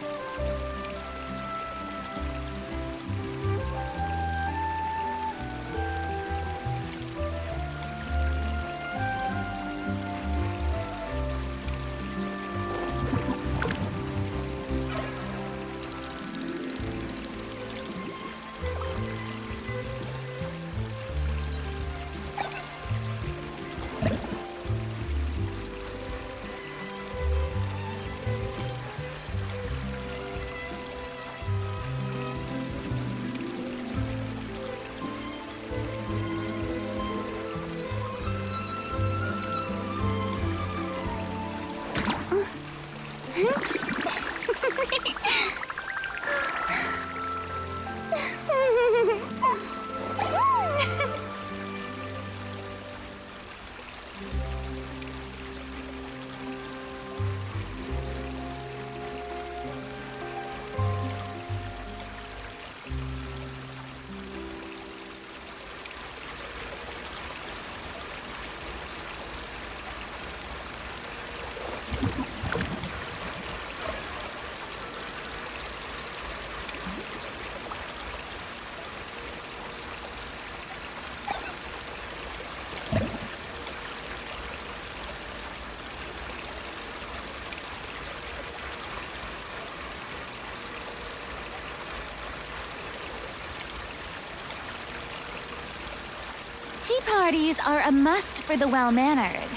Speaker 3: Tea parties are a must for the well-mannered.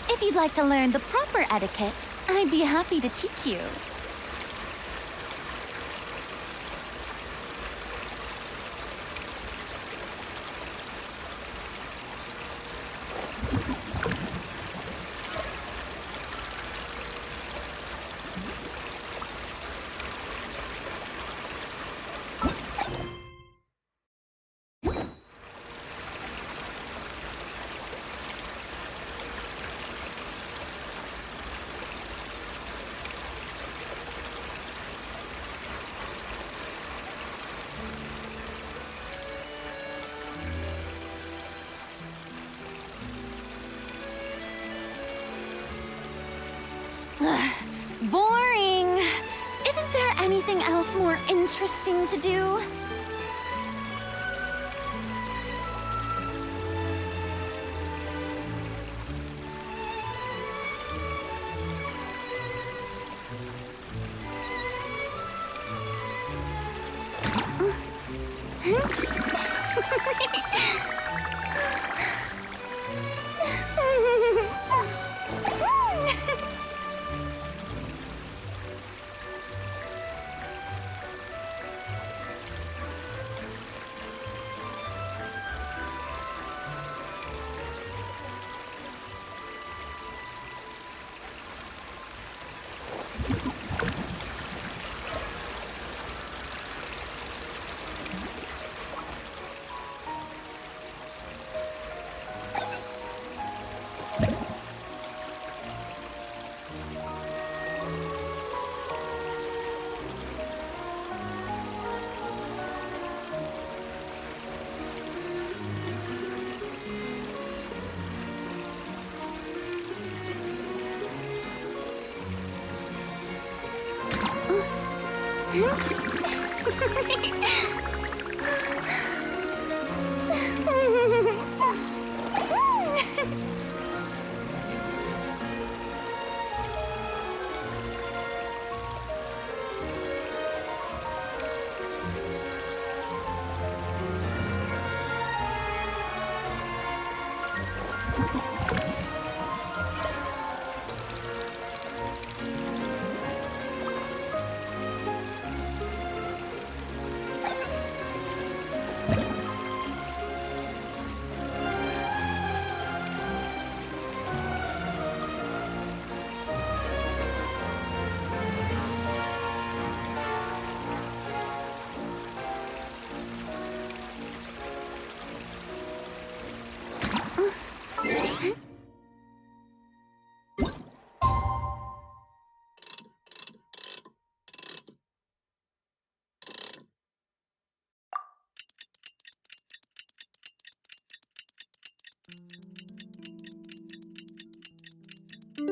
Speaker 3: If you'd like to learn the proper etiquette, I'd be happy to teach you. Boring! Isn't there anything else more interesting to do?
Speaker 1: I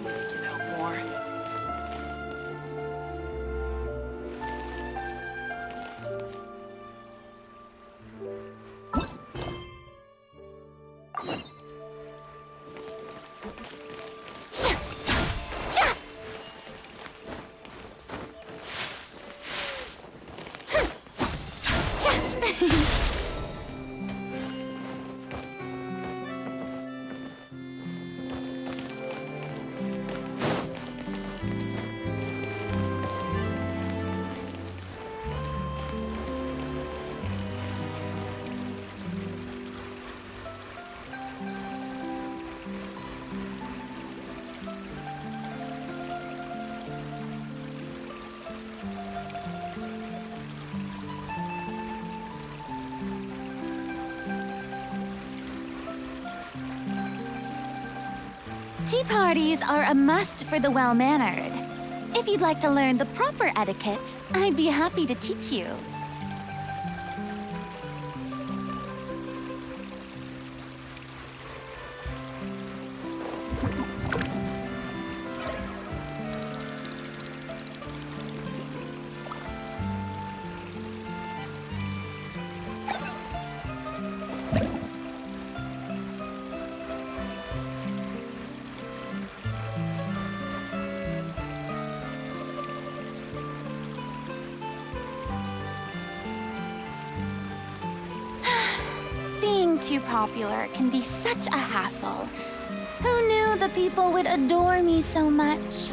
Speaker 1: need to get out more.
Speaker 3: Tea parties are a must for the well-mannered. If you'd like to learn the proper etiquette, I'd be happy to teach you. Being too popular can be such a hassle. Who knew the people would adore me so much?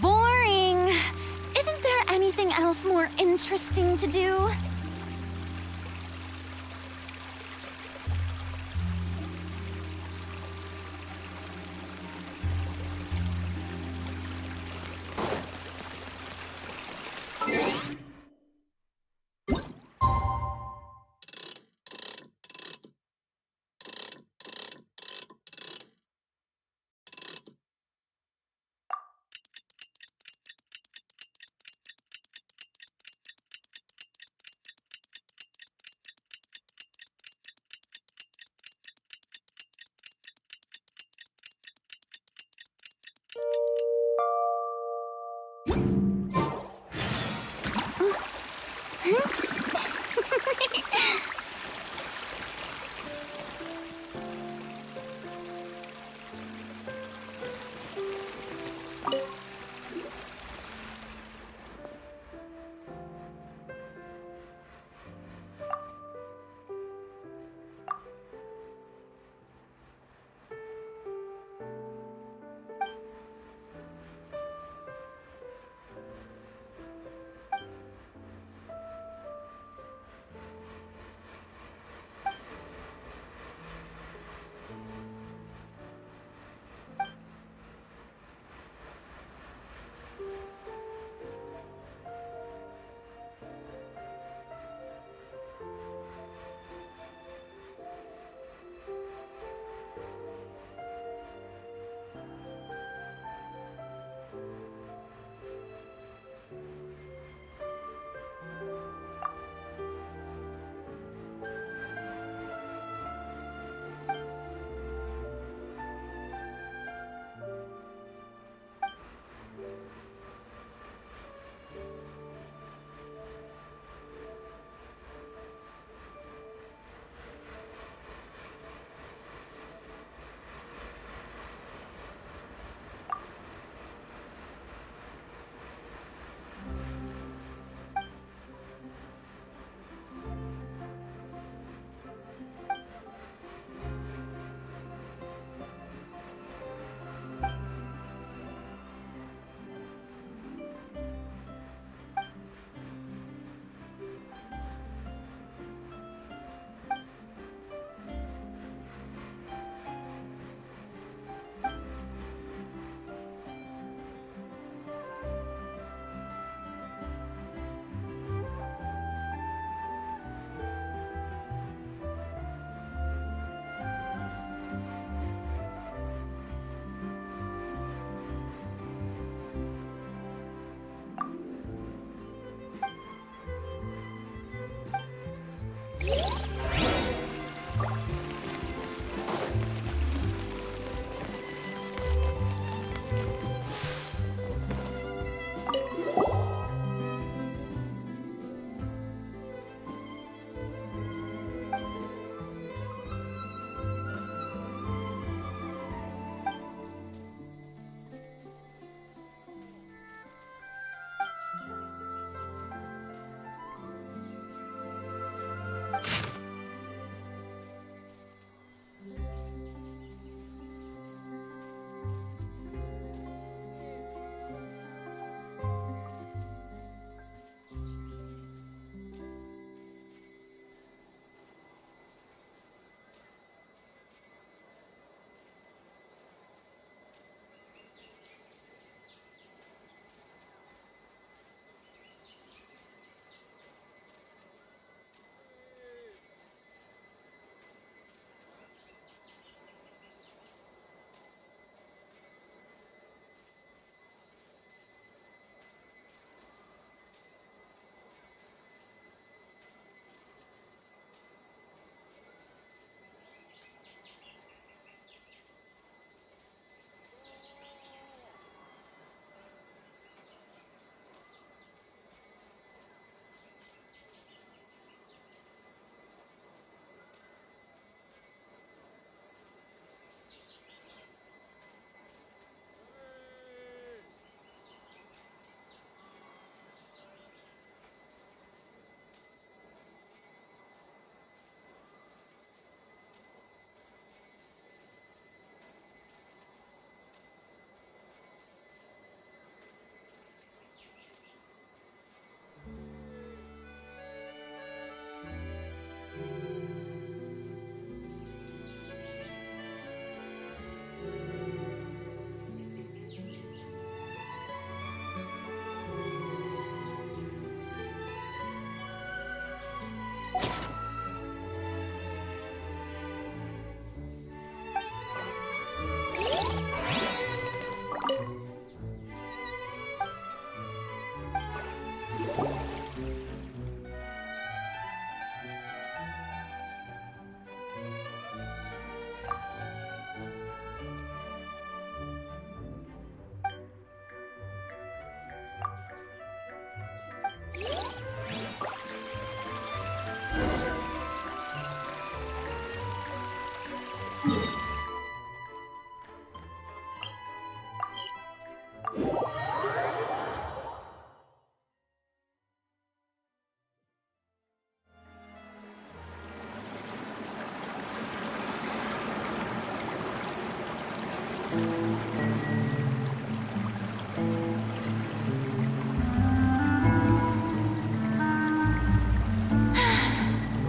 Speaker 3: Boring. Isn't there anything else more interesting to do?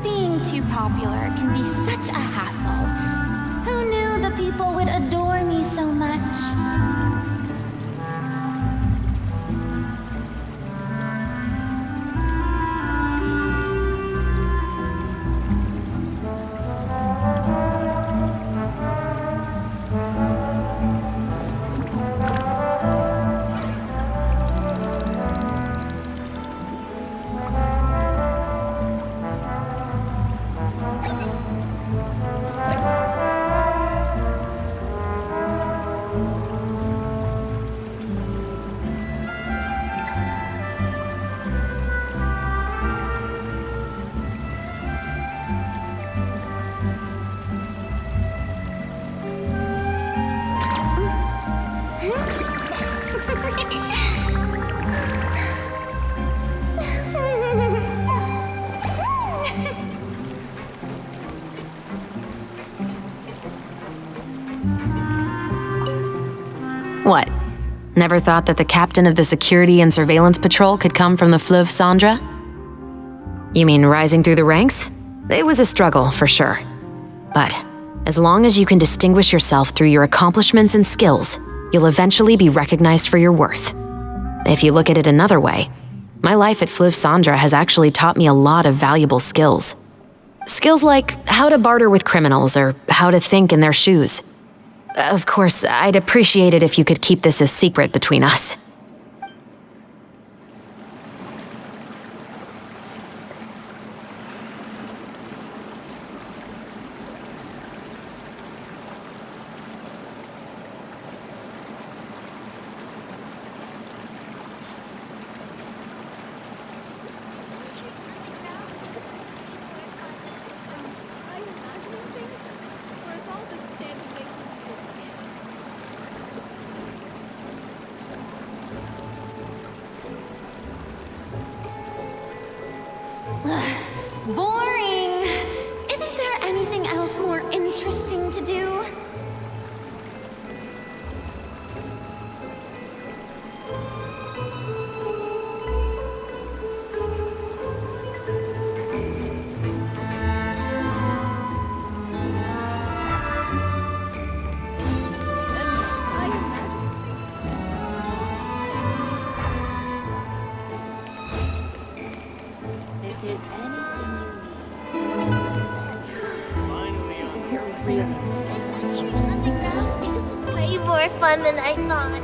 Speaker 3: Being too popular can be such a hassle. Who knew the people would adore me so much?
Speaker 10: What? Never thought that the captain of the security and surveillance patrol could come from the Fleuve Cendra? You mean rising through the ranks? It was a struggle, for sure. But as long as you can distinguish yourself through your accomplishments and skills, you'll eventually be recognized for your worth. If you look at it another way, my life at Fleuve Cendra has actually taught me a lot of valuable skills. Skills like how to barter with criminals or how to think in their shoes. Of course, I'd appreciate it if you could keep this a secret between us.
Speaker 3: Boring! Isn't there anything else more interesting to do?
Speaker 4: It's way more fun than I thought.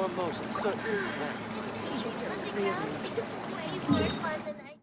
Speaker 19: most certainly correct.
Speaker 4: It's way more fun than I...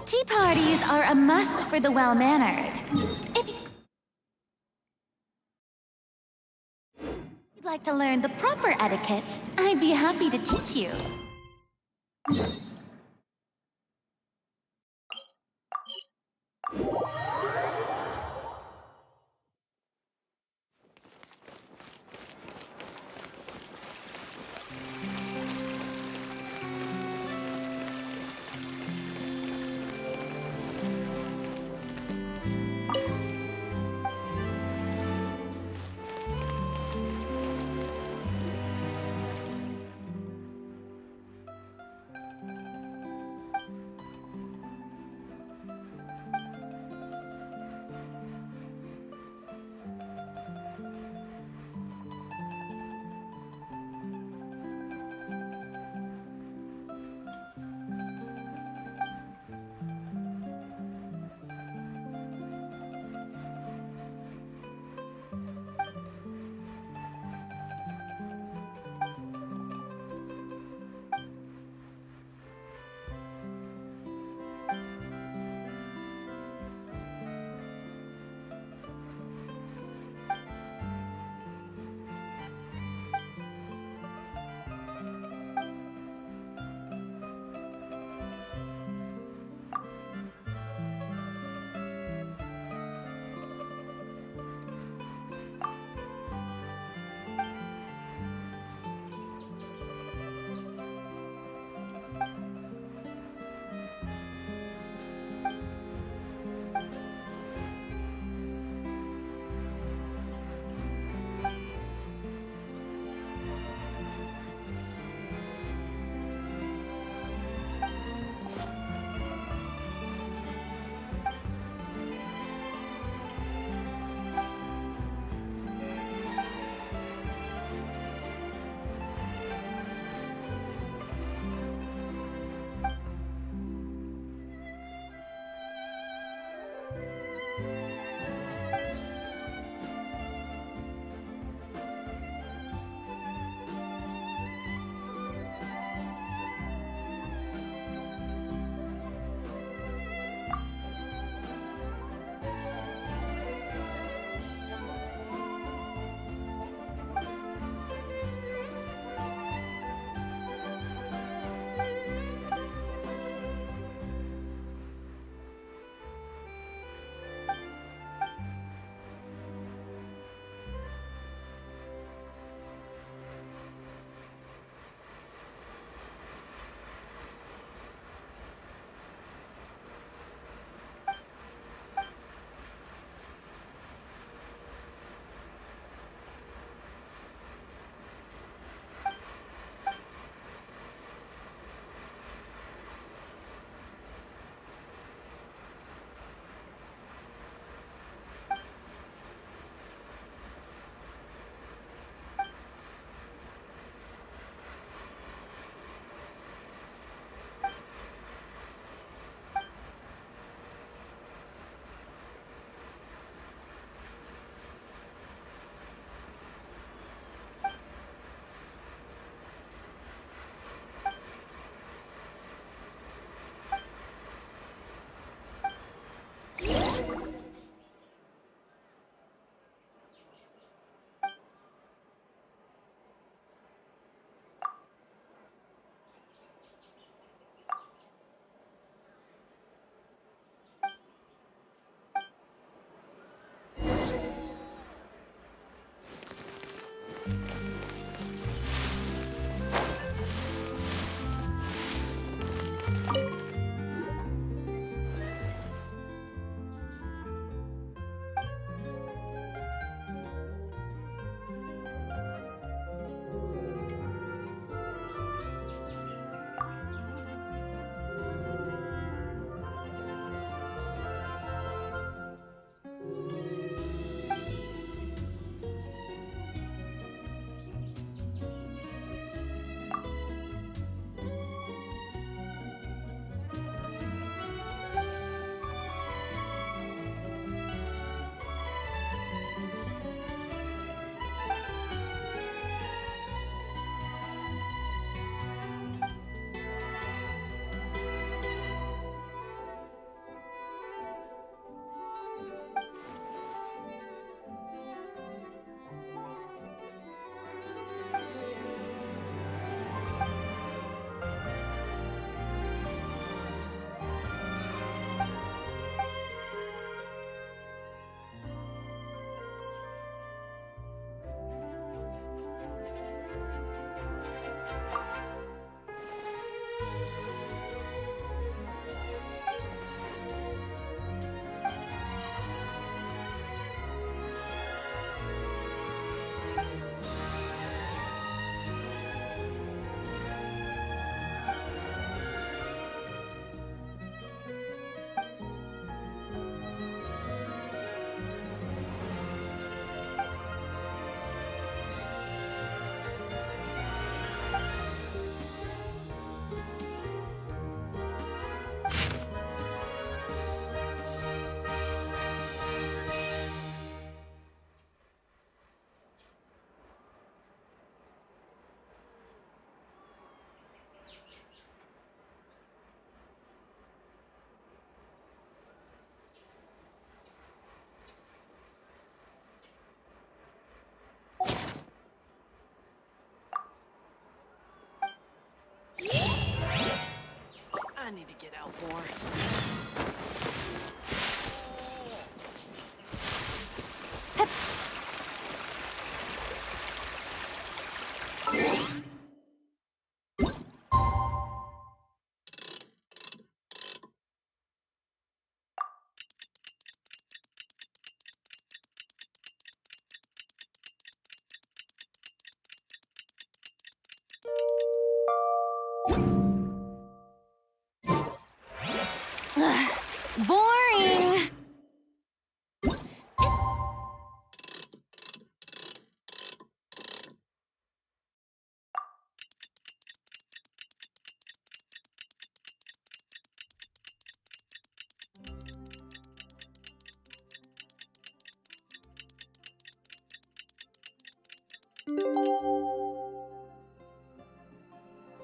Speaker 3: Tea parties are a must for the well-mannered. If you'd like to learn the proper etiquette, I'd be happy to teach you.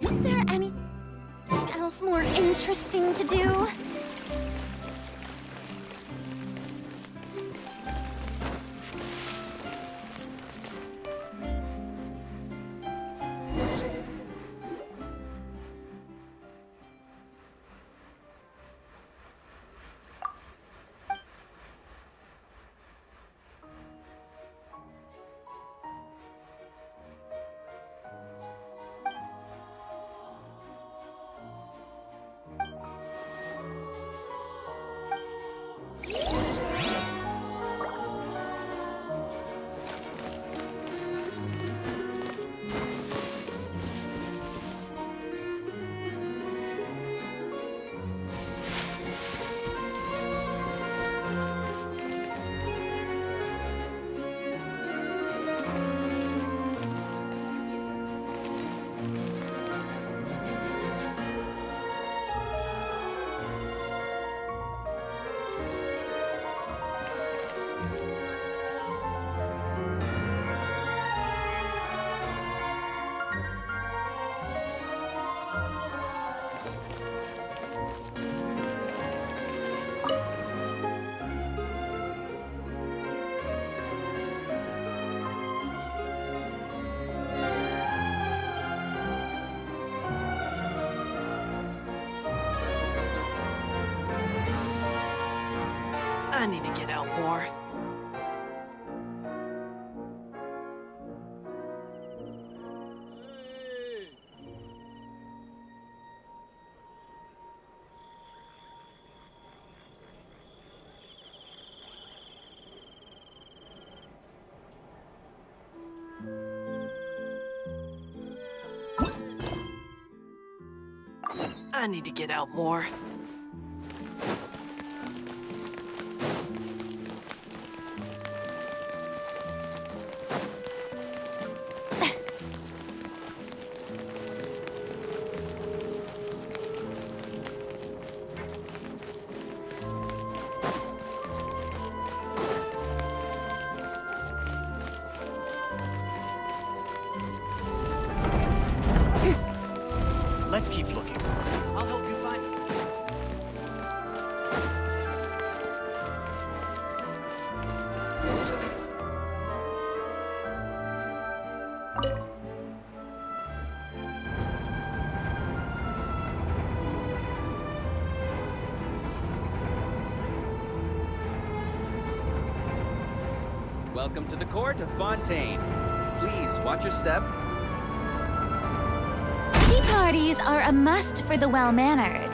Speaker 3: Is there anything else more interesting to do?
Speaker 1: I need to get out more. I need to get out more. Let's keep looking. I'll help you find them.
Speaker 20: Welcome to the court of Fontaine. Please watch your step.
Speaker 3: Tea parties are a must for the well-mannered.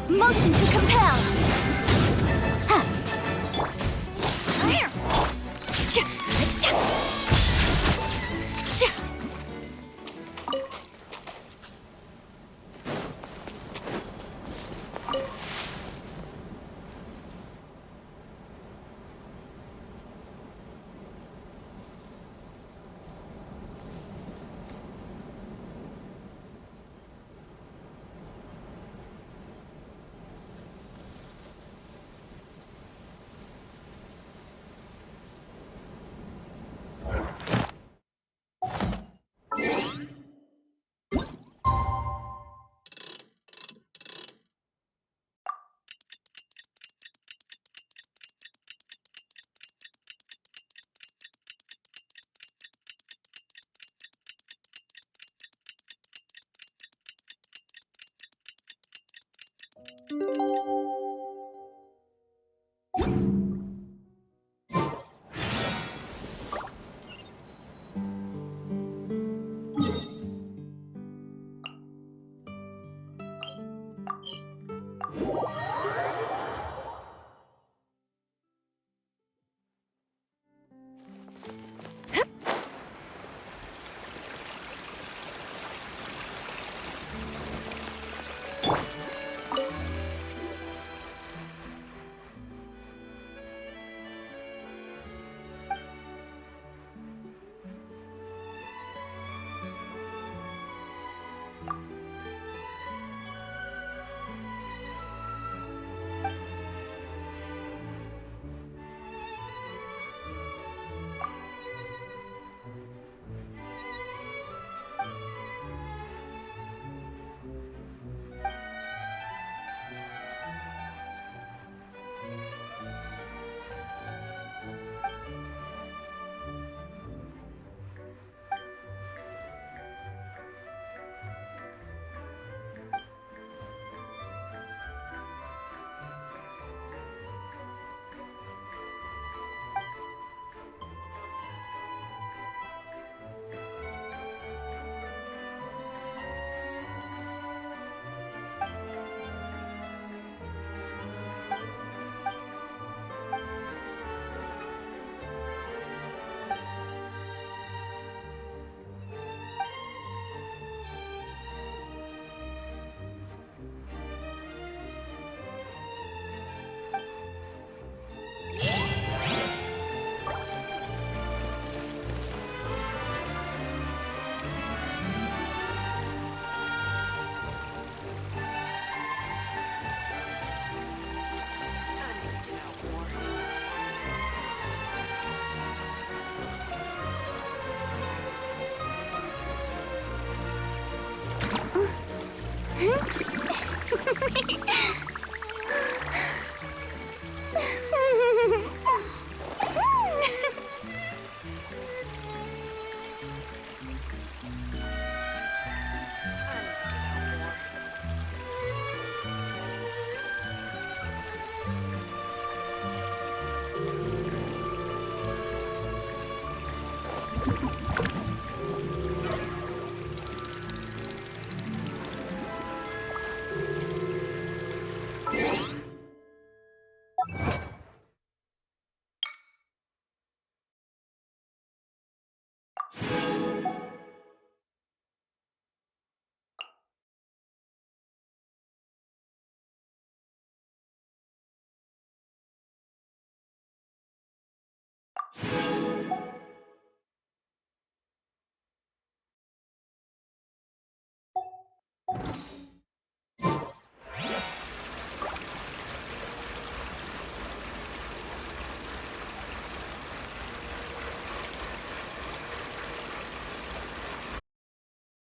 Speaker 4: Motion to compel!